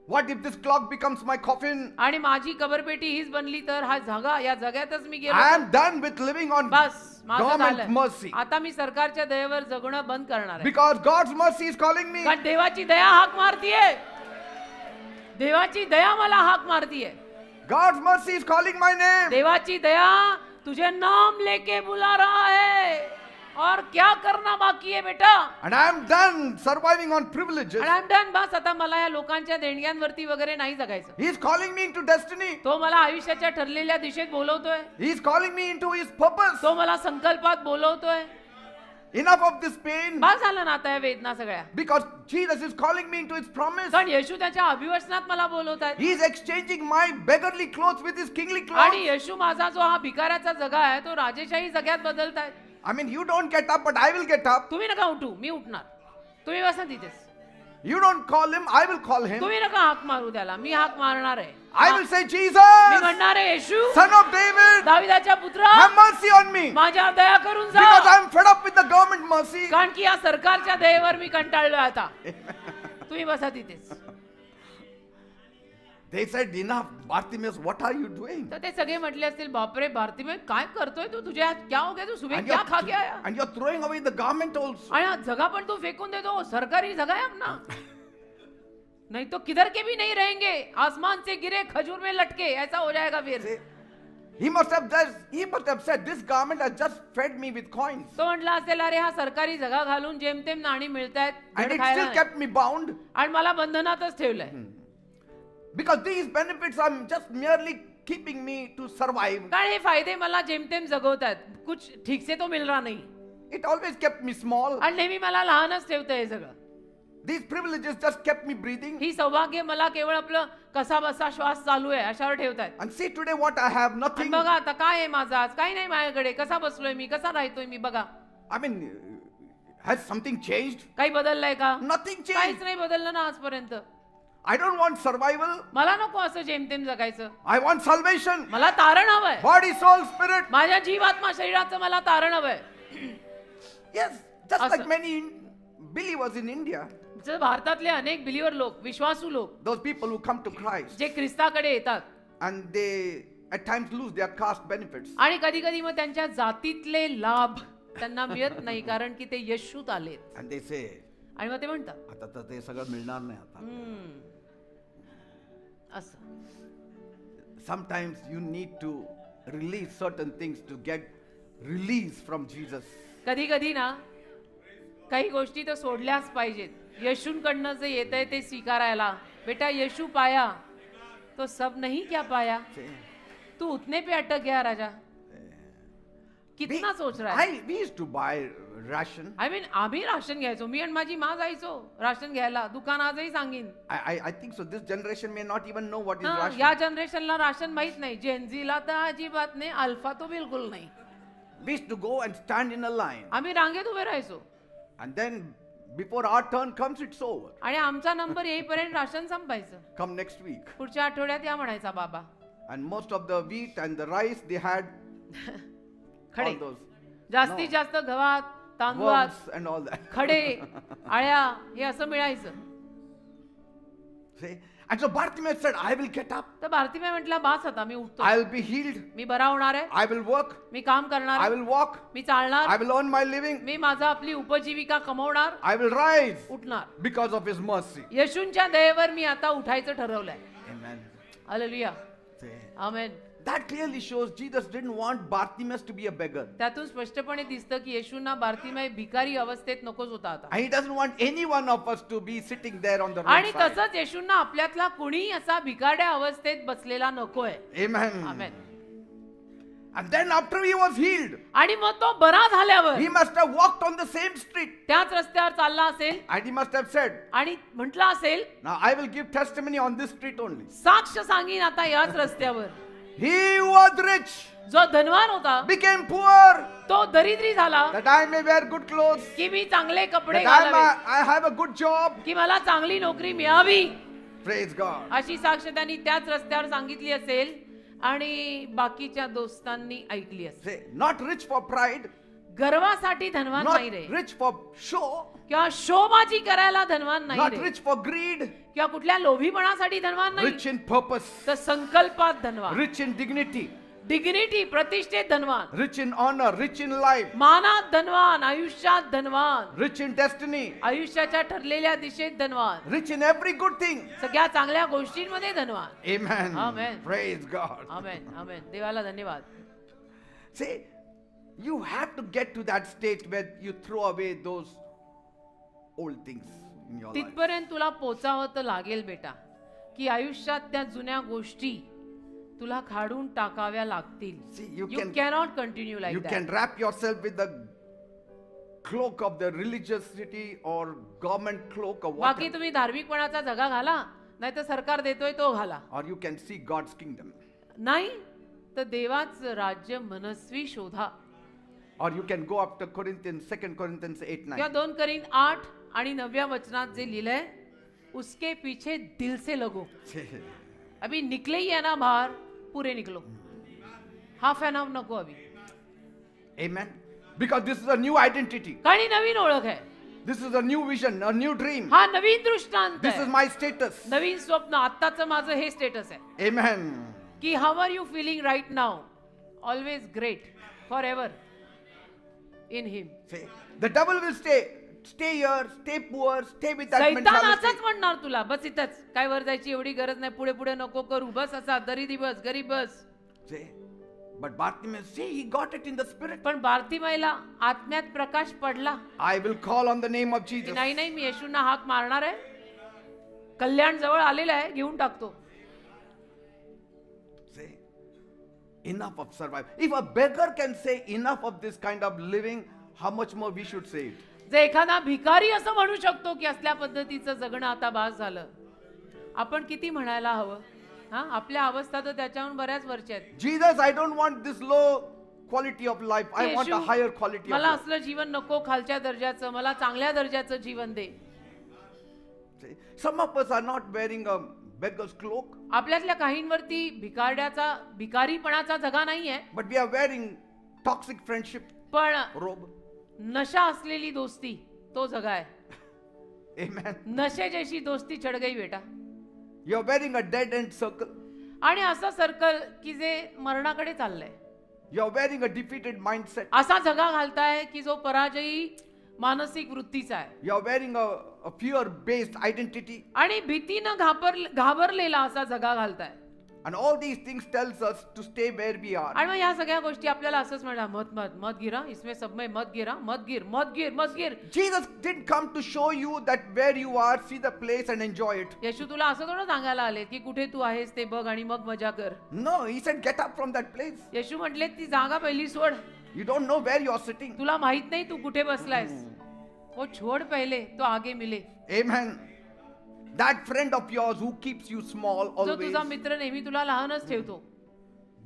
What if this clock becomes my coffin? आणि माझी कबरपेटी हीच बनली तर, हा जागा या जगातच मी I गेलो. am done with living on बस माझं government झालं. mercy. आता मी सरकारच्या दयेवर जगणं बंद करणार आहे. Because God's mercy is calling me. कारण देवाची दया हाक मारतीये, देवाची दया मला हाक मारतीये. God's mercy is calling my name. देवाची दया तुझे नाम लेके बुला रहा है. और क्या करना बाकी है बेटा? And I am done surviving on privileges. आणि आय एम डन. बस आता मला या लोकांच्या देणग्यांवरती वगैरे नाही जगायचं. He is calling me into destiny. तो मला आयुष्याच्या ठरलेल्या दिशेत बोलवतोय, He is calling me into His purpose. तो मला संकल्पात बोलवतोय. Enough of this pain. बस झालं ना आता या वेदना सगळ्या. Because Jesus is calling me into His promise. कारण येशू त्याच्या अभिवचनात मला बोलवतायत. He is exchanging my beggarly clothes with His kingly आणि clothes. येशू माझा जो हा भिकाऱ्याचा जगा आहे तो राजेशाही जगात बदलतायत. I mean, you don't get up, but I will get up. तुम्ही नका उठू, मी उठणार. तुम्ही बसा तिथेच. You don't call Him, I will call Him. तुम्ही नका हाक मारू त्याला, मी हाक मारणार आहे. I will say, me Jesus, म्हणणार आहे, येशू Son of David, दाविदाच्या पुत्रा, have mercy on me. माझ्या दया करून Because जा. I am fed up with the government mercy. कारण की या सरकारच्या दयेवर मी कंटाळलोय आता. तुम्ही बसा तिथेच. They said, enough, Bartimaeus, what are you doing? तर ते सगळे म्हटले असतील, बापरे भारतीय काय करतोय तू, तुझ्या क्या हो गया, तू सुबह क्या खा के आया? and you're throwing away the garment also. आणि हा जगा पण तू फेकून देतो, सरकारी जगा है अपना. नहीं तो किधर के भी नहीं रहेंगे, आसमान से गिरे खजूर में लटके, ऐसा हो जाएगा फिर. He must have said, this garment has just fed me with coins. तो म्हटला असेल, अरे हा सरकारी जगा घालून जेमतेम नाणी मिळतायत, And धड it खायला still नाही. kept me bound. आणि मला बंधनातच ठेवलंय. Because these benefits are just merely keeping me to survive. कारण हे फायदे मला जेमतेम जगवतात, कुछ ठीक से तो मिल रहा नहीं. It always kept me small. आणि नेहमी मला लहानच ठेवतं हे सगळं. These privileges just kept me breathing. ही सौभाग्य मला केवळ आपलं कसा बसा श्वास चालू आहे अशावर ठेवतायत. And see today what I have, आणि nothing. बघा आता काय आहे माझं आज, काही नाही माझ्याकडे, कसा बसलोय मी, कसा राहतोय मी, बघा I mean, has something changed? काही बदललंय का? Nothing काहीच changed. नाही बदललं ना आजपर्यंत. I don't want survival. मला नको असं जेमतेम जगायचं, I want salvation. मला तारण हवंय. Body, soul, spirit. माझ्या जीवात्मा शरीराचं मला तारण हवंय. Yes, just Awesome. like many believers in India. जर भारतातले अनेक बिलीवर लोक, विश्वासू लोक, Those people who come to Christ जे ख्रिस्ताकडे येतात and they at times lose their caste benefits. आणि कधी कधी मग त्यांच्या जातीतले लाभ त्यांना मिळत नाही कारण की ते येशूत आलेत. And they say, आणि मग ते म्हणतात आता तर ते सगळं मिळणार नाही आता. असं. Sometimes you need to release certain things to get release from Jesus. कधी कधी ना काही गोष्टी तर सोडल्याच पाहिजेत. येशूंकडनं जे येत आहे ते स्वीकारायला. बेटा येशू पाया तो सब नहीं क्या पाया, तू उतने पे अटक गया राजा. कितना सोच रहा है. We used to buy ration. I mean आम्ही राशन घ्यायचो, मी आणि माझी माँ जायचो राशन घ्यायला. दुकान आजही सांगेन. I think so. This generation may not even know what is हा, ration. या जनरेशनला राशन माहित नाही. जेनझीला तर अजिबात नाही, अल्फा तो बिलकुल नाही. We used to go and stand in a line. आम्ही रांगेत उभे राहायचो. And then Before our turn comes, it's over. आणि आमचा नंबर येईपर्यंत राशन संपायचं. Come next week. पुढच्या आठवड्यात या म्हणायचा बाबा. And most of the wheat and the rice, they had खडे all those जास्तीत जास्त गव्हात, तांदूळात worms and all that. खडे, आळ्या हे असं मिळायचं. See? And so Bartimaeus said, I will get up. तर भारतीय म्हटला बास आता मी उठतो, I'll be healed. मी बरा होणार आहे, I will work. मी काम करणार I आहे, will walk. मी चालणार, I will earn my living. मी माझा आपली उपजीविका कमवणार, I will rise उठणार. because of his mercy. येशूंच्या दयेवर मी आता उठायचं ठरवलंय. Amen. Hallelujah. See? Amen. That clearly shows Jesus didn't want Bartimaeus to be a beggar. त्यातून स्पष्टपणे दिसतं की येशूंना बार्तिमाई भिकारी अवस्थेत नकोच होता आता. And he doesn't want any one of us to be sitting there on the आणि roadside. तसंच येशूंना आपल्यातला कुणी असा भिकारड्या अवस्थेत बसलेला नकोय. Amen. Amen. And then after he was healed, आणि मग तो बरा झाल्यावर he must have walked on the same street. त्याच रस्त्यावर चालला असेल And he must have said, आणि म्हटलं असेल now I will give testimony on this street only. साक्ष सांगीन आता याच रस्त्यावर. He who was rich जो धनवान होता became poor तो दरिद्री झाला that I may wear good clothes, की मी चांगले कपडे that घालावे, I have a good job. की मला चांगली नोकरी मिळावी. Praise God. अशी साक्ष त्यांनी त्याच रस्त्यावर सांगितली असेल आणि बाकीच्या दोस्तांनी ऐकली असेल. Say, not rich for pride, गर्वासाठी धनवान not नाही रे, rich for show, किंवा शोबाजी करायला धनवान नाही not ray, rich for greed, किंवा कुठल्या लोभीपणासाठी धनवान नाही, rich in purpose, तर संकल्पात धनवान, rich in dignity, डिग्निटी प्रतिष्ठेत धनवान, rich in honor, rich in life, मानात धनवान, आयुष्यात धनवान, rich in destiny, आयुष्याच्या ठरलेल्या दिशेत धनवान, rich in every good thing. सगळ्या चांगल्या गोष्टींमध्ये धनवान. Amen. Amen. Praise God. आमेन आमेन. देवाला धन्यवाद. See, you have to get to that state where you throw away those old things in your life. तिथपर्यंत तुला पोचावं तर लागेल बेटा, की आयुष्यात त्या जुन्या गोष्टी तुला काढून टाकाव्या लागतील. See, you You can- cannot continue like You that. can wrap yourself with the cloak of the religiosity or government cloak or बाकी whatever. तुम्ही धार्मिकपणाचा जगा घाला, नाही तर सरकार देतोय तो घाला. Or you can see God's kingdom. नाही तर देवाचं राज्य मनस्वी शोधा. Or you can go up to Corinthians, 2 Corinthians 8, 9. किंवा 2 करिंथ 8 आणि 9व्या वचनात जे लिहिलंय, उसके पीछे दिल से लगो. अभी निकले ही है ना बाहर, पूरे निकलो. हाफ एन हाफ नको अभी. Amen. Because this is a new identity. कारण ही नवीन ओळख आहे. This is a new vision, a new dream. हा नवीन दृष्टांत This is आहे. my status. नवीन स्वप्न. आत्ताचं माझं हे स्टेटस आहे Amen. की how are you feeling right now. Always great for ever in him. See, the devil will stay here, stay poor, stay with that सैतान mentality. असंच म्हणणार तुला, बस इथंच, काय वर जायची एवढी गरज नाही, पुढे पुढे नको करू, बस असा दरिद्री बस, गरीब बस. See, but Bartimaeus, see, he got it in the spirit. पण बार्तिमाईला आत्म्यात प्रकाश पडला. I will call on the name of की Jesus. नाही नाही, मी येशूंना हाक मारणार आहे, कल्याण जवळ आलेलं आहे, घेऊन टाकतो. See, enough of survival. If a beggar can say enough of this kind of living, how much more we should say it. जे एखादा भिकारी असं म्हणू शकतो की असल्या पद्धतीचं जगणं आता बास झालं, आपण किती म्हणायला हवं. हा, आपल्या अवस्था तर त्याच्याहून बऱ्याच वरच्या आहेत. Jesus, I don't want this low quality of life. I want a Yeshu, higher quality of मला life. असलं जीवन नको, खालच्या दर्जाचं, मला चांगल्या दर्जाचं जीवन दे. See, some of us are not wearing a beggar's cloak, आपल्यातल्या काहींवरती भिकारीपणाचा जगा नाहीये, but we are wearing toxic friendship पण robe. नशा असलेली दोस्ती तो जगा आहे. Amen. नशे जैसी दोस्ती चढ गई बेटा. You are wearing a dead end circle. आणि असं सर्कल की जे मरणाकडे चाललंय. You are wearing a defeated mindset. असा जगा घालताय की जो पराजयी मानसिक वृत्तीचा आहे. You are wearing a fear-based identity. आणि भीतीनं घाबरलेला असा जगा घालताय. And all these things tells us to stay where we are. आणि मग ह्या सगळ्या गोष्टी आपल्याला असंच म्हणा, मत गिरा, इसमें सब में मत गिरा, मत गिर. Jesus didn't come to show you that where you are, see the place and enjoy it. येशू तुला असं थोडं सांगायला आले की कुठे तू आहेस ते बघ आणि मग मजा कर. No, he said get up from that place. येशू म्हटले ती जागा पहिली सोड. You don't know where you are sitting. तुला माहित नाही तू कुठे बसलायस. वो छोड़ पहले तो आगे मिले. Amen. That friend of yours who keeps you small जो always, तुझा मित्र नेहमी तुला लहानच ठेवतो,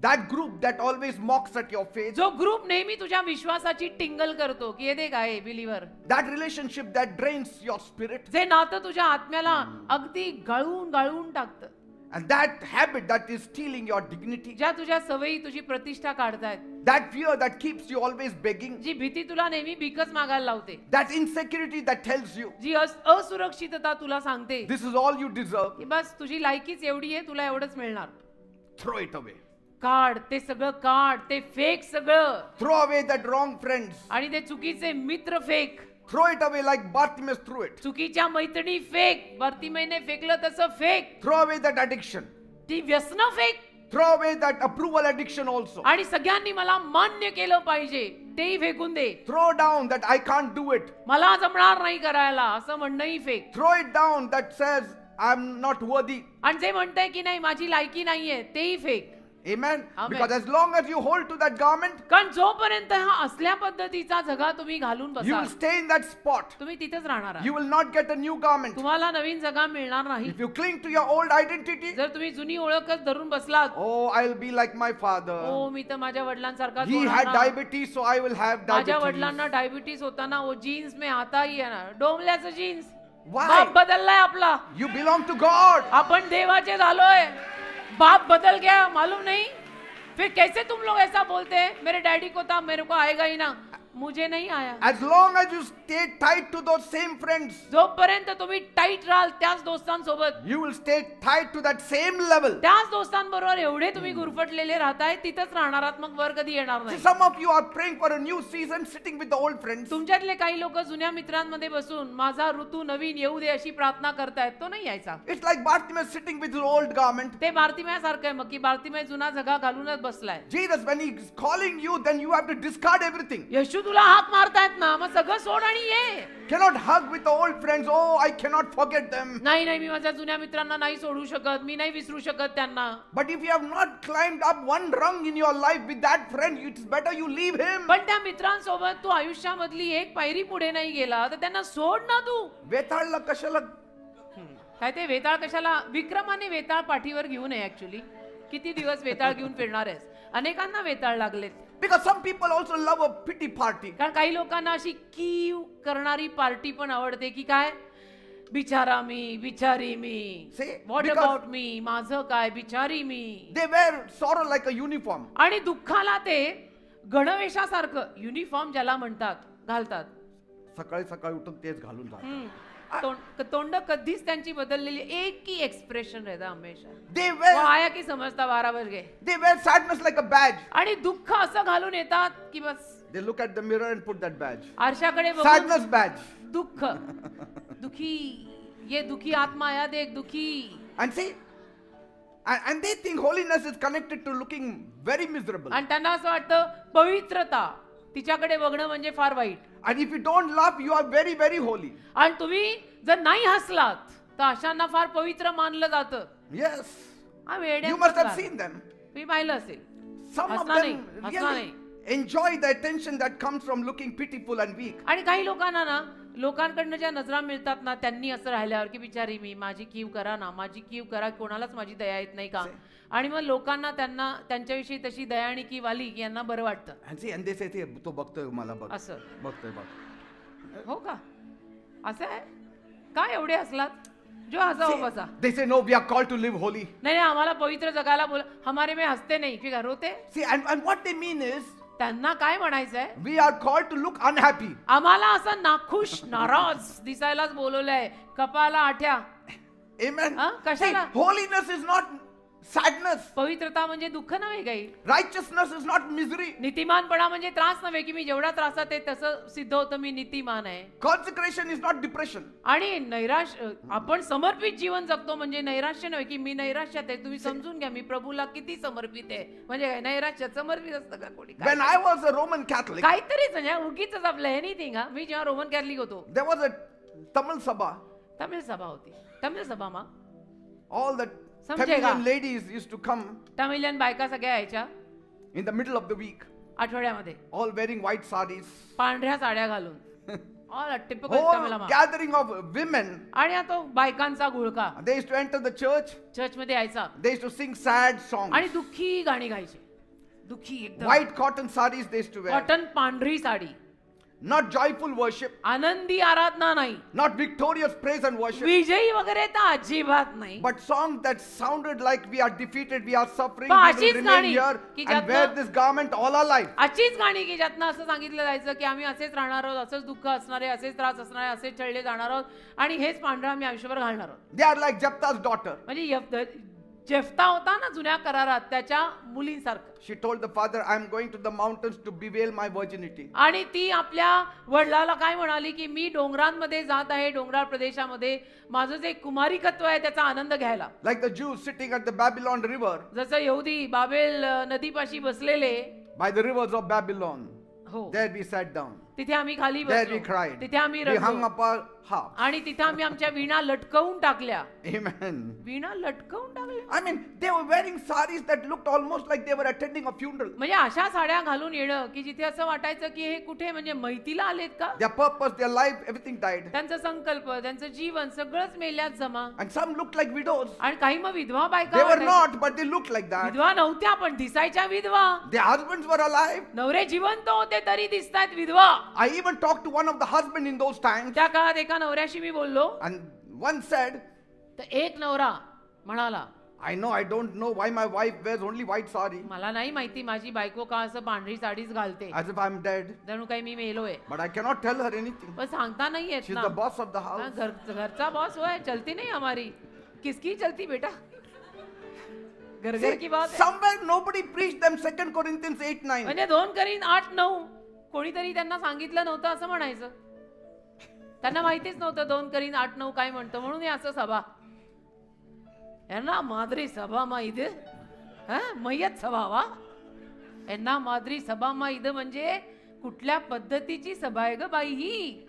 That group that always mocks at your faith. जो ग्रुप नेहमी तुझ्या विश्वासाची टिंगल करतो की हे देख आहे believer, That relationship that drains your spirit. जे नातं तुझ्या आत्म्याला अगदी गाळून गाळून टाकतं, And that habit that is stealing your dignity. ज्या तुझ्या सवयी तुझी प्रतिष्ठा काढतायत, That fear that keeps you always begging. जी भीती तुला नेहमी भिकच मागायला लावते, That insecurity that tells you जी असुरक्षितता तुला सांगते this is all you deserve. की बस तुझी लायकीच एवढी आहे, तुला एवढंच मिळणार. Throw it away. काढ ते सगळं, काढ ते फेक सगळं, Throw away that wrong friends. आणि ते चुकीचे मित्र fake, Throw it away like Bartimaeus threw it. चुकीच्या मैत्रिणी फेक, बार्तिमेयने फेकलं तसं fake, Throw away that addiction. ती व्यसनं fake, Throw away that approval addiction also. आणि सगळ्यांनी मला मान्य केलं पाहिजे तेही फेकून दे. Throw down that I can't do it. मला जमणार नाही करायला असं म्हणणंही fake. Throw it down that says I'm not worthy. आणि जे म्हणतंय की नाही माझी लायकी नाहीये तेही fake. Amen. Amen. Because as long as you hold to that garment, कारण जोपर्यंत हा असल्या पद्धतीचा झगा तुम्ही घालून you will बसाल, stay in that spot. तुम्ही तिथेच राहणार आहात. You will not get a new garment. तुम्हाला नवीन जगा मिळणार नाही. If you cling to your old identity, जर तुम्ही जुनी ओळखच धरून बसलात, oh, I'll be like my father. ओ मी तर माझ्या वडिलांसारखाच He होणार had ना. diabetes, so I will have माझ्या diabetes. वडिलांना डायबिटीस होता ना, वो जीन्स में आता ही है ना, डोंबल्याचं जीन्स. Why? बाप बदललाय आपला, You belong to God. आपण देवाचे झालोय. बाप बदल गया, मालूम नहीं. फिर कैसे तुम लोग ऐसा बोलते हैं, मेरे डैडी को था, मेरे को आएगा ही ना. मुझे नहीं आया. As long as you stay tied to those same friends, जोपर्यंत तुम्ही टाईट राहाल त्याच दोस्तांसोबत, you will stay tied to that same level. त्याच दोस्तांबरोबर एवढे तुम्ही गुरफटलेले राहताय, तिथंच राहणार आहात, मग वर कधी येणार See, नाही. some of you are praying for a new season sitting with the old friends. तुमच्यातले काही लोक जुन्या मित्रांमध्ये बसून माझा ऋतू नवीन येऊ दे अशी प्रार्थना करतायत, तो नाही यायचा. It's like Bartimaeus sitting with his old garment. ते बार्तिमेयासारखं आहे, मग की बार्तिमेय जुना जगा घालूनच बसलाय. Jesus, when he's calling you, then you have to discard everything. येशू तुला हाक मारतायत ना, मग सगळं सोड आणि ये. Cannot hug with the old friends. Oh, I cannot forget them. नाही नाही, मी माझ्या जुन्या मित्रांना नाही सोडू शकत, मी नाही विसरू शकत त्यांना. But if you have not climbed up one rung in your life with that friend, it's better you leave him. पण त्या मित्रांसोबत तू आयुष्यामधली एक पायरी पुढे नाही गेला तर त्यांना सोड ना तू. वेताळला कशाला? काय ते वेताळ कशाला? विक्रमाने वेताळ पाठीवर घेऊ नये. ऍक्च्युली किती दिवस वेताळ घेऊन फिरणार आहेस? अनेकांना वेताळ लागलेत. Because some people also love a pity party. कारण काही लोकांना अशी कीव करणारी पार्टी पण आवडते की काय, बिचारा मी, बिचारी मी, See, what because- about me, माझं काय, बिचारी मी. They wear sorrow like a uniform. आणि दुःखाला ते गणवेशासारखं, युनिफॉर्म ज्याला म्हणतात, घालतात. सकाळी सकाळी उठून तेच घालून जातात. तोंड कधीच त्यांची बदललेली, एक ही एक्सप्रेशन रहता हमेशा. They वो wear आया की समजता 12 बज गए. they wear sadness like a badge. आणि दुःख असं घालून येतात की बस They look at the mirror and put that badge. आरशाकडे बघून Sadness badge. दुःख, दुखी, ये दुखी आत्मा आया देख, दुखी. And see, and they think holiness is connected to looking very miserable. आणि त्यांना असं वाटतं पवित्रता तिच्याकडे बघणं म्हणजे फार वाईट. And if you don't laugh, you are very, very holy. आणि तुम्ही जर नाही हसलात तर अशांना फार पवित्र मानलं जातं. Yes. हा You वेड्यांचा must have प्रकार. seen them. तुम्ही पाहिलं असेल. Some of हसना them नाही, हसना really नाही. enjoy the attention that comes from looking pitiful and weak. आणि काही लोकांना ना, लोकांकडनं ज्या नजरा मिळतात ना, त्यांनी असं राहिल्यावर की बिचारी मी, माझी कीव करा ना, माझी कीव करा, कोणालाच माझी दया येत नाही का. आणि मग लोकांना त्यांना त्यांच्याविषयी तशी दया आणि कीव आली की यांना बरं वाटतं. And they say, "ते तो बघतोय मला बघ." असं. बघतोय बघ. हो का? असं आहे का? एवढे हसलात? जो हसा हो बसा. They say, "No, we are called to live holy." नाही नाही, आम्हाला पवित्र जगायला बोल, हमारे में हसते नाही की रोते. See, and what they mean is, त्यांना काय म्हणायचंय? we are called to look unhappy. आम्हाला असं नाखुश, नाराज दिसायलाच बोलवलंय, कपाला आठ्या. Amen. Huh? See, कशाला? holiness is not sadness. पवित्रता म्हणजे दुःख नव्हे काही. Righteousness is not misery. नीतिमानपणा म्हणजे त्रास नव्हे की मी जेवढा त्रासात आहे तसं सिद्ध होतं मी नीतिमान आहे. Consecration is not depression. आणि नैराश्य, आपण समर्पित जीवन जगतो म्हणजे नैराश्य नव्हे की मी नैराश्यात आहे. तुम्ही समजून घ्या, मी प्रभूला किती समर्पित आहे. म्हणजे काय नैराश्य समर्पित असतं का कोणी? When I was a Roman Catholic, काहीतरीच म्हणजे उगीच आपलं एनिथिंग. मी जेव्हा रोमन कॅथलिक होतो, there was a Tamil Sabha. Tamil सभा होती. तमिळ सभामा All the समजेगा. Tamilian ladies used to come Tamilian बायका सगळ्या यायच्या in the middle of the week, आठवड्यामध्ये, all wearing white sarees. पांढऱ्या साड्या घालून. All typical Whole तमिळमा. gathering of women. आणि तो बायकांचा गुळका They used to enter the church. Church मध्ये यायचा They used to sing sad songs. आणि दुःखी गाणी गायची. दुखी एकदम White cotton sarees they used to wear. Cotton पांढरी साडी, Not joyful worship. आनंदी आराधना नाही, Not victorious praise and worship. विजयी वगैरे तर अजिबात नाही. But songs that sounded like we are defeated, we are suffering, पण we will अशीच remain गाणी here की and wear ज्यातनं- this garment all our life. अशीच गाणी की ज्यातनं असं सांगितलं जायचं की आम्ही असेच राहणार आहोत, असंच दुःख असणार आहे, असेच त्रास असणार आहे, असेच छळले जाणार आहोत आणि हेच पांढरं आम्ही आयुष्यभर घालणार आहोत. They are like Jephthah's daughter. म्हणजे जेफ्ता होता ना जुन्या करारात त्याच्या मुलींसारखं. She told the father, I am going to the mountains to bewail my virginity. आणि ती आपल्या वडिलाला काय म्हणाली की मी डोंगरांमध्ये जात आहे, डोंगराळ प्रदेशामध्ये माझं जे कुमारिकत्व आहे त्याचा आनंद घ्यायला. Like the Jews sitting at the Babylon river, जसं यहुदी बाबेल नदीपाशी बसलेले, by the rivers of Babylon. हो There we sat down. तिथे आम्ही खाली There we बसलो, cried. तिथे आम्ही We hung रडलो up our harps. आणि तिथे आम्ही आमच्या वीणा लटकवून टाकल्या. Amen. वीणा लटकवून टाकल्या I mean, they were wearing saris that looked almost like they were attending a funeral. म्हणजे अशा साड्या घालून येणं की जिथे असं वाटायचं की हे कुठे म्हणजे मैतीला आलेत का. Their purpose, their life, everything died. त्यांचा संकल्प, त्यांचं जीवन सगळंच मेल्यात जमा. And some looked like widows. आणि काही मग विधवा बायका They were वाटायच्या. not, but they looked like that. विधवा नव्हत्या पण दिसायच्या विधवा. Their husbands were alive. नवरे जिवंत होते तरी दिसतायत विधवा. I even talked to one of the husbands in those times, त्या काळात एका नवऱ्याशी मी बोललो and one said, तर एक नवरा म्हणाला I know, I don't know why my wife wears only white sari, मला नाही माहिती माझी बायको का असं पांढरी साडीच घालते, as if I'm dead. जणू काही मी मेलोय. But I cannot tell her anything. पण सांगता नाही येत She's ना. the boss of the हाँ, house. घरचा बॉस होय, चलती नहीं हमारी. किसकी चलती बेटा, घर घर की See, बात है. somewhere nobody preached them 2 Corinthians 8:9. म्हणजे 2 करीन 8:9 कोणीतरी त्यांना सांगितलं नव्हतं असं म्हणायचं. त्यांना माहितीच नव्हतं 2 करीन 8:9 काय म्हणतं, म्हणून हे असं सभा यांना माद्री सभा मा इद मयत सभा वा यांना माद्री सभा मा इद म्हणजे कुठल्या पद्धतीची सभा आहे ग बाई ही,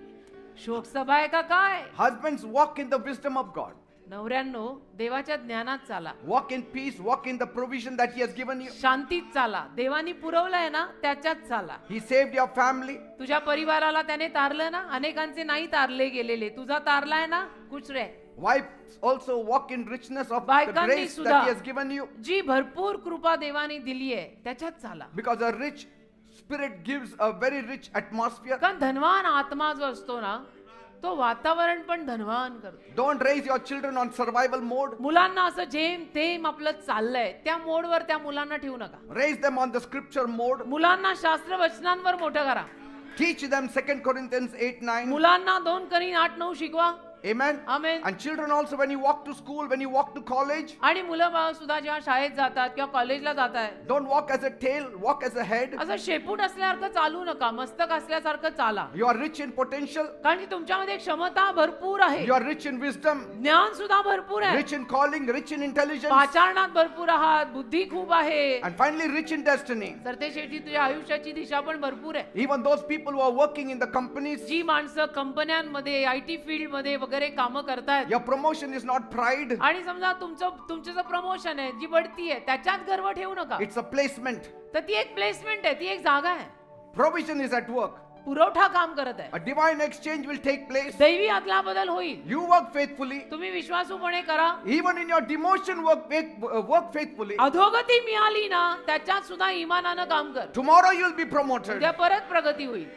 शोक सभा आहे का काय. Husbands, walk in the wisdom of God. नवऱ्यांनो देवाच्या ज्ञानात चाला, Walk in peace, walk in the provision that He has given you. शांतीत चाला, देवानी पुरवलंय ना त्याच्यात चाला. He saved your family. तुझ्या परिवाराला त्याने तारलं ना, अनेकांचे नाही तारले गेलेले, तुझा तारलाय ना, खुश रे. Wives also walk in richness of the बायकांनी grace सुद्धा that He has given you. जी भरपूर कृपा देवाने दिली आहे त्याच्यात चाला. Because a rich spirit gives a very rich atmosphere. कारण धनवान आत्मा जो असतो ना तो वातावरण पण धनवान करतो. Don't raise your children on survival mode. मुलांना असं जेम तेम आपलं चाललंय त्या मोडवर त्या मुलांना ठेवू नका. Raise them on the scripture mode. मुलांना शास्त्र वचनांवर मोठं करा. Teach them 2 Corinthians 8:9. मुलांना 2 करीन 8:9 शिकवा. Amen. Amen. And children also, when you walk to school, when you walk to college, आणि मुलं बाळ सुद्धा जेव्हा शाळेत जातात किंवा कॉलेजला जातात don't walk as a tail, walk as a head. असं शेपूट असल्यासारखं चालू नका, मस्तक असल्यासारखं चाला. You are rich in potential. कारण की तुमच्यामध्ये क्षमता भरपूर आहे, You are rich in wisdom, ज्ञान सुद्धा भरपूर आहे, rich in calling, rich in intelligence, पाचारणात भरपूर आहात, बुद्धी खूप आहे, and finally rich in destiny. तर ते शेवटी तुझ्या आयुष्याची दिशा पण भरपूर आहे. Even those people who are working in the companies, जी माणसं कंपन्यांमध्ये IT फील्ड मध्ये वगैरे कामं करतात your promotion is not pride, आणि समजा तुमचं जो प्रमोशन आहे, जी बढती आहे त्याच्यात गर्व ठेवू नका. it's a placement. तर ती एक प्लेसमेंट आहे, ती एक जागा आहे, Provision is at work. पुरवठा काम करत आहे. A divine exchange will take place. दैवी आदला बदल होईल. You work faithfully. तुम्ही विश्वासूपणे करा. Even in your demotion, work faithfully. अधोगती मिळाली ना त्याच्यात सुद्धा इमानानं काम कर. Tomorrow you will be promoted. उद्या परत प्रगती होईल.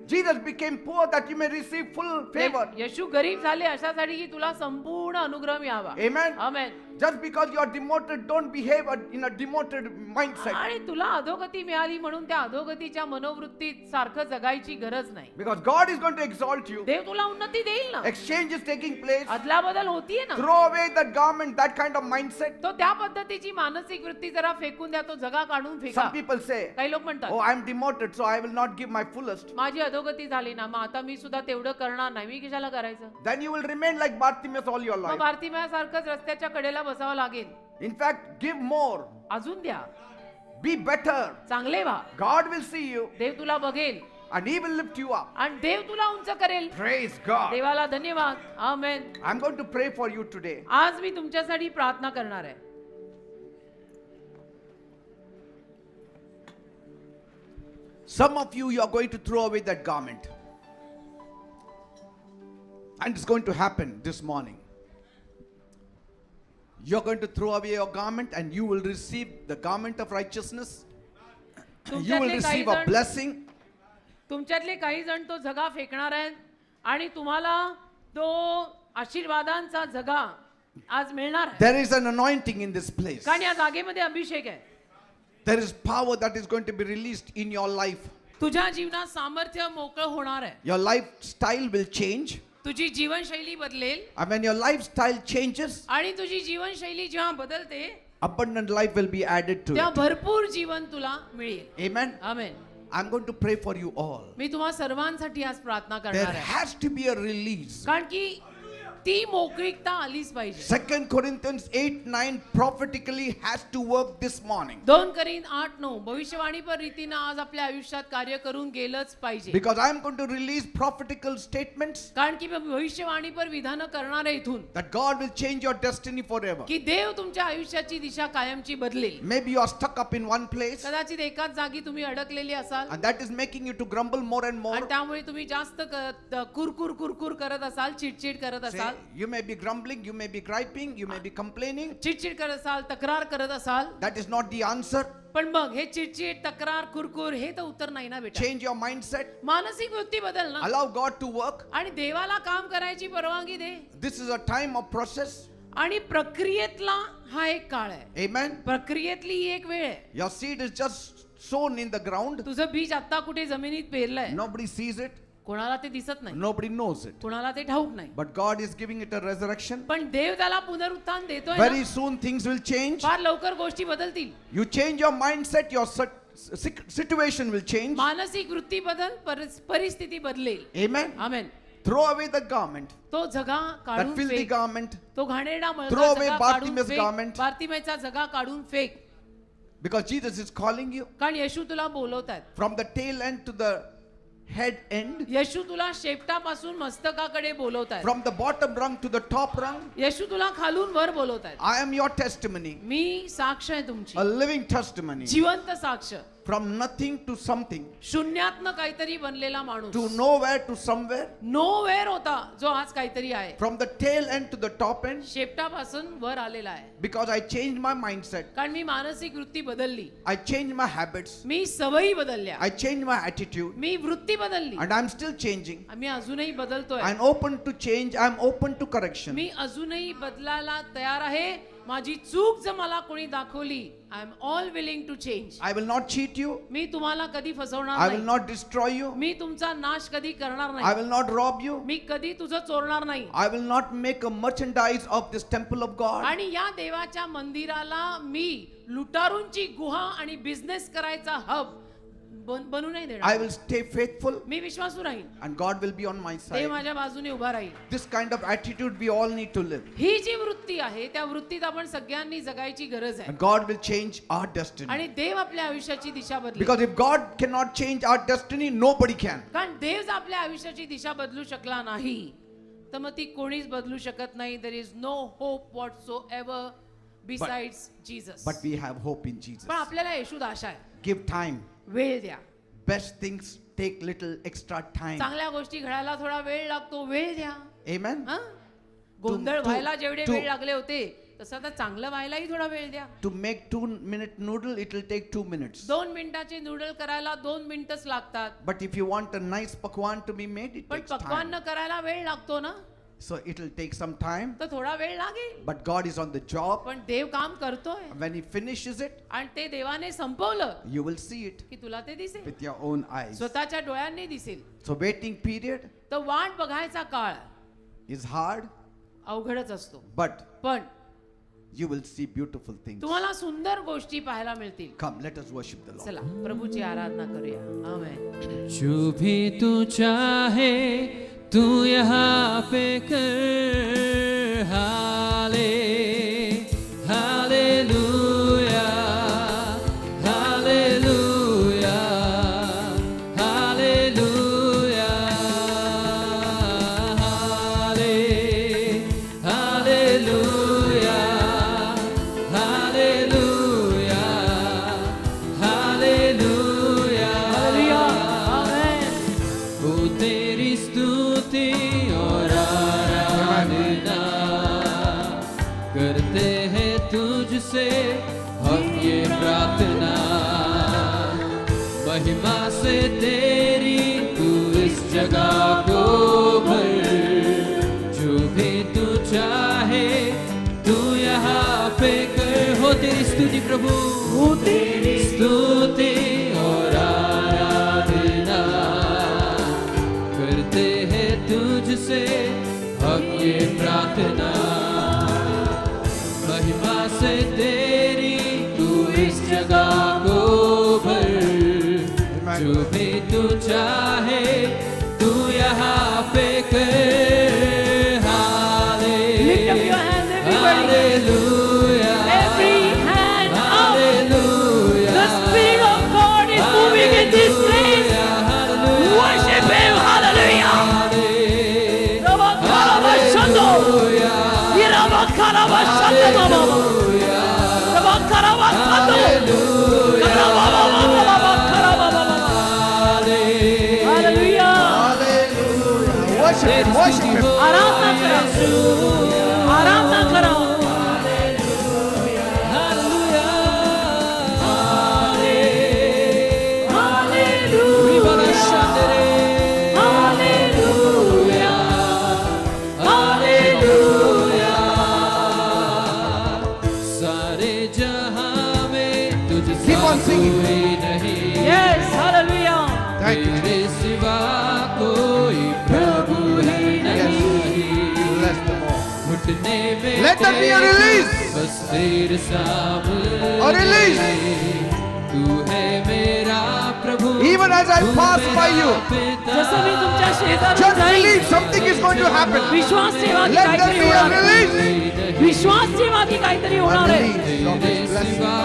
Jesus became poor that you may receive full favor. येशू गरीब झाले अशासाठी की तुला संपूर्ण अनुग्रह मिळावा. Amen. Amen. Just because you are demoted, don't behave in a demoted mindset. आणि तुला अधोगती मिळाली म्हणून त्या अधोगतीच्या मनोवृत्तीत सारखं जगायची गरज नाही. Because God is going to exalt you. देव तुला उन्नती देईल ना. Exchange is taking place. अदला बदल होतीये ना. Throw away that garment, that kind of mindset. तो त्या पद्धतीची मानसिक वृत्ती जरा फेकून द्या, तो जगा काढून फेका. Some people say, काही लोक म्हणतात oh, I'm demoted, so I will not give my fullest. माझी अधोगती झाली ना, मग आता मी सुद्धा तेवढं करणार नाही, मी कशाला करायचं. Then you will remain like Bartimaeus all your मग life. भारतीमयासारखंच रस्त्याच्या कडेला बसावं लागेल. In fact, give more. अजून द्या, Be better. चांगले व्हा. God will see you देव तुला बघेल and He will lift you up. आणि देव तुला उंच करेल. Praise God. देवाला धन्यवाद. आमेन. I'm going to pray for you today. आज मी तुमच्यासाठी प्रार्थना करणार आहे. Some of you are going to throw away that garment. And it's going to happen this morning. You're going to throw away your garment and you will receive the garment of righteousness. You will तुमच्यातले काही receive a जण blessing. तुमच्यातले काही जण तो झगा फेकणार आहेत आणि तुम्हाला तो आशीर्वादांचा झगा आज मिळणार आहे. There is an anointing in this place. कारण या जागेमध्ये अभिषेक आहे. There is power that is going to be released in your life. तुझ्या जीवनात सामर्थ्य मोकळं होणार आहे. Your lifestyle will change. तुझी जीवनशैली बदलेल And when your lifestyle changes, आणि तुझी जीवनशैली जेव्हा बदलते abundant life will be added to तेव्हा it. भरपूर जीवन तुला मिळेल. Amen. Amen. I'm going to pray for you all. मी तुम्हा सर्वांसाठी आज प्रार्थना There करणार आहे. has to be a release. कारण की ती मोकळीकता आलीच पाहिजे. 2 Corinthians 8:9 prophetically has to work this morning. 2 करीन 8:9 भविष्यवाणीपर रीतीनं आज आपल्या आयुष्यात कार्य करून गेलंच पाहिजे. Because I'm going to release prophetical statements कारण की भविष्यवाणीपर विधानं करणार आहे इथून that God will change your destiny forever. की देव तुमच्या आयुष्याची दिशा कायमची बदलेल. Maybe you are stuck up in one place कदाचित एकाच जागी तुम्ही अडकलेले असाल and that is making you to grumble more and more. आणि त्यामुळे तुम्ही जास्त कुरकुर कुरकुर करत असाल, चिडचिड करत Say, असाल, you may be grumbling, you may be griping, you may be complaining. चिडचिड करत असाल, तक्रार करत असाल. That is not the answer. पण मग हे चिडचिड, तक्रार, कुरकुर हे तर उत्तर नाही ना बेटा. Change your mindset. मानसिक वृत्ती बदल ना Allow God to work. आणि देवाला काम करायची परवानगी दे. This is a time of process. आणि प्रक्रियेतला हा एक काळ आहे. Amen. प्रक्रियेतली ही एक वेळ आहे. Your seed is just sown in the ground. तुझं बीज आता कुठे जमिनीत पेरलंय, Nobody sees it. कोणाला ते दिसत नाही, Nobody knows it. कोणाला ते ठाऊक नाही. But God is giving it a resurrection. पण देव त्याला पुनरुत्थान देतोय ना. Very soon things will change. फार लवकर गोष्टी बदलतील. You change your mindset, your situation will change. मानसिक वृत्ती बदल, परिस्थिती बदलेल. Amen. Amen. Throw away the garment, तो झगा that काढून filthy फेक. garment, तो घाणेरडा Throw मळका away झगा काढून Bartimaeus' फेक. garment. बार्तिमेचा झगा काढून fake. because Jesus is calling you कारण येशू तुला बोलवतात. from the tail end to the head end, येशू तुला शेपटापासून मस्तकाकडे बोलवतात. from the bottom rung to the top rung. येशू तुला खालून वर बोलवतात. I am your testimony, मी साक्ष आहे तुमची, a living testimony, जिवंत साक्ष. from nothing to something, शून्यातनं काहीतरी बनलेला माणूस. to nowhere to somewhere, nowhere होता जो आज काहीतरी आहे. from the tail end to the top end, शेपटापासून वर आलेला आहे. because I changed my mindset, कारण मी मानसिक वृत्ती बदलली, I changed my habits, मी सवयी बदलल्या, I changed my attitude, मी वृत्ती बदलली. and I'm still changing. मी अजूनही बदलतोय. I'm open to change, I'm open to correction. मी अजूनही बदलायला तयार आहे. माझी चूक जर मला कोणी दाखवली, I am all willing to change. I will not cheat you, मी तुम्हाला कधी फसवणार I will नाही. not destroy you, मी तुमचा नाश कधी करणार I नाही. will not rob you, मी कधी तुझं चोरणार नाही. I will not make a merchandise of this temple of God. आणि या देवाच्या मंदिराला मी लुटारूंची गुहा आणि बिझनेस करायचा हब बनू नाही I देणार. will stay faithful मी विश्वासू राहील. and God will be on my Dev side. माझ्या बाजूने उभा राहील. This kind of attitude we all need to live. ही जी वृत्ती आहे त्या वृत्तीत आपण सगळ्यांनी जगायची गरज आहे. And God will change our destiny. आणि देव आपल्या आयुष्याची दिशा बदलेल. Because if God cannot change our destiny, nobody can. कारण देव जर आपल्या आयुष्याची दिशा बदलू शकला नाही तर मग ती कोणीच बदलू शकत नाही. There is no hope whatsoever besides Jesus. But we have hope in Jesus. पण आपल्याला येशूत आशा आहे. Give time. वेळ द्या. Best things take little extra time. चांगल्या गोष्टी घडायला थोडा वेळ लागतो, वेळ द्या. Amen. हं? गोंधळ to- व्हायला जेवढे to- वेळ लागले होते तसं आता चांगलं व्हायलाही थोडा वेळ द्या. To make 2-minute noodle, it will take 2 minutes. 2 मिनिटाचे नूडल करायला 2 मिनिटच लागतात. But if you want a nice pakwan to be made, it पण takes time. पक्वान्न करायला वेळ लागतो ना, So it will take some time. तर थोडा वेळ लागेल. But God is on the job. पण देव काम करतोय When He finishes it, आणि ते देवाने संपवलं you will see it की तुला ते दिसेल, with your own eyes. स्वतःच्या डोळ्यांनी दिसेल. So waiting period तर वाट बघायचा काळ is hard, अवघडच असतो, but पण you will see beautiful things. तुम्हाला सुंदर गोष्टी पाहायला मिळतील. Come, let us worship the Lord. चला प्रभूची आराधना करूया. आमेन. जो भी तू चाहे तू यहाँ पे कर. हाले हालेलुया हालेलुया हालेलुया हाले हालेलुया हालेलुया हालेलुया. आमेन. ओ तेरी स्तुति और आराधना करते हैं तुझसे हम ये प्रार्थना, महिमा से तेरी तू इस जगह को भर, जो भी तू चाहे तू यहाँ पे कर। हो तेरी स्तुति प्रभु, हो तेरी स्तुति और आराधना करते हैं तुझसे हम ये प्रार्थना, महिमा से तेरी तू इस जगह को भर, जो भी तू चाहे तू यहाँ पे कर। Lift up your hands, everybody. Hallelujah. Every hand up. Hallelujah. The Spirit of God is moving in this place. Worship Him. Hallelujah. Rabakarabashando. Yirabakarabashando baba. Rabakarabashando. Karabababababakarabababa. Hallelujah. Hallelujah. Worship Him. Worship Him. आराधना करो. आराधना करो. सारे जहां में तुझसे Keep on singing. कोई नहीं, Yes, hallelujah. Thank you. तेरे सिवा कोई प्रभु ही नहीं, Bless the Lord. घुटने में Let there be a release. बस तेरे सामने A release. तू है मेरा प्रभु। Even as I pass by you, जसं मी तुमच्या शेजारून just जाईन, believe something is going to happen. विश्वास ठेवा की Let there काहीतरी be a होणार. release. विश्वास ठेवा की काहीतरी A होणार आहे. release of His blessing. सिवा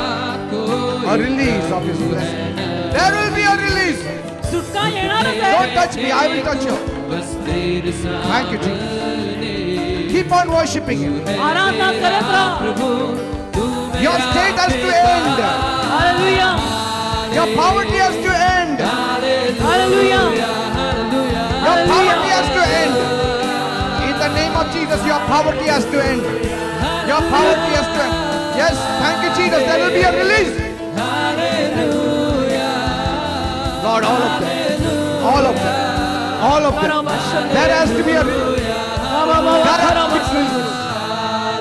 कोई A release of His blessing. There will be a release. सुटका येणारच Don't आहे. touch me. I will touch you. बस तेरे Thank you, Jesus. सामने Keep on worshiping Him. आराधना करत राहा. प्रभु तू Your मेरा state has to end. Hallelujah. Your poverty has to end. Hallelujah. Your poverty has to end. In the name of Jesus, your poverty has to end. Your poverty has to end. Yes, thank you, Jesus. There will be a release. Lord, all of them. All of them. All of them. There has to be a release.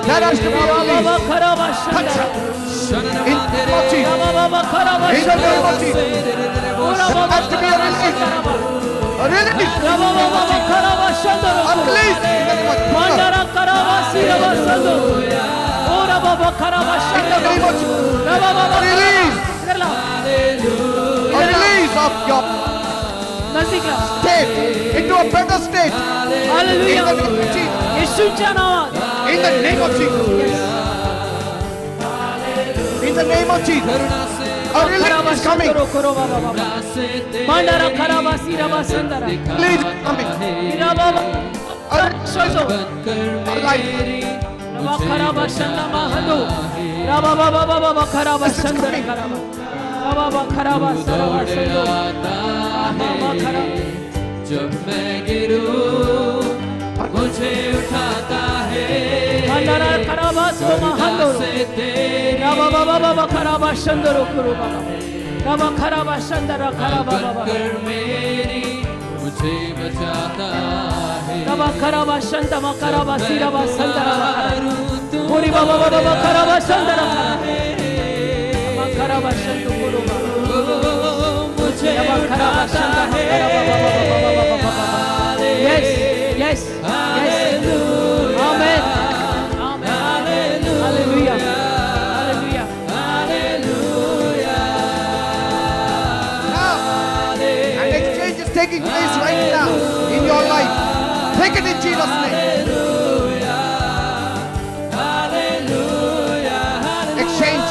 There has to be a release. Touch her. In the name of Jesus. In the name of Jesus. There has to be a release. A release. A release. In the name of Jesus. In the name of Jesus. A release. A release of your state into a better state. In the name of Jesus. येशूच्या नावात. In the name of Jesus. In the name of Jesus. A release is coming. Mandara karabasi rabasandara. Release is coming. Irababa. A release is coming. A life. Karabashanda mahado. Rababa baba baba karabashandara karaba. Rababa karabasara sando. Baba karaba. जब मैं गिरूं मुझे उठाता है, Mandara karabaso mahado. Rababa baba baba karabashandara kuruba. Rababa karabashandara karaba baba. बनकर मेरी मुझे बचाता है। Rababa karabashanda makarabasi rabasandara karaba. Puri baba baba baba karabashandara karaba. Makarabashando kuruba. मुझे Rababa karabashanda makaraba baba baba baba. Yes, yes, yes. Amen. Amen. Hallelujah. Hallelujah. Now, an exchange is taking place right now in your life. Take it in Jesus' name. Exchange.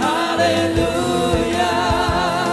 Hallelujah.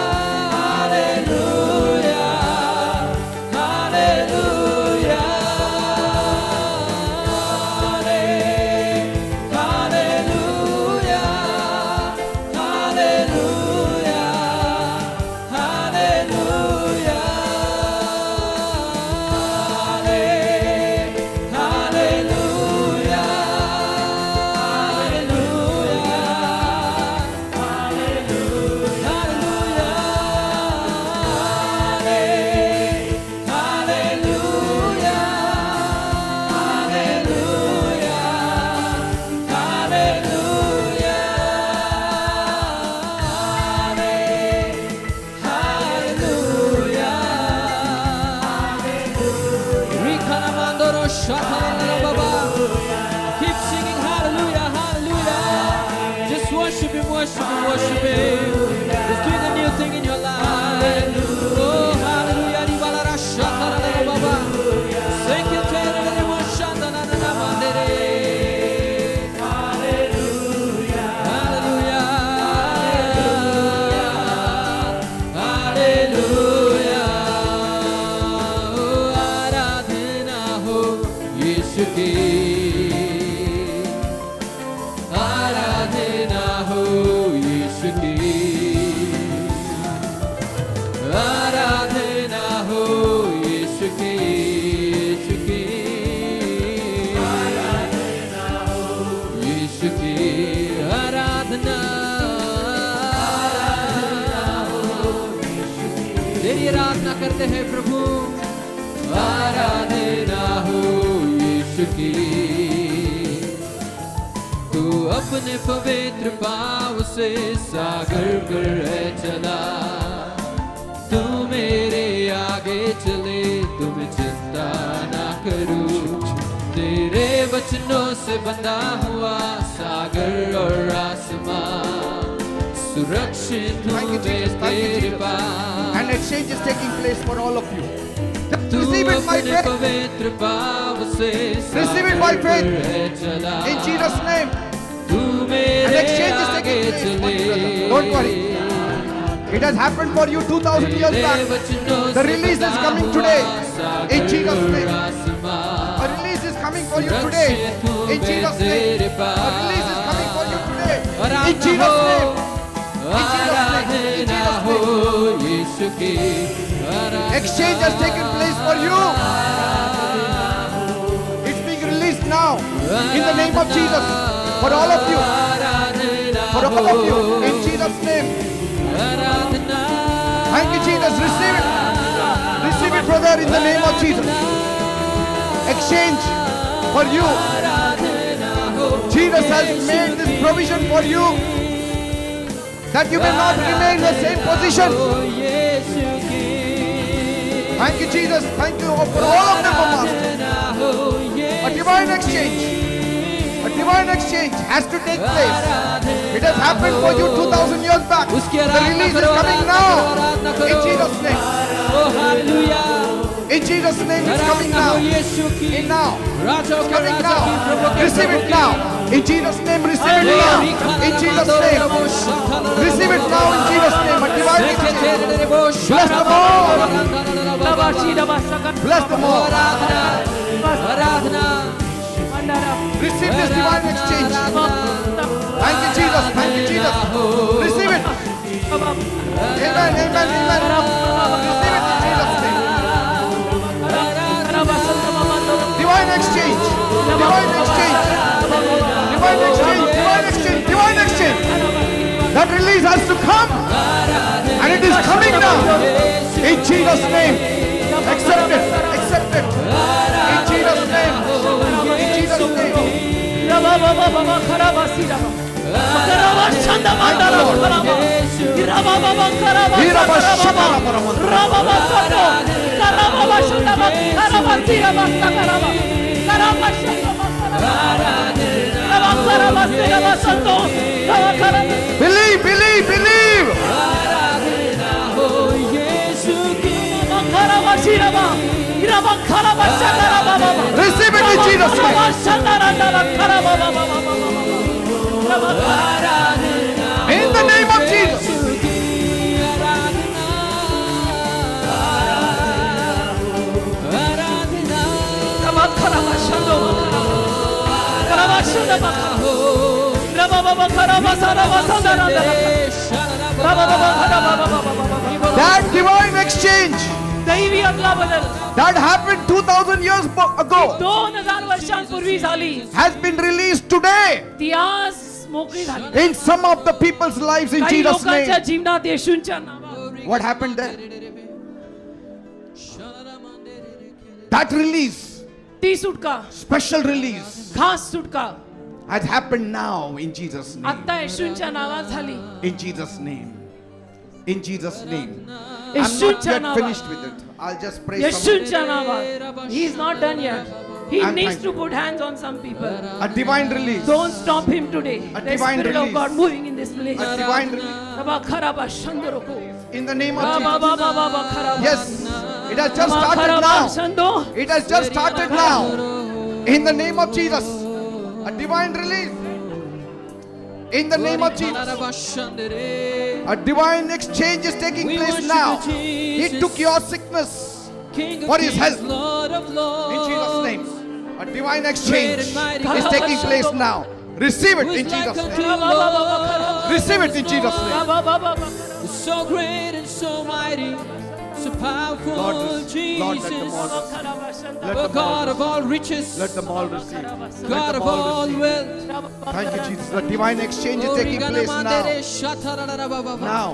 आराधना करते हैं प्रभु, आराधना हो यीशु की। तू अपने पवित्र पाँव से सागर पर है चला, तू मेरे आगे चले तो मैं चिंता ना करूं। तेरे वचनों से बंधा हुआ सागर और आसमां सुरक्षित Thank you, हूँ Jesus. मैं Thank you, तेरे Jesus. Pass. And exchange is taking place for all of you. Just तू receive it by अपने faith. पवित्र पाँव से Receive it by Sagar faith. पर है चला, In Jesus' name. Tu And मेरे exchange is आगे taking place for चले। you, brother. Don't worry. It has happened for you 2000 years back. The release is coming today. In Jesus' name. A release is coming for you today. In Jesus' name. A release is coming for you today. In Jesus' name. आराधना हो यीशु की, Exchange has taken place for you. It's being released now. In the name of Jesus. For all of you. For all of you. In Jesus' name. Thank you, Jesus. Receive it. Receive it, brother, in the name of Jesus. Exchange for you. Jesus has made this provision for you that you will not remain in the same position. Thank you, Jesus. Thank you for all of them, O Master. A divine exchange. A divine exchange has to take place. It has happened for you 2000 years back. The release is coming now. In Jesus' name. In Jesus' name, it's coming now. In now. It's coming now. Receive it now. In Jesus' name, receive it now. In Jesus' name. Receive it now in Jesus' name. A divine exchange. Bless them all. Bless them all. Receive this divine exchange. Thank you, Jesus. Thank you, Jesus. Receive it. Amen. Amen. Amen. Receive it in Jesus' name. Divine exchange. Divine exchange. Divine exchange. Divine exchange. Divine exchange. That release has to come. And it is coming now. In Jesus' name. Accept it. Accept it. In Jesus' name. In Jesus' name. Believe, believe, believe. Receive it in Jesus' name. In the name of Jesus. That divine exchange दैवी अदला बदल that happened 2000 years ago 2000 वर्षांपूर्वी झाली has been released today ती आज मोकळी झाली in some of the people's lives in काही Jesus' लोकांच्या name. जीवनात येशूंच्या नावावर What happened there? That release, ती सुटका special release, खास सुटका has happened now in Jesus' name. आता येशूंच्या नावात झाली In Jesus' name. In Jesus' name. I'm not येशूंच्या yet नावात finished with it. I'll just pray some. येशूंच्या नावात he is not done yet he I'm needs thankful. to put hands on some people A divine release. don't stop him today A the divine spirit of release. God moving in this place A divine release. रबा खराबा शंदरोको In the name of rava Jesus. बाबा बाबा खराबा Yes. It has just rava started खराबा now. शंदो It has just started now. In the name of Jesus. A divine release. In the name of Jesus. A divine exchange is taking place now. He took your sickness for his health. In Jesus' name. A divine exchange is taking place now. Receive it in Jesus' name. रबा बाबा खराबा Receive it in Jesus' name. रबा बाबा So great and so mighty, so powerful, Lord, let Jesus. them all, खराबा शंदो let The them all, God of all riches, let them all receive. Let God them of all all receive. wealth. Thank you, Jesus. The divine exchange is taking place now. Now.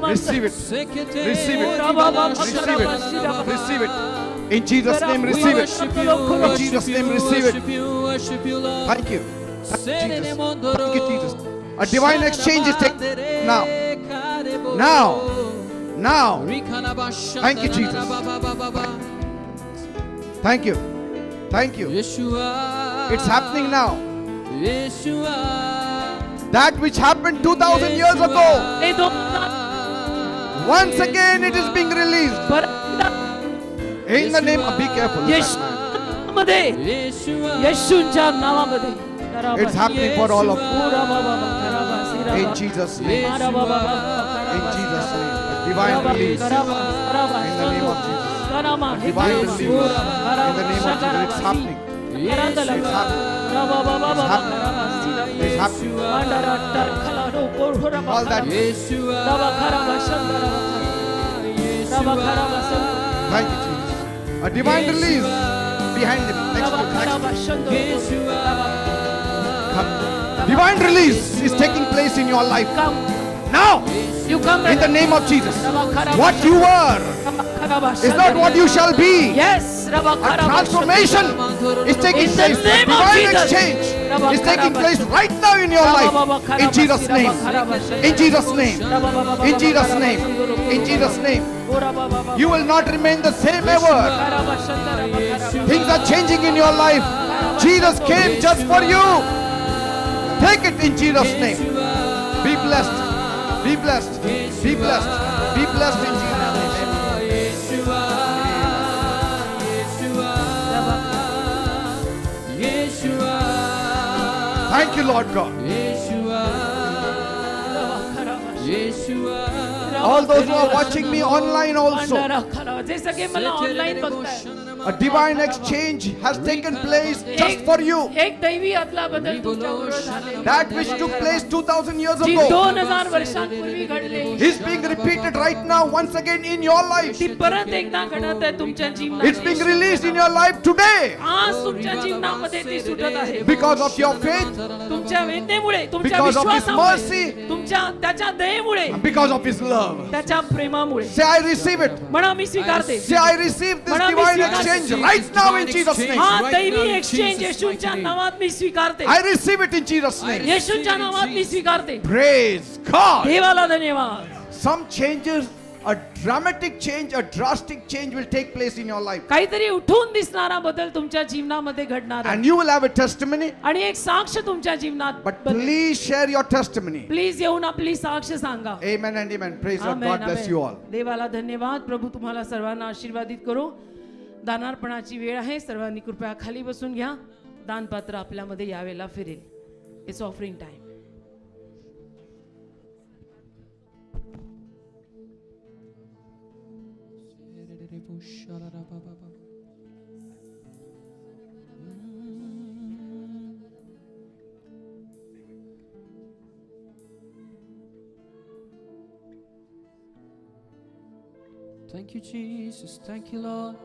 Receive it. sekete. Receive it. Rababa, Receive Rababa, it. Receive it. In Jesus' name, We receive it. worship you, In Jesus' name, receive it. worship you, Lord. Thank you. Thank you, Jesus. Thank you, Jesus. A divine exchange is taking now. Now. Now. Thank you, Jesus. Thank you. Thank you. Yeshua. It's happening now. Yeshua. That which happened 2000 years ago, हे 2000 once again it is being released. परत In the name of, be careful. येशूमध्ये येशूच्या नावामध्ये It's happening for all of you. In In Jesus' name. In Jesus' name. A divine release. In the name of Jesus. Divine release. In the name of Jesus. It's happening. It's happening. It's happening. All that. Thank you, Jesus. A divine release behind him. Next to come. Divine release is taking place in your life now. You come In the name of Jesus. What you were is not what you shall be. Yes, A transformation is taking In the place. A name of divine Jesus. exchange is taking place right now in your life. In Jesus' name. In Jesus' name. In Jesus' name. In Jesus' name. You will not remain the same ever. Things are changing in your life. Jesus came just for you. Take it in Jesus' name. Be blessed. Be blessed. Be blessed. Be blessed in Jesus' name. Thank you, Lord God. All those who are watching me online also, जे सगळे मला online बघताय a divine exchange has taken place just for you. एक दैवी अदला बदल तुमच्याबरोबर झालेला That which took place 2000 years G ago 2000 वर्षांपूर्वी घडलेली is being repeated right now once again in your life. ती परत एकदा घडत आहे तुमच्या It's जीवनात being released in your life today आज तुमच्या जीवनामध्ये ती सुटत आहे because of your faith, तुमच्या वेदनेमुळे तुमच्या because of His विश्वासामुळे mercy, तुमच्या त्याच्या दयेमुळे and because of His love. त्याच्या प्रेमामुळे Say, I receive it. म्हणा मी स्वीकारते Say, I receive this divine exchange right now in Jesus' name. हा दैवी एक्सचेंज येशूच्या नावात मी स्वीकारते I receive it in Jesus' name. येशूच्या नावात मी स्वीकारते Praise God. देवाला धन्यवाद Some changes, a dramatic change, a drastic change will take place in your life. काहीतरी उठून दिसणारा बदल तुमच्या जीवनामध्ये घडणार आहे And you will have a testimony. आणि एक साक्ष तुमच्या जीवनात But please share your testimony. Please येऊन आपली साक्ष सांगा Amen and amen. Praise God. Amen, God bless amen. you all. देवाला धन्यवाद. प्रभू तुम्हाला सर्वांना आशीर्वादित करो. दानार्पणाची वेळ आहे. सर्वांनी कृपया खाली बसून घ्या. दानपात्र आपल्यामध्ये यावेळेला फिरेल. It's offering time. Thank you, Jesus. Thank you, Lord.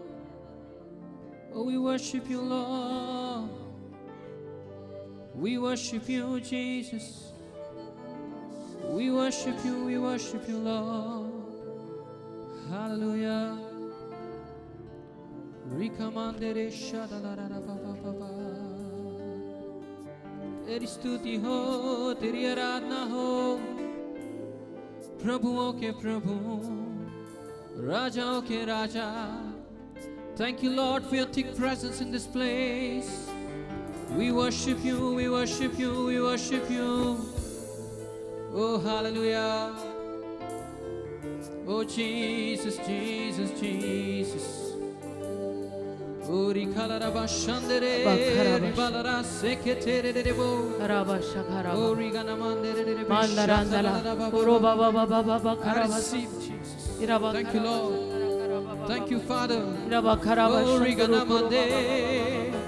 Oh, we worship you, Lord. We worship you, Jesus. We worship you, Lord. Hallelujah. Rikamandere shadalarababa. तेरी स्तुति हो, तेरी आराधना हो, प्रभुओं के प्रभु, राजाओं के राजा. Thank you, Lord, for your thick presence in this place. We worship you, we worship you, we worship you. Oh, hallelujah. Oh, Jesus, Jesus, Jesus. Ori kalaraba shandere, ribalara seketere debo. Ori ganamandere debo. I receive Jesus. Thank you, Lord. Thank you, Father. Ori ganamande.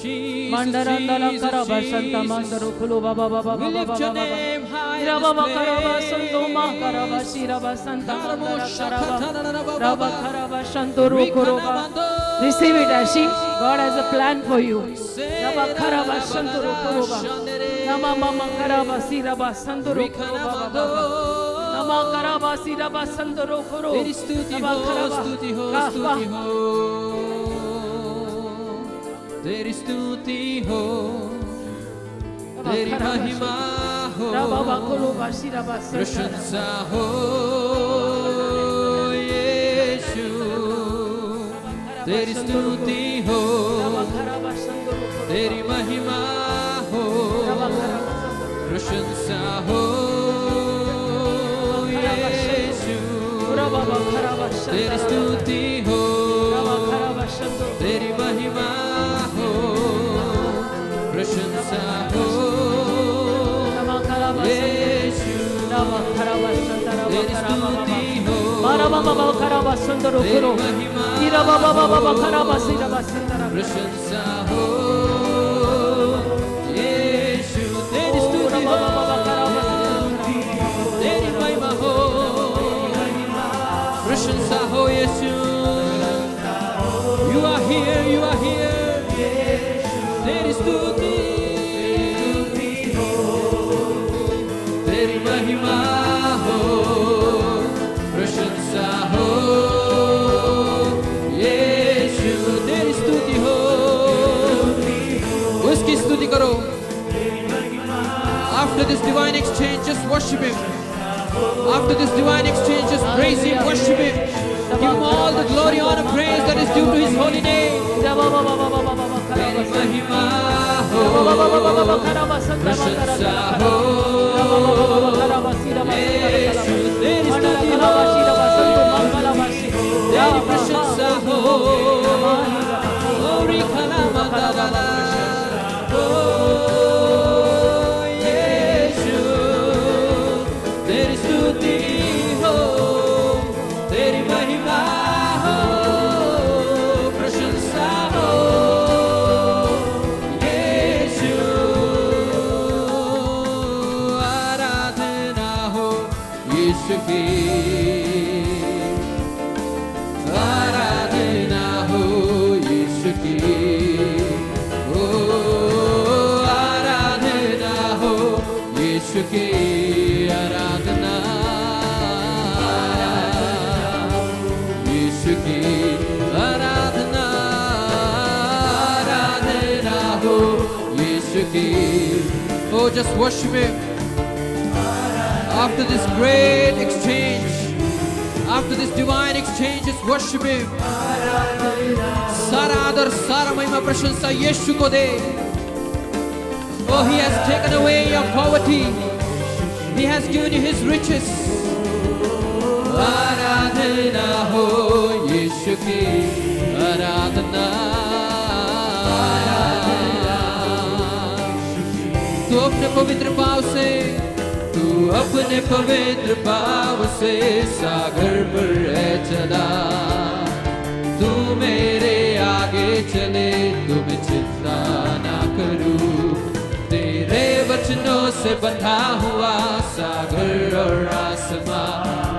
Jesus, Mandarandala karaba santa mandaro kulo baba baba we lift your name high in Rabba this karaba place. santo ma karaba shiraba santa mandara karaba Rabba karaba shanto roba. Receive it, Ashi. God has a plan for you. Rabba karaba shanto roba. Nama mama karaba siraba santo roba. नमाकराबासी रबासंदरो करो तेरी स्तुति हो स्तुति हो स्तुति हो तेरी स्तुति हो तेरी महिमा हो रबाबा करो बासी रबासंदरो प्रशंसा हो यीशु तेरी स्तुति हो तेरी महिमा हो प्रशंसा हो यीशु तेरी स्तुति हो तेरी महिमा हो प्रशंसा हो यीशु तेरी स्तुति हो तेरी महिमा प्रशंसा हो यीशु तेरी स्तुति हो तेरी महिमा हो प्रशंसा हो यीशु You are here, you are here तेरी स्तुति तेरी महिमा हो प्रशंसा हो यीशु तेरी स्तुति हो उसकी स्तुति करो After this divine exchange just worship him After this divine exchange just praise him worship him Give him all the glory honor praise that is due to his holy name तेरी महिमा हो प्रशंसा हो यीशु तेरी स्तुति हो तेरी प्रशंसा हो गौरी खला मंगला ओ यीशु तेरी स्तुति हो तेरी महिमा हो प्रशंसा हो यीशु आराधना हो यीशु की आराधना हो यीशु की ओ आराधना हो यीशु की आराधना यीशु की आराधना आराधना हो यीशु की Oh just worship him After this great exchange After this divine exchange, just worship him. सारा आदर सारा महिमा प्रशंसा यीशु को दे. Oh, he has taken away your poverty. He has given you his riches. आराधना हो यीशु की आराधना. तू अपने पवित्र पाँव से तू अपने पवित्र पाँव से सागर पर है चला. तू मेरे आगे चले तो मैं चिंता ना करूं. तेरे वचनों से बंधा हुआ सागर और आसमां.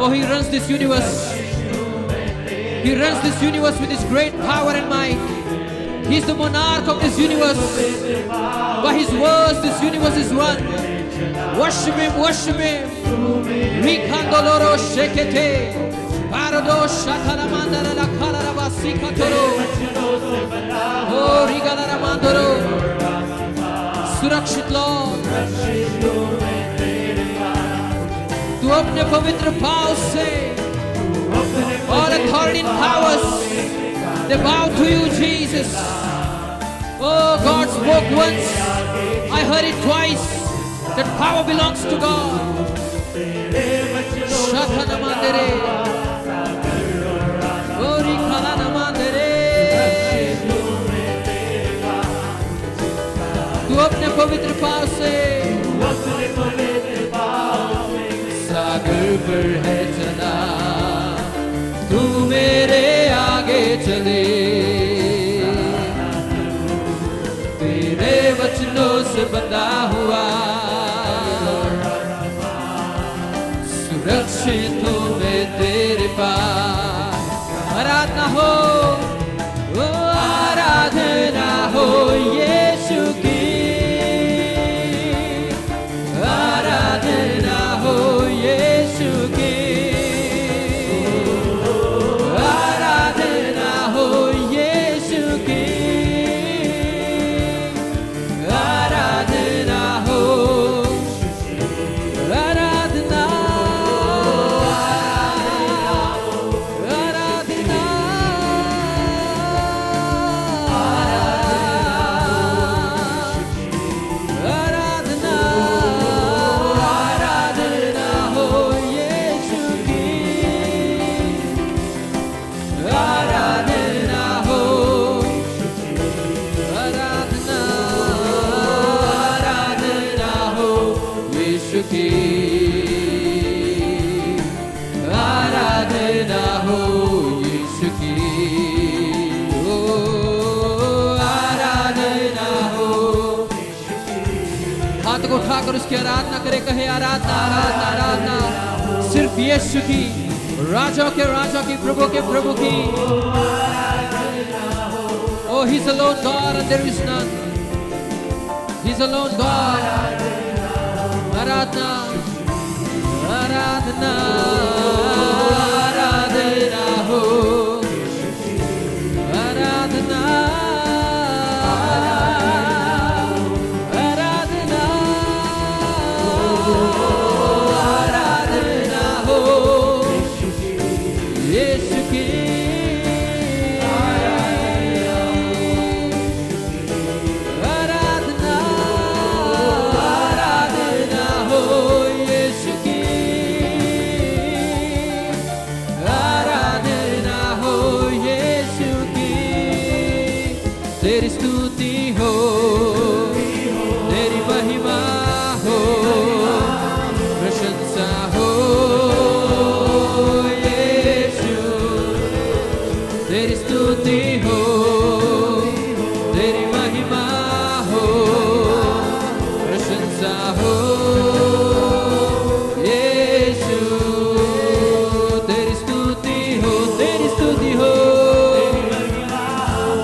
Oh, he runs this universe. He runs this universe with his great power and might. He's the monarch of this universe. By his words, this universe is run. Worship him, worship him. Rikandoloro shekete. Parado shatalamandara la kalarabasi katoro. Oh, rigalaramandoro. सुरक्षित Lord. तू अपने पवित्र पाँव से all authority and powers they bow to you, Jesus. Oh, God spoke once, I heard it twice, that power belongs to God. Shatana mandere, Ori kalana mandere. तू अपने पवित्र पाँव से सागर पर है चला. तू मेरे आगे चले. तेरे वचनों से बंधा हुआ सुरक्षित हूँ मैं तेरे पास. आराधना हो, ओ आराधना हो यीशु की. आराधना हो यीशु की. हाथ को उठाकर उसकी आराधना करे, कहे आराधना आराधना आराधना सिर्फ यीशु की, राजा की, प्रभु के प्रभु की। Oh, he's alone God and there is none. He's alone God. आराधना आराधना आराधना हो, आराधना आराधना आराधना हो यीशु की। आराधना आराधना हो यीशु की। आराधना हो यीशु की। तेरी स्तुति हो, तेरी महिमा हो, प्रशंसा हो यीशु। तेरी स्तुति हो, तेरी महिमा हो, प्रशंसा हो यीशु। तेरी स्तुति हो, तेरी स्तुति हो,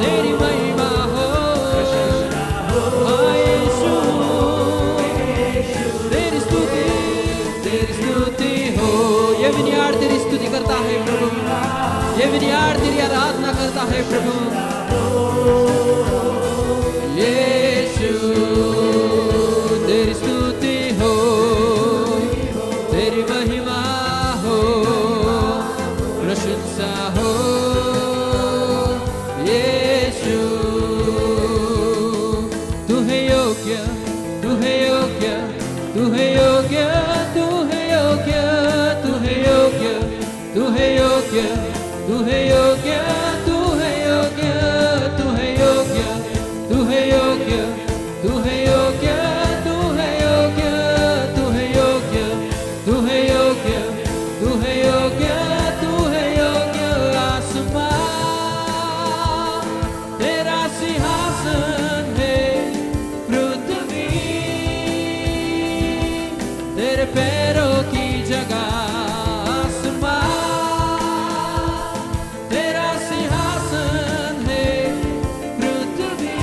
तेरी महिमा हो, हाँ यीशु। तेरी स्तुति हो। ये विनियार तेरी स्तुति करता है प्रभु, ये विनियार तेरी आराधना करता है प्रभु यीशु। तेरी स्तुति हो, तेरी महिमा हो, प्रशंसा हो यीशु। तू है योग्य, तू है योग्य, तू है योग्य, तू है योग्य, तू है योग्य, तू है योग्य, तू है योग्य, तू है योग्य, तू है योग्य, तू है योग्य, तू है योग्य, तू है योग्य, तू है योग्य, तू है योग्य, तू है योग्य, तू है योग्य। आसमान तेरा सिंहासन है, पृथ्वी तेरे पैरों की जगह। आसमान तेरा सिंहासन है, पृथ्वी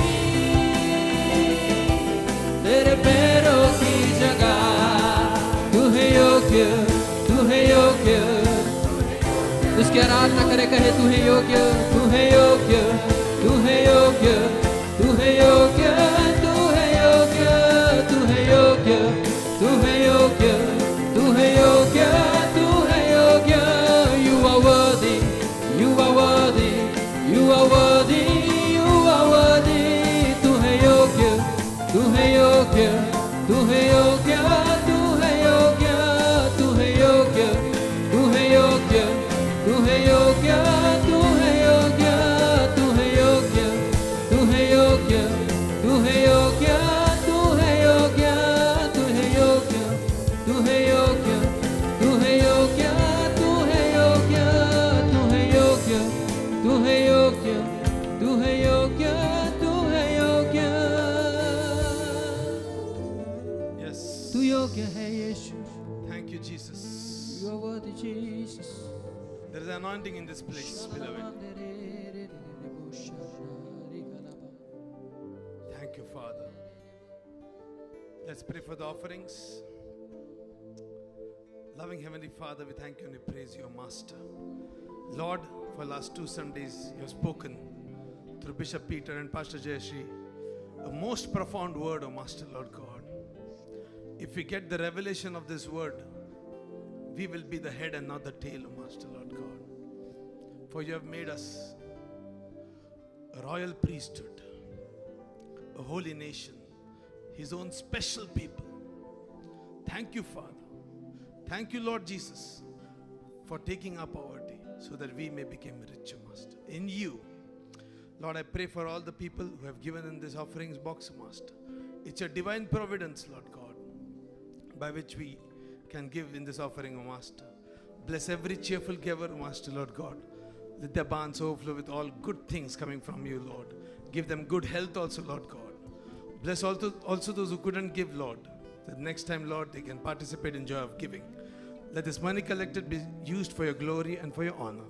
तेरे पैरों की जगह। तू है योग्य, तू है योग्य। उसकी आराधना करे, कहे तू है योग्य, तू है योग्य, तू है योग्य, तू है योग्य, तू है योग्य, तू है योग्य, तू है योग्य, तू है योग्य, तू है योग्य। You are worthy, you are worthy, you are worthy, you are worthy। तू है योग्य, तू है योग्य, तू है योग्य, तू है योग्य, तू है योग्य, तू है योग्य, तू है योग्य, तू है योग्य, तू है योग्य, तू है योग्य, तू है योग्य, तू है योग्य, तू है योग्य, तू है योग्य, तू है योग्य, तू है योग्य, तू है योग्य, तू है योग्य, तू है योग्य, तू है योग्य। Yes. तू योग्य है यीशु। Thank you, Jesus. You are worthy, Jesus. There is anointing in this place, beloved. Thank you, Father. Let's pray for the offerings. Loving Heavenly Father, we thank you and we praise your Master. Lord, for the last 2 Sundays, you have spoken through Bishop Peter and Pastor Jayashri a most profound word, O Master, Lord God. If we get the revelation of this word, we will be the head and not the tail, O Master, Lord God. For you have made us a royal priesthood, a holy nation, his own special people. Thank you, Father. Thank you, Lord Jesus, for taking our poverty so that we may become rich, O Master, in you. Lord, I pray for all the people who have given in this offerings box, Master. It's a divine providence, Lord God, by which we can give in this offering, O Master. Bless every cheerful giver, Master, Lord God. Let their barns overflow with all good things coming from you, Lord. Give them good health also, Lord God. Bless also those who couldn't give, Lord. The next time, Lord, they can participate in joy of giving. Let this money collected be used for your glory and for your honor.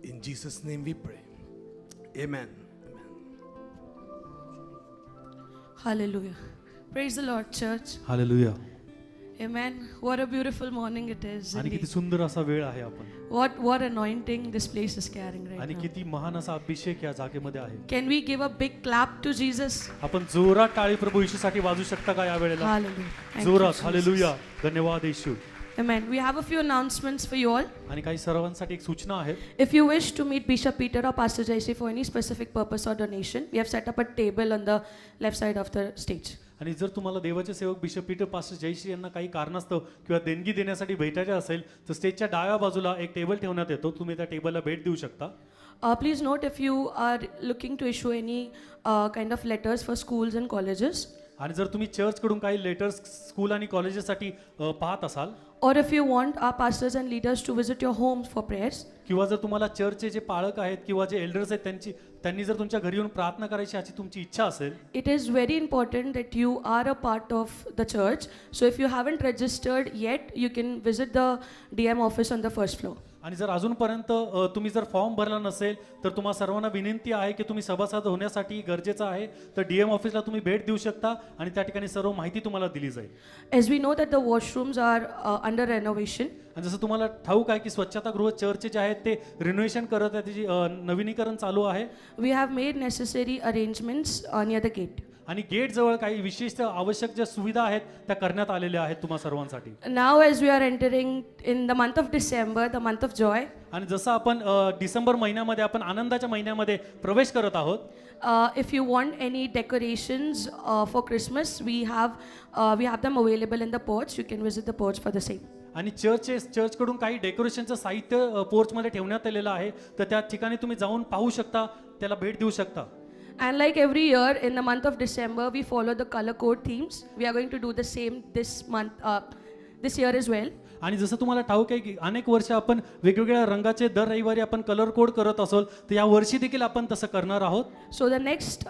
In Jesus' name we pray. Amen. Hallelujah. Praise the Lord, church. Hallelujah. Amen. What a beautiful morning it is. आणि किती indeed. सुंदर असा वेळ आहे आपण, What anointing this place is carrying right आणि now. किती महान असा अभिषेक या जागेमध्ये आहे. Can we give a big clap to Jesus? आपण जोरात टाळी प्रभू येशूसाठी वाजू शकता का या वेळेला? Hallelujah. Thank you, जोरात. Jesus. हालेलुया. धन्यवाद येशू. Amen. We have a few announcements for you all. आणि काही सर्वांसाठी एक सूचना आहे. If you wish to meet Bishop Peter or Pastor Jaisi for any specific purpose or donation, we have set up a table on the left side of the stage. आणि जर तुम्हाला देवाचे सेवक बिशप पीटर पास्टर जयश्री यांना काही कारणास्तव किंवा देणगी देण्यासाठी भेटायचे असेल तर स्टेजच्या डाव्या बाजूला एक टेबल ठेवण्यात येतो. तुम्ही त्या टेबलला भेट देऊ शकता. Please note, if you are looking to issue any kind of letters for schools and colleges, आणि जर तुम्ही चर्चकडून काही लेटर्स स्कूल आणि कॉलेजेससाठी पाहत असाल, or if you want our pastors and leaders to visit your homes for prayers, किंवा जर तुम्हाला चर्चचे जे पाळक आहेत किंवा जे एल्डर्स आहेत त्यांनी जर तुमच्या घरी येऊन प्रार्थना करायची अशी तुमची इच्छा असेल, it is very important that you are a part of the church. So if you haven't registered yet, you can visit the DM office on the first floor. आणि जर अजूनपर्यंत तुम्ही जर फॉर्म भरला नसेल तर तुम्हा सर्वांना विनंती आहे की तुम्ही सभासद होण्यासाठी गरजेचं आहे तर DM ऑफिसला तुम्ही भेट देऊ शकता आणि त्या ठिकाणी सर्व माहिती तुम्हाला दिली जाईल. As we know that the washrooms are under renovation, आणि जसं तुम्हाला ठाऊक आहे की स्वच्छतागृह चर्च जे आहेत ते रिनोव्हेशन करत आहे, त्याची नवीनीकरण चालू आहे. we have made necessary arrangements near the gate. आणि गेट जवळ काही विशिष्ट आवश्यक ज्या सुविधा आहेत त्या करण्यात आलेल्या आहेत तुम्हा सर्वांसाठी. Now as we are entering in the month of December, the month of joy, आणि जसं आपण डिसेंबर महिन्यामध्ये आपण आनंदाच्या महिन्यामध्ये प्रवेश करत आहोत, if you want any decorations for Christmas, we have them available in the porch. You can visit the porch for the same. आणि चर्चकडून काही डेकोरेशनचं साहित्य पोर्चमध्ये ठेवण्यात आलेलं आहे तर त्या ठिकाणी तुम्ही जाऊन पाहू शकता, त्याला भेट देऊ शकता. And like every year in the month of December, we follow the color code themes. We are going to do the same this month, this year as well. आणि जसं तुम्हाला ठाऊक आहे की अनेक वर्ष आपण वेगवेगळ्या रंगाचे दर रविवारी आपण कलर कोड करत असोल तर या वर्षी देखील आपण तसं करणार आहोत. So the next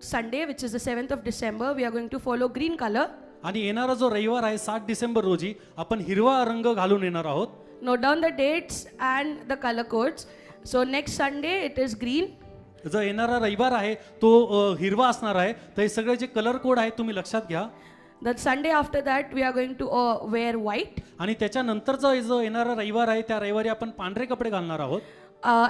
Sunday, which is the 7th of December, we are going to follow green color. आणि येणारा जो रविवार आहे 7 डिसेंबर रोजी आपण हिरवा रंग घालून येणार आहोत. Note down the dates and the color codes. So next Sunday it is green. जो येणारा रविवार आहे तो हिरवा असणार आहे. तर हे सगळे जे कलर कोड आहेत तुम्ही लक्षात घ्या. The Sunday after that we are going to wear white. आणि त्याच्यानंतरचा जो येणारा रविवार आहे त्या रविवारी आपण पांढरे कपडे घालणार आहोत.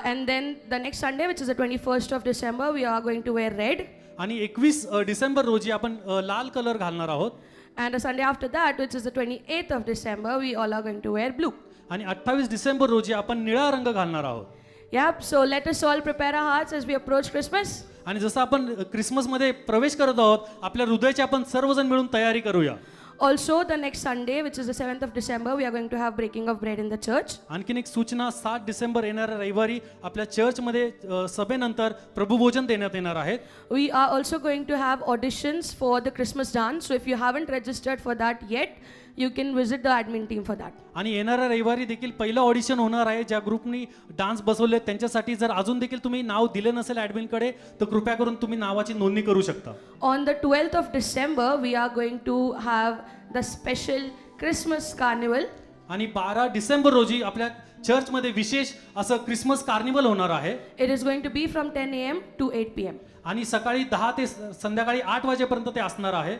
And then the next Sunday, which is the 21st of December, we are going to wear red. आणि 21 डिसेंबर रोजी आपण लाल कलर घालणार आहोत. And the Sunday after that, which is the 28th of December, we all are going to wear blue. आणि 28 डिसेंबर रोजी आपण निळा रंग घालणार आहोत. Yep, so let us all prepare our hearts as we approach Christmas. आणि जसं आपण क्रिसमसमध्ये प्रवेश करत आहोत आपल्या हृदयाची आपण सर्वजण मिळून तयारी करूया. Also, the next Sunday, which is the 7th of December, we are going to have breaking of bread in the church. आणखीन एक सूचना, 7 डिसेंबर येणाऱ्या रविवारी आपल्या चर्चमध्ये सभेनंतर प्रभुभोजन देण्यात येणार आहेत. We are also going to have auditions for the Christmas dance. So if you haven't registered for that yet, you can visit the admin team for that. आणि येणाऱ्या रविवारी देखील पहिलं ऑडिशन होणार आहे. ज्या ग्रुपनी डान्स बसवले त्यांच्यासाठी जर अजून देखील तुम्ही नाव दिले नसेल ॲडमिनकडे तर कृपया करून तुम्ही नावाची नोंदणी करू शकता. On the 12th of December, we are going to have the special Christmas carnival. आणि 12 डिसेंबर रोजी आपल्या चर्चमध्ये विशेष असं क्रिसमस कार्निवल होणार आहे. It is going to be from 10 a.m. to 8 p.m. आणि सकाळी 10 ते संध्याकाळी 8 वाजेपर्यंत ते असणार आहे.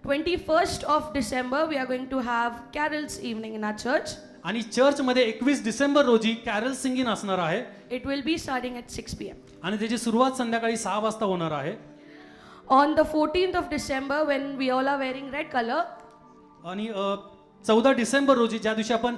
21st of December, we are going to have carols evening in our church. आणि चर्चमध्ये 21 डिसेंबर रोजी कॅरल सिंगिंग असणार आहे. It will be starting at 6 p.m. आणि त्याची सुरुवात संध्याकाळी 6 वाजता होणार आहे. On the 14th of December, when we all are wearing red color, आणि 14 डिसेंबर रोजी ज्या दिवशी आपण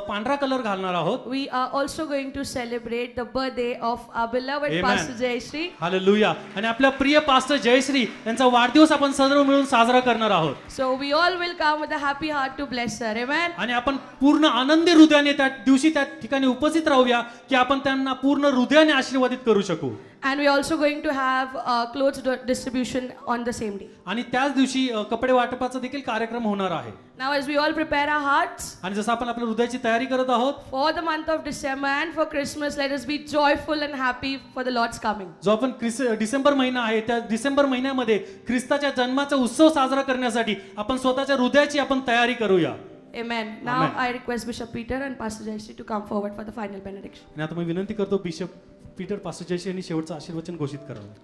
पांढरा कलर घालणार आहोत, we are also going to celebrate the birthday of our beloved Amen. Pastor Jayashree. Hallelujah. आणि आपल्या प्रिय पास्टर जयश्री यांचा वाढदिवस आपण सर्व मिळून साजरा करणार आहोत. So we all will come with a happy heart to bless her. Amen. आणि आपण पूर्ण आनंदी हृदयाने त्या दिवशी त्या ठिकाणी उपस्थित राहूया की आपण त्यांना पूर्ण हृदयाने आशीर्वादित करू शकू. And we're also going to have clothes distribution on the same day. आणि त्याच दिवशी कपडे वाटपाचा देखील कार्यक्रम होणार आहे. Now, as we all prepare our hearts आणि जसं आपण आपल्या हृदयाची तयारी करत आहोत for the month of December and for Christmas, let us be joyful and happy for the Lord's coming. जो आपण डिसेंबर महिना आहे त्या डिसेंबर महिन्यामध्ये ख्रिस्ताच्या जन्माचा उत्सव साजरा करण्यासाठी आपण स्वतःच्या हृदयाची आपण तयारी करूया. Amen. Now, Amen. I request Bishop Peter and Pastor Jayashree to come forward for the final benediction. आणि आता मी विनंती करतो बिशप पीटर पास्टर जयश्री यांनी शेवटचं आशीर्वचन घोषित करावं.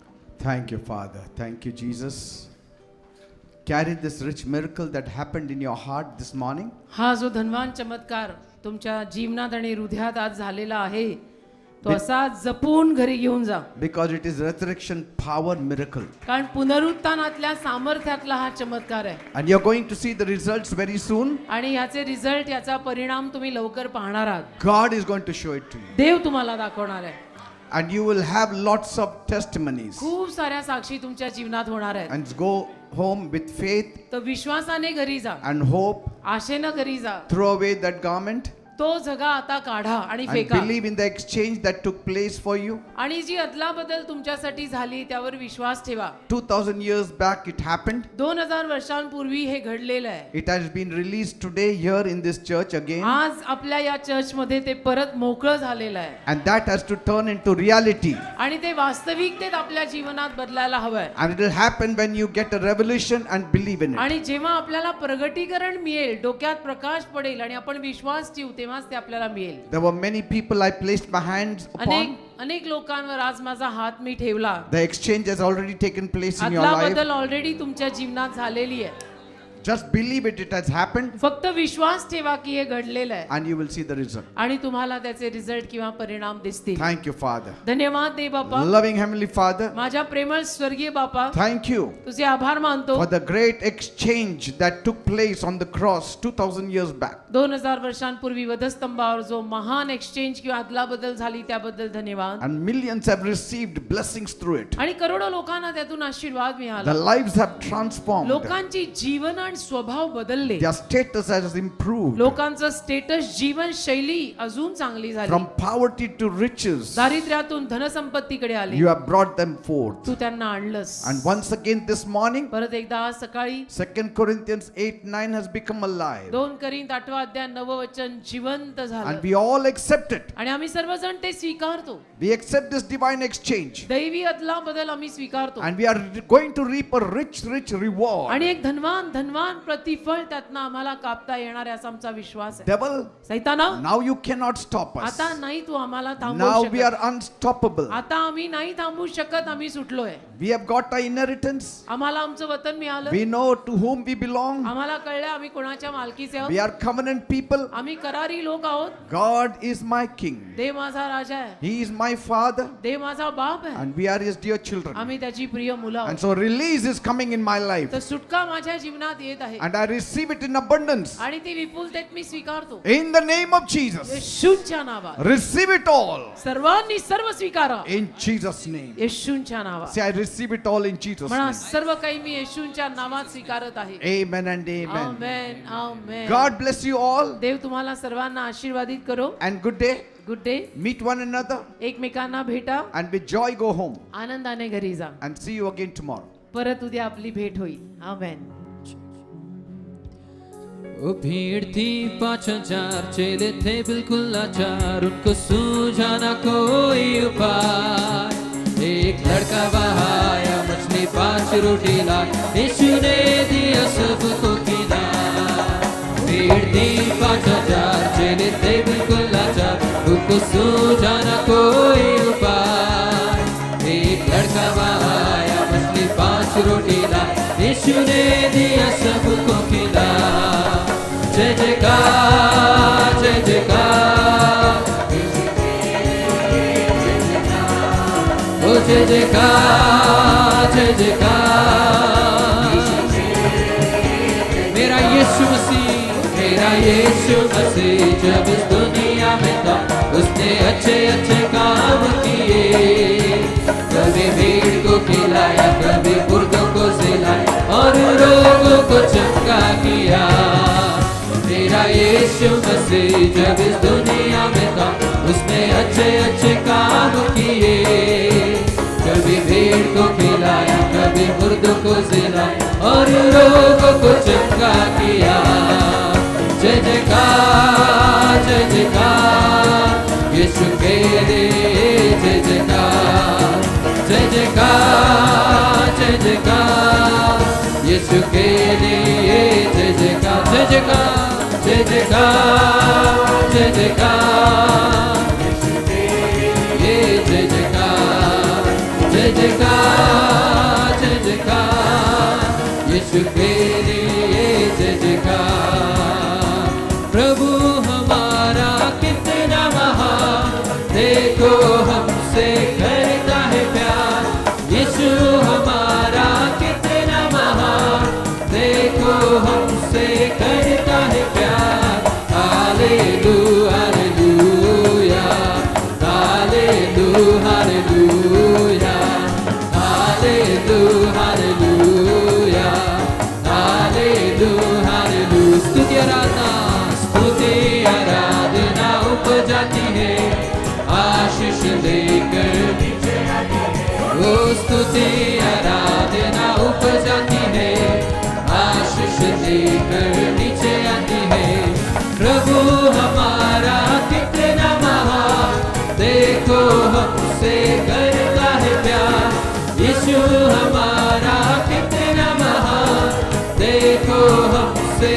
Thank you, Father. Thank you, Jesus. Carry this rich miracle that happened in your heart this morning. हा जो धनवान चमत्कार तुमच्या जीवनात आणि हृदयात आज झालेला आहे तो असा जपून घरी घेऊन जा. Because it is resurrection power miracle. कारण पुनरुत्थानातल्या सामर्थ्यातला हा चमत्कार आहे. And you're going to see the results very soon. आणि याचे रिझल्ट याचा परिणाम तुम्ही लवकर पाहणार आहात. God is going to show it to you. देव तुम्हाला दाखवणार आहे. And you will have lots of testimonies. खूप साऱ्या साक्षी तुमच्या जीवनात होणार आहेत. And go home with faith तर विश्वासाने घरी जा, and hope. आशेनं घरी जा. Throw away that garment तो जगा आता काढा आणि and फेका. believe in the exchange that took place for you. आणि जी अदलाबदल तुमच्यासाठी झाली त्यावर विश्वास ठेवा. 2000 years back it happened. 2000 वर्षांपूर्वी हे घडलेलं आहे. It has been released today here in this church again. आज आपल्या या चर्च मध्ये ते परत मोकळं झालेलं आहे. And that has to turn into reality. आणि ते वास्तविकतेत आपल्या जीवनात बदलायला हवंय. And it will happen when you get a revelation and believe in it. आणि जेव्हा आपल्याला प्रगटीकरण मिळेल, डोक्यात प्रकाश पडेल आणि आपण विश्वास ठेवू तेव्हाच ते आपल्याला मिळेल. There were many people I placed my hands upon. अनेक लोकांवर आज माझा हात मी ठेवला. The exchange has already taken place in your life. अदलाबदल ऑलरेडी तुमच्या जीवनात झालेली आहे. Just believe it, it has happened. फक्त विश्वास ठेवा की हे घडलेलं आहे. And you will see the result. आणि तुम्हाला त्याचे रिझल्ट किंवा परिणाम दिसतील. Thank you, Father. धन्यवाद दे बापा. Loving Heavenly Father, माझ्या प्रेमळ स्वर्गीय बापा, thank you तुझे आभार मानतो for the great exchange that took place on the cross 2000 years back. 2000 वर्षांपूर्वी वधस्तंभावर जो महान एक्सचेंज किंवा अदलाबदल झाली त्याबद्दल धन्यवाद. And millions have received blessings through it. आणि करोडो लोकांना त्यातून आशीर्वाद The मिळाला. lives have transformed. लोकांची जीवन स्वभाव बदलले. Their status has improved. लोकांचं स्टेटस जीवनशैली अजून चांगली झाली. From poverty to riches, दारिद्र्यातून धनसंपत्तीकडे आले. you have brought them forth. तू त्यांना आणलंस. And once again this morning, परत एकदा आज सकाळी 2 Corinthians 8:9 has become alive. 2 Corinth 8 अध्याय 9 वचन जिवंत झालं. And we all accept it. आणि आम्ही सर्वजण ते स्वीकारतो. We accept this divine exchange. दैवी अदलाबदल आम्ही स्वीकारतो. And we are going to reap a rich reward. आणि एक धनवान प्रतिफळ त्यातनं आम्हाला कापता येणार आहे असा आमचा विश्वास आहे. Devil, सैताना, now you cannot stop us. आता नाही तू आम्हाला Now थांबवू we are शकत. unstoppable. आता आम्ही नाही थांबू शकत. आम्ही सुटलोय. We have got our inheritance. आम्हाला आमचं वतन मिळालं. We know to whom we belong. आम्हाला कळलं आम्ही कोणाच्या मालकीचे We आहोत. are covenant people. आम्ही करारी लोक आहोत. God is my king. देव माझा राजा आहे. He is my father. देव माझा बाप आहे. And we are his dear children. आम्ही त्याची प्रिय मुलं And आहोत. so release is coming in my life. तर सुटका माझ्या जीवनात येत आहे. And I receive it in abundance. आणि ती विपुलतेत मी स्वीकारतो. In the name of Jesus. येशूच्या नावात Receive it all. सर्वांनी सर्व स्वीकारा. In Jesus' name. येशूच्या नावात. Say, I receive it all in Jesus' म्हणा name. सर्व काही मी येशूच्या नावात स्वीकारत आहे. Amen and amen. Amen amen. God bless you all. देव तुम्हाला सर्वांना आशीर्वादित करो. And good day. Good day. Meet one another. एकमेकांना भेटा. And with joy go home. आनंदाने घरी जा. And see you again tomorrow. परत उद्या आपली भेट होईल. आमेन. वो भीड़ थी 5,000 चेले थे बिल्कुल लाचार, उनको सूझा ना कोई उपाय। एक लड़का बहाया मछली 5 रोटी लाया, यीशु ने दिया सबको खिला। भीड़ थी 5,000 चेले थे बिल्कुल लाचार, उनको सूझा ना कोई उपाय। एक लड़का बहाया मछली 5 रोटी लाया, यीशु ने दिया सबको खिला। जय जयकार जय जयकार, ओ जय जयकार जय जयकार। मेरा यीशु मसीह जब इस दुनिया में था, उसने अच्छे अच्छे काम किए। कभी भीड़ को खिलाया, कभी मुर्दों को जिलाया, और रोगों को चंगा किया। मेरा यीशु मसीह जब इस दुनिया में था, उसने अच्छे अच्छे काम किए। को जिला और रोगों को चंगा किया। जय जयकार जय जयकार यीशु के लिए जय जयकार। जय जयकार जय जयकार यीशु के लिए जय जयकार। जय जयकार जय जयकार जय जयकार ये जय जयकार जय जयकार जय जयकार यीशु के लिए जय जयकार। प्रभु हमारा कितना महान देखो हमसे करता है प्यार। यीशु हमारा कितना महान देखो हमसे करता है प्यार। Hallelujah hallelujah hallelujah hallelujah hallelujah hallelujah hallelujah hallelujah. स्तुति आराधना उपजाती है आशीष लेकर नीचे आती है। वो स्तुति आराधना उपजाती है आशीष लेकर नीचे आती है। प्रभु हमारा कितना महान देखो हमसे करता है प्यार। यीशु हमारा कितना महान देखो हमसे